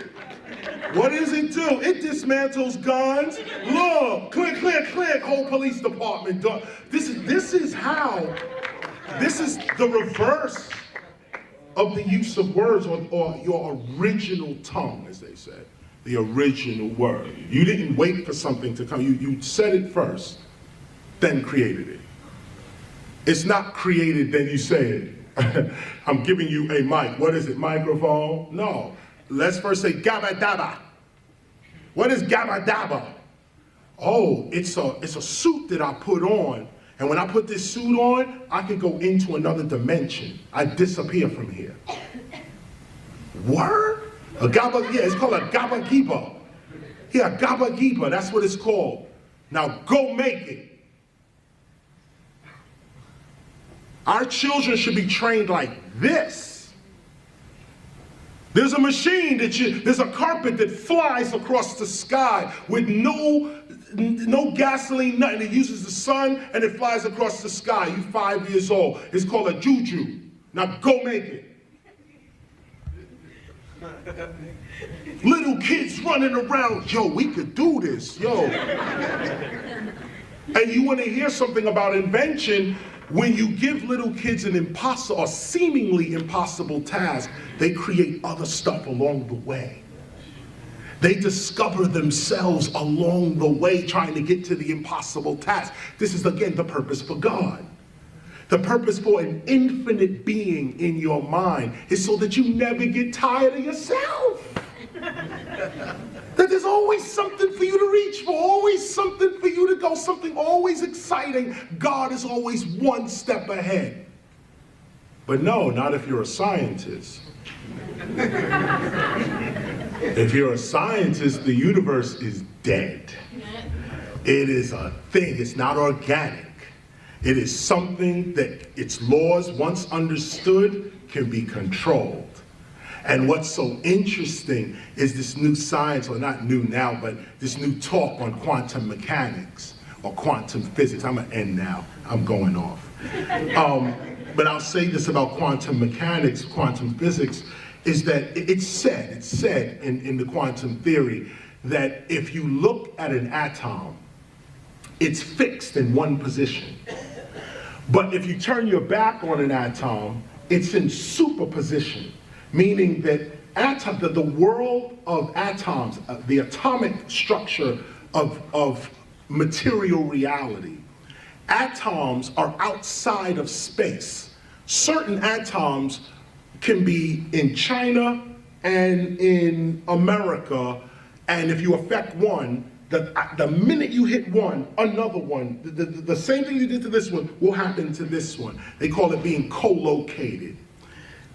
What does it do? It dismantles guns. Look, click, click, click, whole police department done. This is the reverse of the use of words or your original tongue, as they said. The original word. You didn't wait for something to come. You said it first, then created it. It's not created, then you say it. I'm giving you a mic. What is it, microphone? No. Let's first say gabba dabba. What is gabba dabba? Oh, it's a suit that I put on, and when I put this suit on, I could go into another dimension. I disappear from here. Word? A gabba, yeah, it's called a gabba giba. Yeah, gabba giba, that's what it's called. Now go make it. Our children should be trained like this. There's a machine there's a carpet that flies across the sky with no gasoline, nothing. It uses the sun and it flies across the sky. You 5 years old. It's called a juju. Now go make it. Little kids running around, yo, we could do this, yo. And you want to hear something about invention? When you give little kids an impossible or seemingly impossible task, they create other stuff along the way. They discover themselves along the way trying to get to the impossible task. This is, again, the purpose for God. The purpose for an infinite being in your mind is so that you never get tired of yourself. That there's always something for you to reach for, always something for you to go, something always exciting. God is always one step ahead. But no, not if you're a scientist. If you're a scientist, the universe is dead. It is a thing, it's not organic. It is something that its laws, once understood, can be controlled. And what's so interesting is this new science, or not new now, but this new talk on quantum mechanics or quantum physics. I'm gonna end now, I'm going off. But I'll say this about quantum mechanics, quantum physics, is that it's said in the quantum theory that if you look at an atom, it's fixed in one position. But if you turn your back on an atom, it's in superposition. Meaning that the world of atoms, the atomic structure of material reality, atoms are outside of space. Certain atoms can be in China and in America, and if you affect one, the minute you hit one, another one, the same thing you did to this one will happen to this one. They call it being co-located.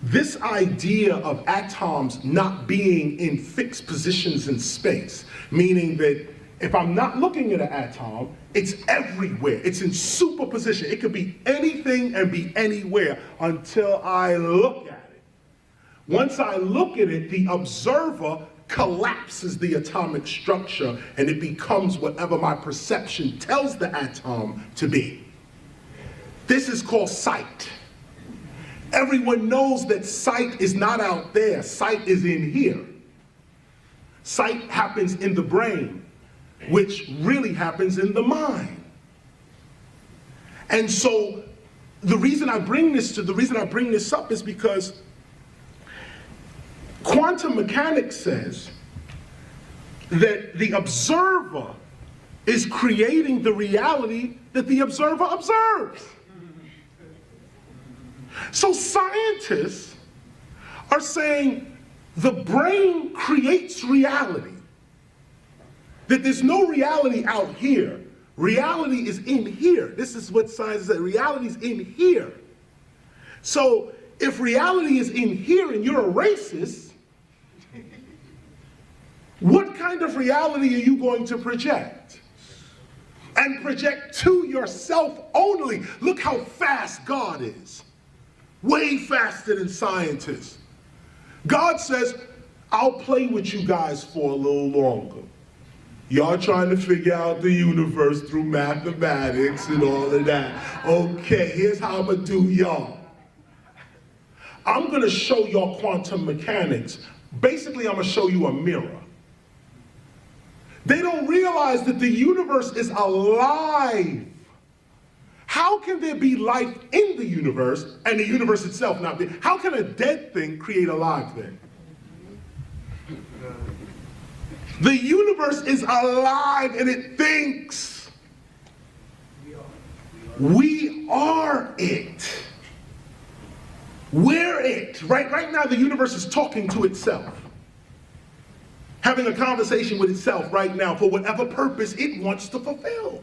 This idea of atoms not being in fixed positions in space, meaning that if I'm not looking at an atom, it's everywhere. It's in superposition. It could be anything and be anywhere until I look at it. Once I look at it, the observer collapses the atomic structure and it becomes whatever my perception tells the atom to be. This is called sight. Everyone knows that sight is not out there. Sight is in here. Sight happens in the brain, which really happens in the mind. And so the reason I bring this up is because quantum mechanics says that the observer is creating the reality that the observer observes. So scientists are saying the brain creates reality. That there's no reality out here. Reality is in here. This is what science says. Reality is in here. So if reality is in here and you're a racist, what kind of reality are you going to project? And project to yourself only. Look how fast God is. Way faster than scientists. God says, I'll play with you guys for a little longer. Y'all trying to figure out the universe through mathematics and all of that. Okay, here's how I'm gonna do y'all. I'm gonna show y'all quantum mechanics. Basically, I'm gonna show you a mirror. They don't realize that the universe is alive. How can there be life in the universe and the universe itself not be? How can a dead thing create a live thing? The universe is alive and it thinks. We are it. We're it. Right now the universe is talking to itself. Having a conversation with itself right now for whatever purpose it wants to fulfill.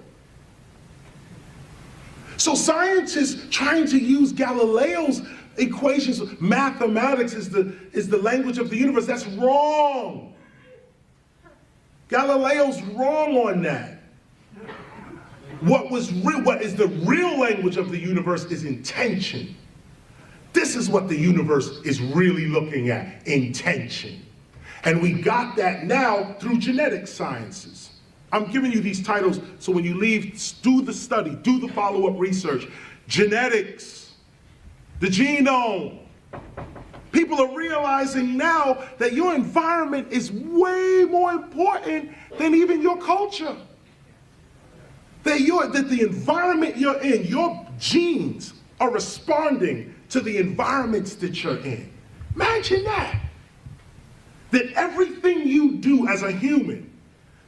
So scientists trying to use Galileo's equations, mathematics is the language of the universe. That's wrong. Galileo's wrong on that. What is the real language of the universe is intention. This is what the universe is really looking at, intention. And we got that now through genetic sciences. I'm giving you these titles so when you leave, do the study, do the follow-up research. Genetics, the genome. People are realizing now that your environment is way more important than even your culture. That the environment you're in, your genes are responding to the environments that you're in. Imagine that. That everything you do as a human,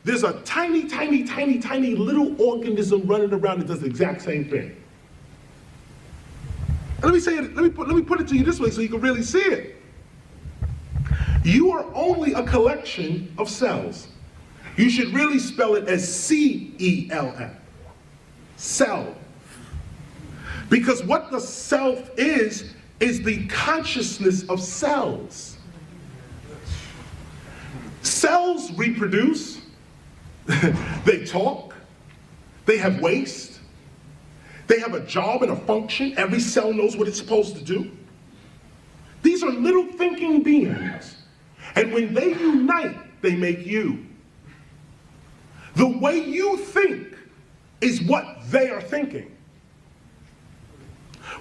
there's a tiny, tiny, tiny, tiny little organism running around that does the exact same thing. Let me put it to you this way so you can really see it. You are only a collection of cells. You should really spell it as C-E-L-F. Cell. Because what the self is the consciousness of cells. Cells reproduce, they talk, they have waste, they have a job and a function. Every cell knows what it's supposed to do. These are little thinking beings. And when they unite, they make you. The way you think is what they are thinking.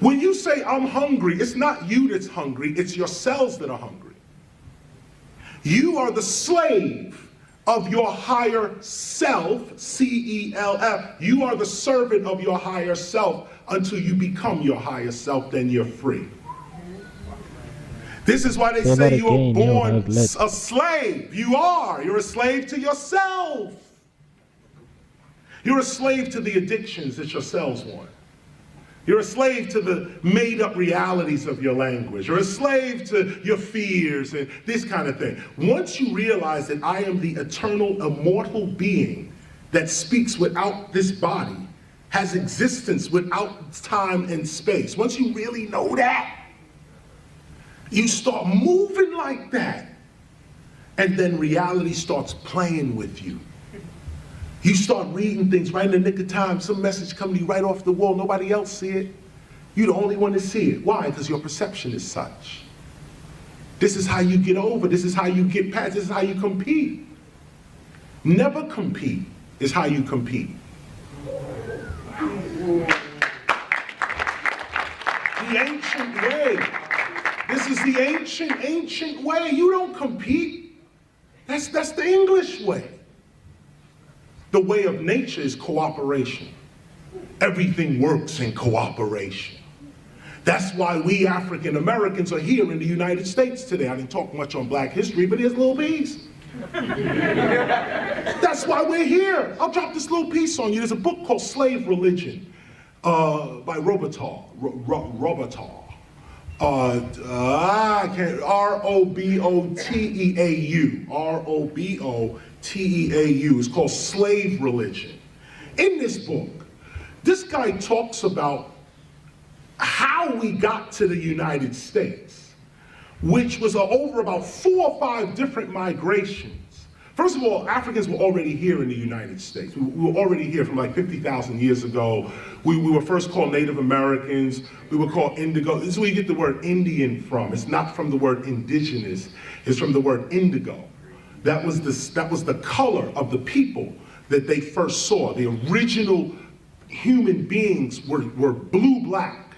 When you say, I'm hungry, it's not you that's hungry, it's your cells that are hungry. You are the slave of your higher self, C-E-L-F. You are the servant of your higher self until you become your higher self, then you're free. This is why they say you are born a slave. You are. You're a slave to yourself. You're a slave to the addictions that your cells want. You're a slave to the made-up realities of your language. You're a slave to your fears and this kind of thing. Once you realize that I am the eternal, immortal being that speaks without this body, has existence without time and space, once you really know that, you start moving like that. And then reality starts playing with you. You start reading things right in the nick of time. Some message comes to you right off the wall. Nobody else see it. You're the only one to see it. Why? Because your perception is such. This is how you get over. This is how you get past. This is how you compete. Never compete is how you compete. The ancient way. This is the ancient way. You don't compete. That's the English way. The way of nature is cooperation. Everything works in cooperation. That's why we African Americans are here in the United States today. I didn't talk much on Black history, but here's little piece. That's why we're here. I'll drop this little piece on you. There's a book called Slave Religion by Robital. I can't, Roboteau, Roboteau. It's called Slave Religion. In this book, this guy talks about how we got to the United States, which was over about 4 or 5 different migrations. First of all, Africans were already here in the United States. We were already here from like 50,000 years ago. We were first called Native Americans. We were called indigo. This is where you get the word Indian from. It's not from the word indigenous. It's from the word indigo. That was the color of the people that they first saw. The original human beings were blue-black.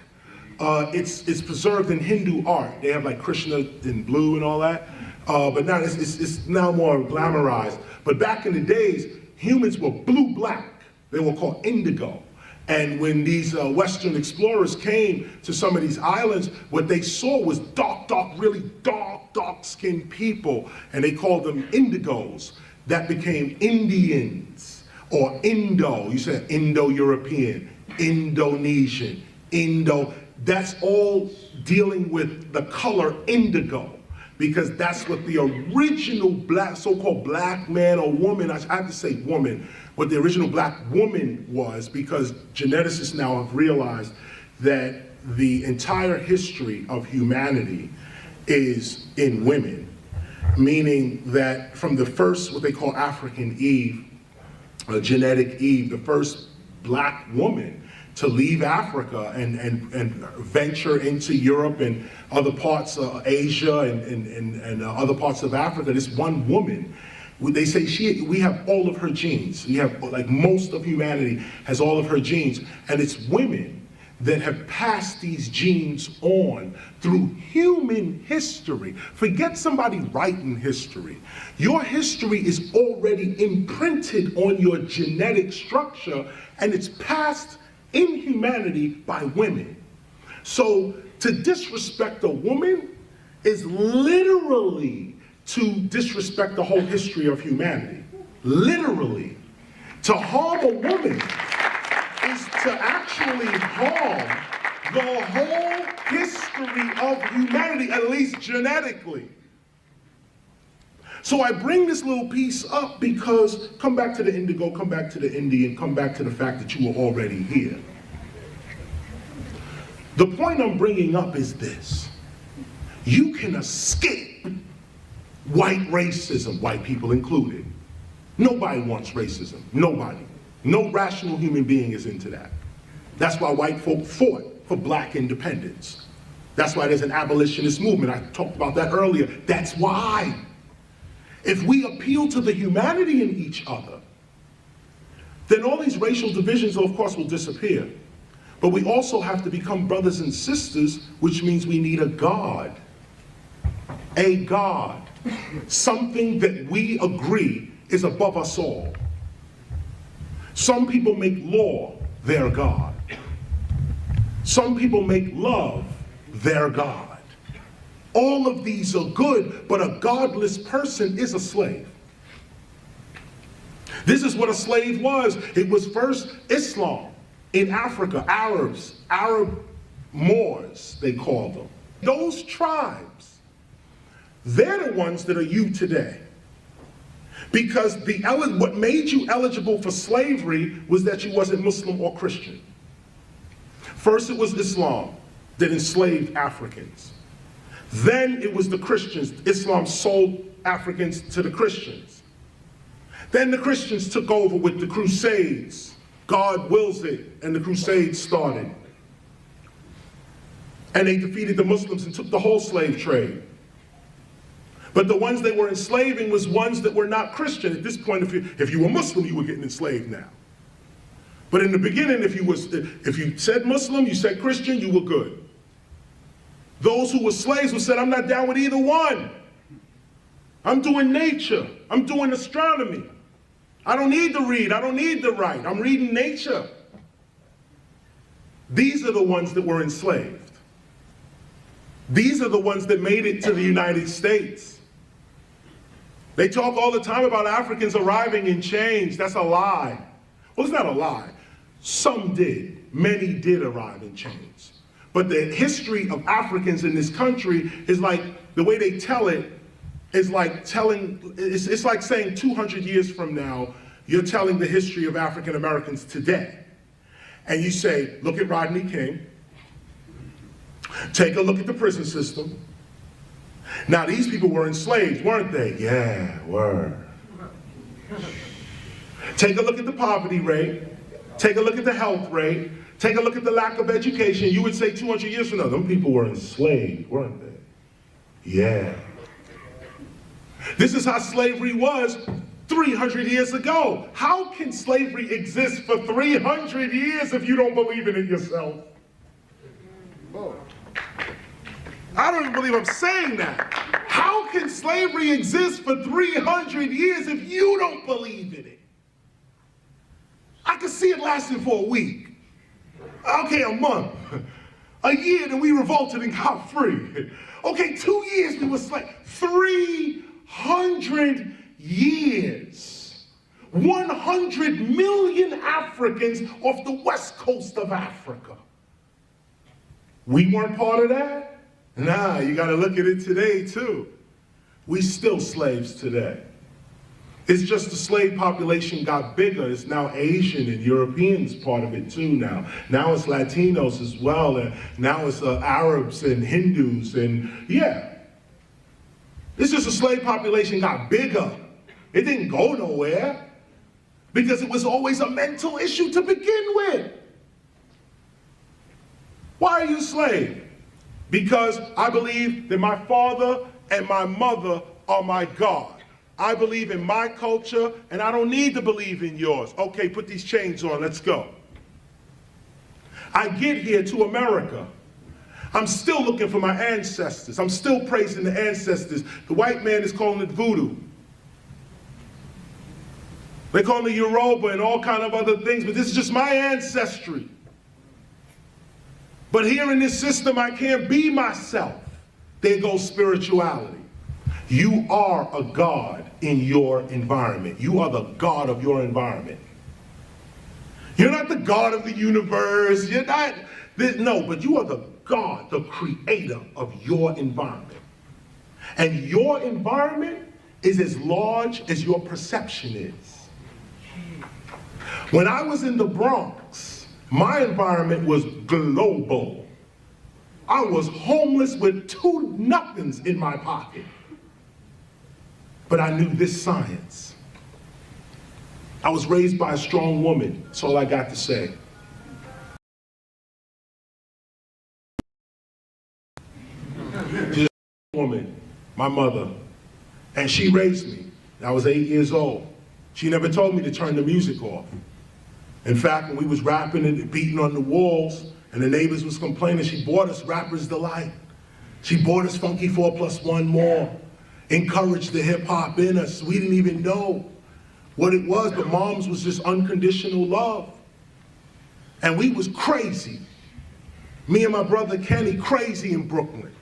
It's preserved in Hindu art. They have like Krishna in blue and all that. But now it's now more glamorized. But back in the days, humans were blue-black. They were called indigo. And when these Western explorers came to some of these islands, what they saw was really dark-skinned people, and they called them indigos. That became Indians, or Indo. You said Indo-European, Indonesian, Indo. That's all dealing with the color indigo, because that's what the original black, so-called black man or woman, I have to say woman, what the original black woman was, because geneticists now have realized that the entire history of humanity is in women, meaning that from the first, what they call African Eve, genetic Eve, the first black woman to leave Africa and venture into Europe and other parts of Asia and other parts of Africa, this one woman, they say we have all of her genes. We have, like most of humanity has all of her genes, and it's women that have passed these genes on through human history. Forget somebody writing history. Your history is already imprinted on your genetic structure, and it's passed in humanity by women. So to disrespect a woman is literally to disrespect the whole history of humanity. Literally. To harm a woman is to actually harm the whole history of humanity, at least genetically. So I bring this little piece up because, come back to the indigo, come back to the Indian, come back to the fact that you were already here. The point I'm bringing up is this. You can escape white racism, white people included. Nobody wants racism, nobody. No rational human being is into that. That's why white folk fought for black independence. That's why there's an abolitionist movement. I talked about that earlier. That's why. If we appeal to the humanity in each other, then all these racial divisions, of course, will disappear. But we also have to become brothers and sisters, which means we need a God. A God. Something that we agree is above us all. Some people make law their God. Some people make love their God. All of these are good, but a godless person is a slave. This is what a slave was. It was first Islam in Africa, Arabs, Arab Moors, they call them. Those tribes, they're the ones that are you today. Because what made you eligible for slavery was that you wasn't Muslim or Christian. First it was Islam that enslaved Africans. Then it was the Christians. Islam sold Africans to the Christians. Then the Christians took over with the Crusades. God wills it, and the Crusades started. And they defeated the Muslims and took the whole slave trade. But the ones they were enslaving was ones that were not Christian. At this point, if you were Muslim, you were getting enslaved now. But in the beginning, if you said Muslim, you said Christian, you were good. Those who were slaves who said, I'm not down with either one. I'm doing nature. I'm doing astronomy. I don't need to read. I don't need to write. I'm reading nature. These are the ones that were enslaved. These are the ones that made it to the United States. They talk all the time about Africans arriving in chains. That's a lie. Well, it's not a lie. Some did. Many did arrive in chains. But the history of Africans in this country is like, the way they tell it is like telling, it's like saying 200 years from now, you're telling the history of African Americans today. And you say, look at Rodney King, take a look at the prison system. Now these people were enslaved, weren't they? Yeah, were. Take a look at the poverty rate, take a look at the health rate, take a look at the lack of education. You would say 200 years from now, them people were enslaved, weren't they? Yeah. This is how slavery was 300 years ago. How can slavery exist for 300 years if you don't believe in it yourself? I don't even believe I'm saying that. How can slavery exist for 300 years if you don't believe in it? I could see it lasting for a week. Okay, a month. A year that we revolted and got free. Okay, 2 years we were slaves. 300 years. 100 million Africans off the west coast of Africa. We weren't part of that? Nah, you gotta look at it today too. We still slaves today. It's just the slave population got bigger. It's now Asian and Europeans part of it too now. Now it's Latinos as well, and now it's Arabs and Hindus, and yeah. It's just the slave population got bigger. It didn't go nowhere because it was always a mental issue to begin with. Why are you a slave? Because I believe that my father and my mother are my God. I believe in my culture, and I don't need to believe in yours. Okay, put these chains on, let's go. I get here to America. I'm still looking for my ancestors. I'm still praising the ancestors. The white man is calling it voodoo. They call me Yoruba and all kind of other things, but this is just my ancestry. But here in this system, I can't be myself. There goes spirituality. You are a God in your environment. You are the God of your environment. You're not the God of the universe. You're not, no, but you are the God, the creator of your environment. And your environment is as large as your perception is. When I was in the Bronx, my environment was global. I was homeless with 2 nothings in my pocket. But I knew this science. I was raised by a strong woman. That's all I got to say. She's a woman, my mother, and she raised me. I was 8 years old. She never told me to turn the music off. In fact, when we was rapping and beating on the walls, and the neighbors was complaining, she bought us Rapper's Delight. She bought us Funky 4+1 More. Encouraged the hip hop in us. We didn't even know what it was, but mom's was just unconditional love. And we was crazy. Me and my brother Kenny, crazy in Brooklyn.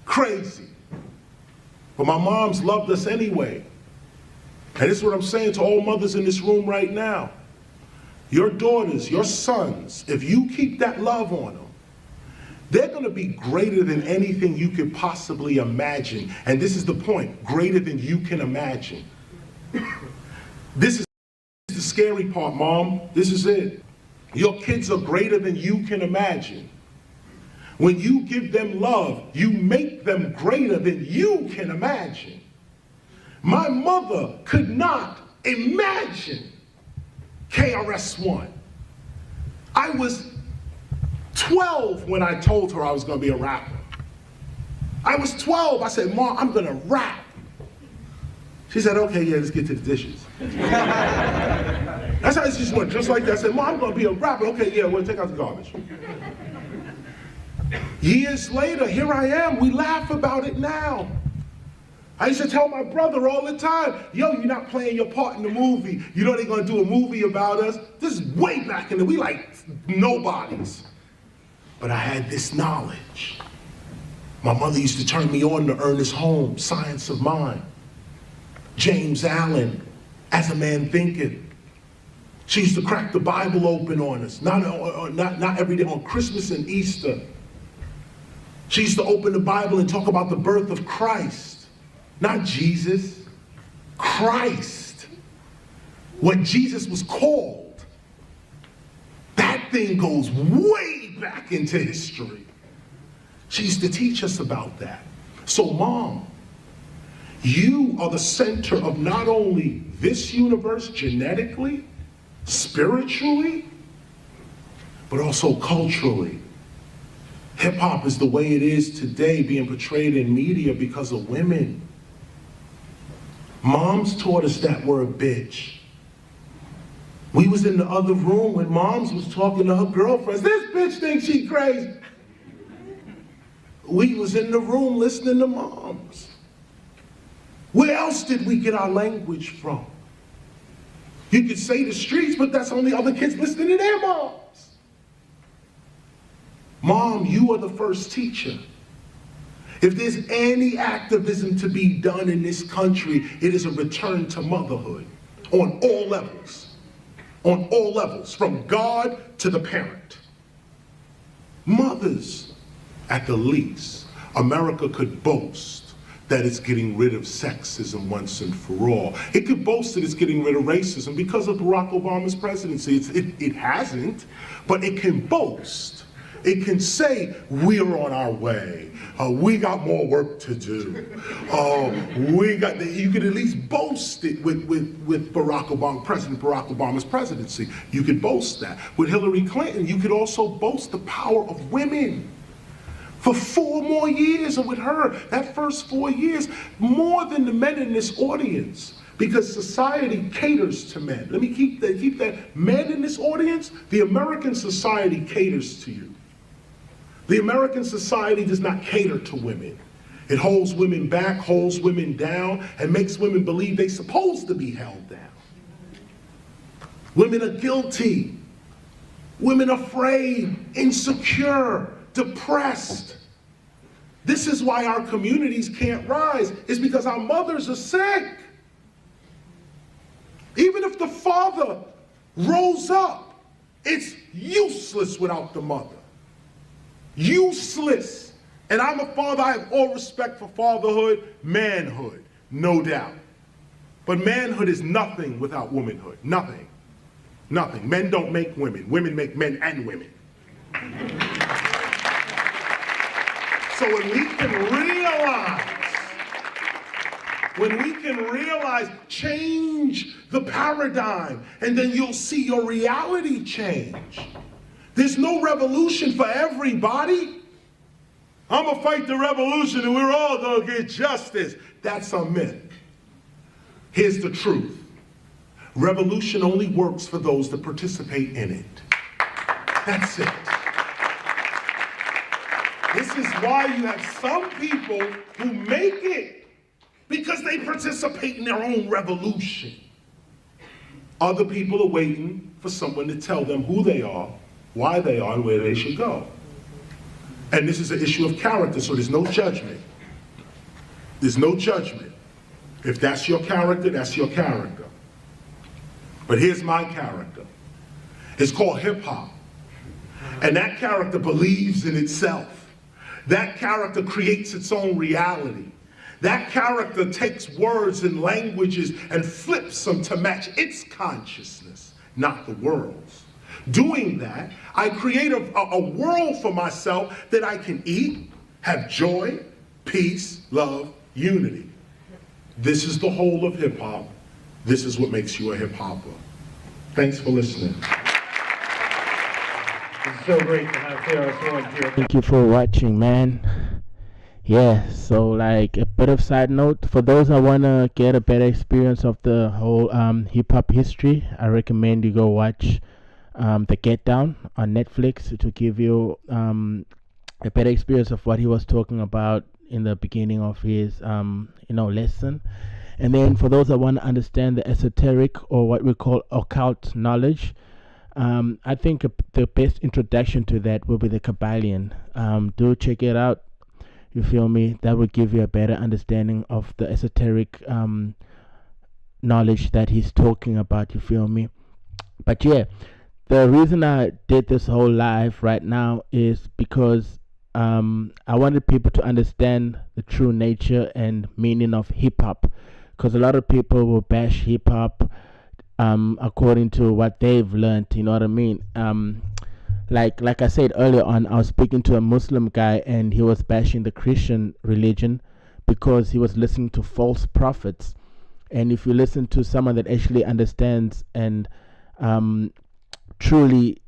Crazy. But my moms loved us anyway. And this is what I'm saying to all mothers in this room right now. Your daughters, your sons, if you keep that love on them, they're gonna be greater than anything you could possibly imagine. And this is the point, greater than you can imagine. This is the scary part, Mom. This is it. Your kids are greater than you can imagine. When you give them love, you make them greater than you can imagine. My mother could not imagine KRS-One. I was 12 when I told her I was gonna be a rapper. I was 12, I said, Mom, I'm gonna rap. She said, okay, yeah, let's get to the dishes. That's how it just went, just like that. I said, Mom, I'm gonna be a rapper. Okay, yeah, we'll take out the garbage. Years later, here I am, we laugh about it now. I used to tell my brother all the time, yo, you're not playing your part in the movie. You know they're gonna do a movie about us? This is way back in the, we like nobodies. But I had this knowledge. My mother used to turn me on to Ernest Holmes, Science of Mind. James Allen, As a Man Thinketh. She used to crack the Bible open on us, not every day, on Christmas and Easter. She used to open the Bible and talk about the birth of Christ. Not Jesus, Christ. What Jesus was called. That thing goes way back into history. She used to teach us about that. So Mom, you are the center of not only this universe genetically, spiritually, but also culturally. Hip hop is the way it is today, being portrayed in media because of women. Moms taught us that word bitch. We was in the other room when moms was talking to her girlfriends. This bitch thinks she crazy. We was in the room listening to moms. Where else did we get our language from? You could say the streets, but that's only other kids listening to their moms. Mom, you are the first teacher. If there's any activism to be done in this country, it is a return to motherhood on all levels. On all levels, from God to the parent. Mothers, at the least, America could boast that it's getting rid of sexism once and for all. It could boast that it's getting rid of racism because of Barack Obama's presidency. It hasn't, but it can boast. It can say, we're on our way. We got more work to do. You could at least boast it with Barack Obama, President Barack Obama's presidency. You could boast that. With Hillary Clinton, you could also boast the power of women. For 4 more years with her, that first 4 years, more than the men in this audience, because society caters to men. Let me keep that. Men in this audience, the American society caters to you. The American society does not cater to women. It holds women back, holds women down, and makes women believe they're supposed to be held down. Women are guilty. Women are afraid, insecure, depressed. This is why our communities can't rise. It's because our mothers are sick. Even if the father rose up, it's useless without the mother. Useless. And I'm a father, I have all respect for fatherhood, manhood, no doubt. But manhood is nothing without womanhood, nothing. Nothing. Men don't make women, women make men and women. So when we can realize, change the paradigm, and then you'll see your reality change. There's no revolution for everybody. I'm gonna fight the revolution and we're all gonna get justice. That's a myth. Here's the truth. Revolution only works for those that participate in it. That's it. This is why you have some people who make it because they participate in their own revolution. Other people are waiting for someone to tell them who they are, why they are, and where they should go. And this is an issue of character, so there's no judgment. There's no judgment. If that's your character, that's your character. But here's my character. It's called hip hop. And that character believes in itself. That character creates its own reality. That character takes words and languages and flips them to match its consciousness, not the world's. Doing that, I create a world for myself that I can eat, have joy, peace, love, unity. This is the whole of hip hop. This is what makes you a hip hopper. Thanks for listening. It's so great to have KRS-One here. Thank you for watching, man. Yeah, so like a bit of side note, for those that want to get a better experience of the whole hip hop history, I recommend you go watch The Get Down on Netflix to give you a better experience of what he was talking about in the beginning of his lesson. And then for those that want to understand the esoteric or what we call occult knowledge, I think the best introduction to that will be the Kabbalion. Do check it out. You feel me? That will give you a better understanding of the esoteric knowledge that he's talking about. You feel me? But yeah, the reason I did this whole live right now is because I wanted people to understand the true nature and meaning of hip hop, because a lot of people will bash hip hop according to what they've learned. You know what I mean? Like I said earlier on, I was speaking to a Muslim guy and he was bashing the Christian religion because he was listening to false prophets. And if you listen to someone that actually understands and truly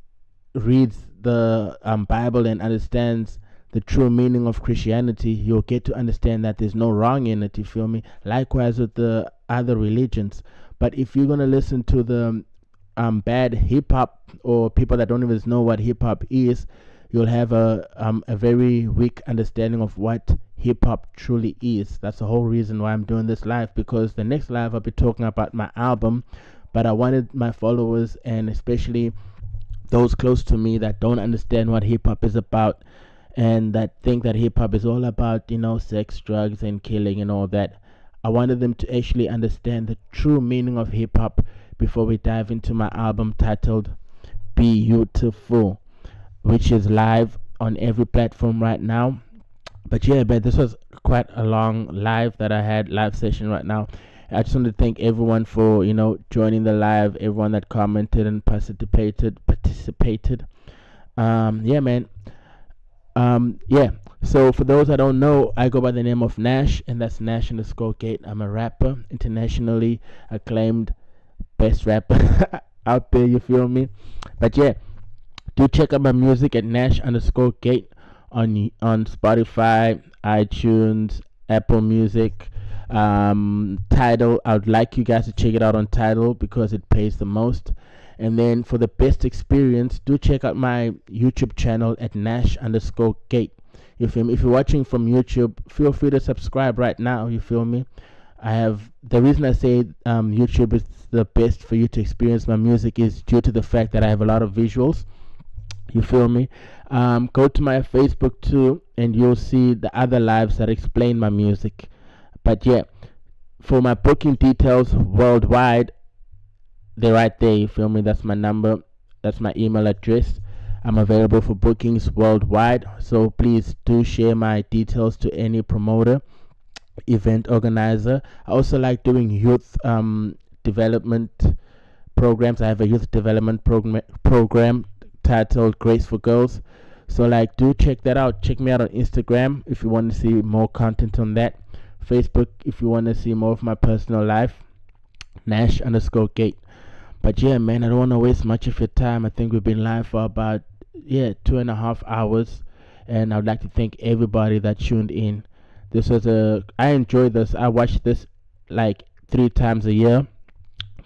reads the Bible and understands the true meaning of Christianity, you'll get to understand that there's no wrong in it. You feel me? Likewise with the other religions. But if you're gonna listen to the bad hip hop or people that don't even know what hip hop is, you'll have a very weak understanding of what hip hop truly is. That's the whole reason why I'm doing this live, because the next live I'll be talking about my album, but I wanted my followers and especially those close to me that don't understand what hip hop is about and that think that hip hop is all about, sex, drugs, and killing and all that. I wanted them to actually understand the true meaning of hip hop before we dive into my album titled BE.U.Til.Full, which is live on every platform right now. But yeah, man, this was quite a long live session right now. I just want to thank everyone for, joining the live, everyone that commented and participated. Yeah, man. Yeah. So for those that don't know, I go by the name of Nash, and that's Nash_Gate. I'm a rapper, internationally acclaimed, best rapper out there. You feel me? But yeah, do check out my music at Nash_Gate on Spotify, iTunes, Apple Music, Tidal. I would like you guys to check it out on Tidal because it pays the most. And then for the best experience, do check out my YouTube channel at Nash_Gate. You feel me? If you're watching from YouTube, feel free to subscribe right now. You feel me? The reason I say YouTube is the best for you to experience my music is due to the fact that I have a lot of visuals. You feel me? Go to my Facebook too, and you'll see the other lives that explain my music. But yeah, for my booking details worldwide, they're right there. You feel me? That's my number. That's my email address. I'm available for bookings worldwide. So please do share my details to any promoter, event organizer. I also like doing youth development programs. I have a youth development program titled Grace for Girls. So do check that out. Check me out on Instagram if you want to see more content on that. Facebook if you want to see more of my personal life. Nash_Gate. But yeah, man, I don't want to waste much of your time. I think we've been live for about 2.5 hours, and I would like to thank everybody that tuned in. I enjoyed this. I watch this 3 times a year.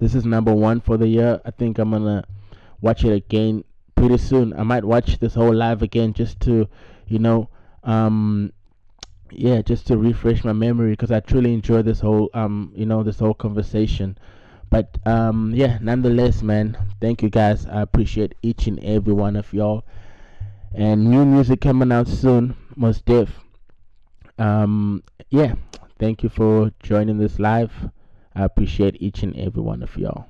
This is number 1 for the year. I think I'm gonna watch it again pretty soon. I might watch this whole live again just to just to refresh my memory, because I truly enjoy this whole this whole conversation. But nonetheless, man, thank you guys. I appreciate each and every one of y'all. And new music coming out soon, most def. Thank you for joining this live. I appreciate each and every one of y'all.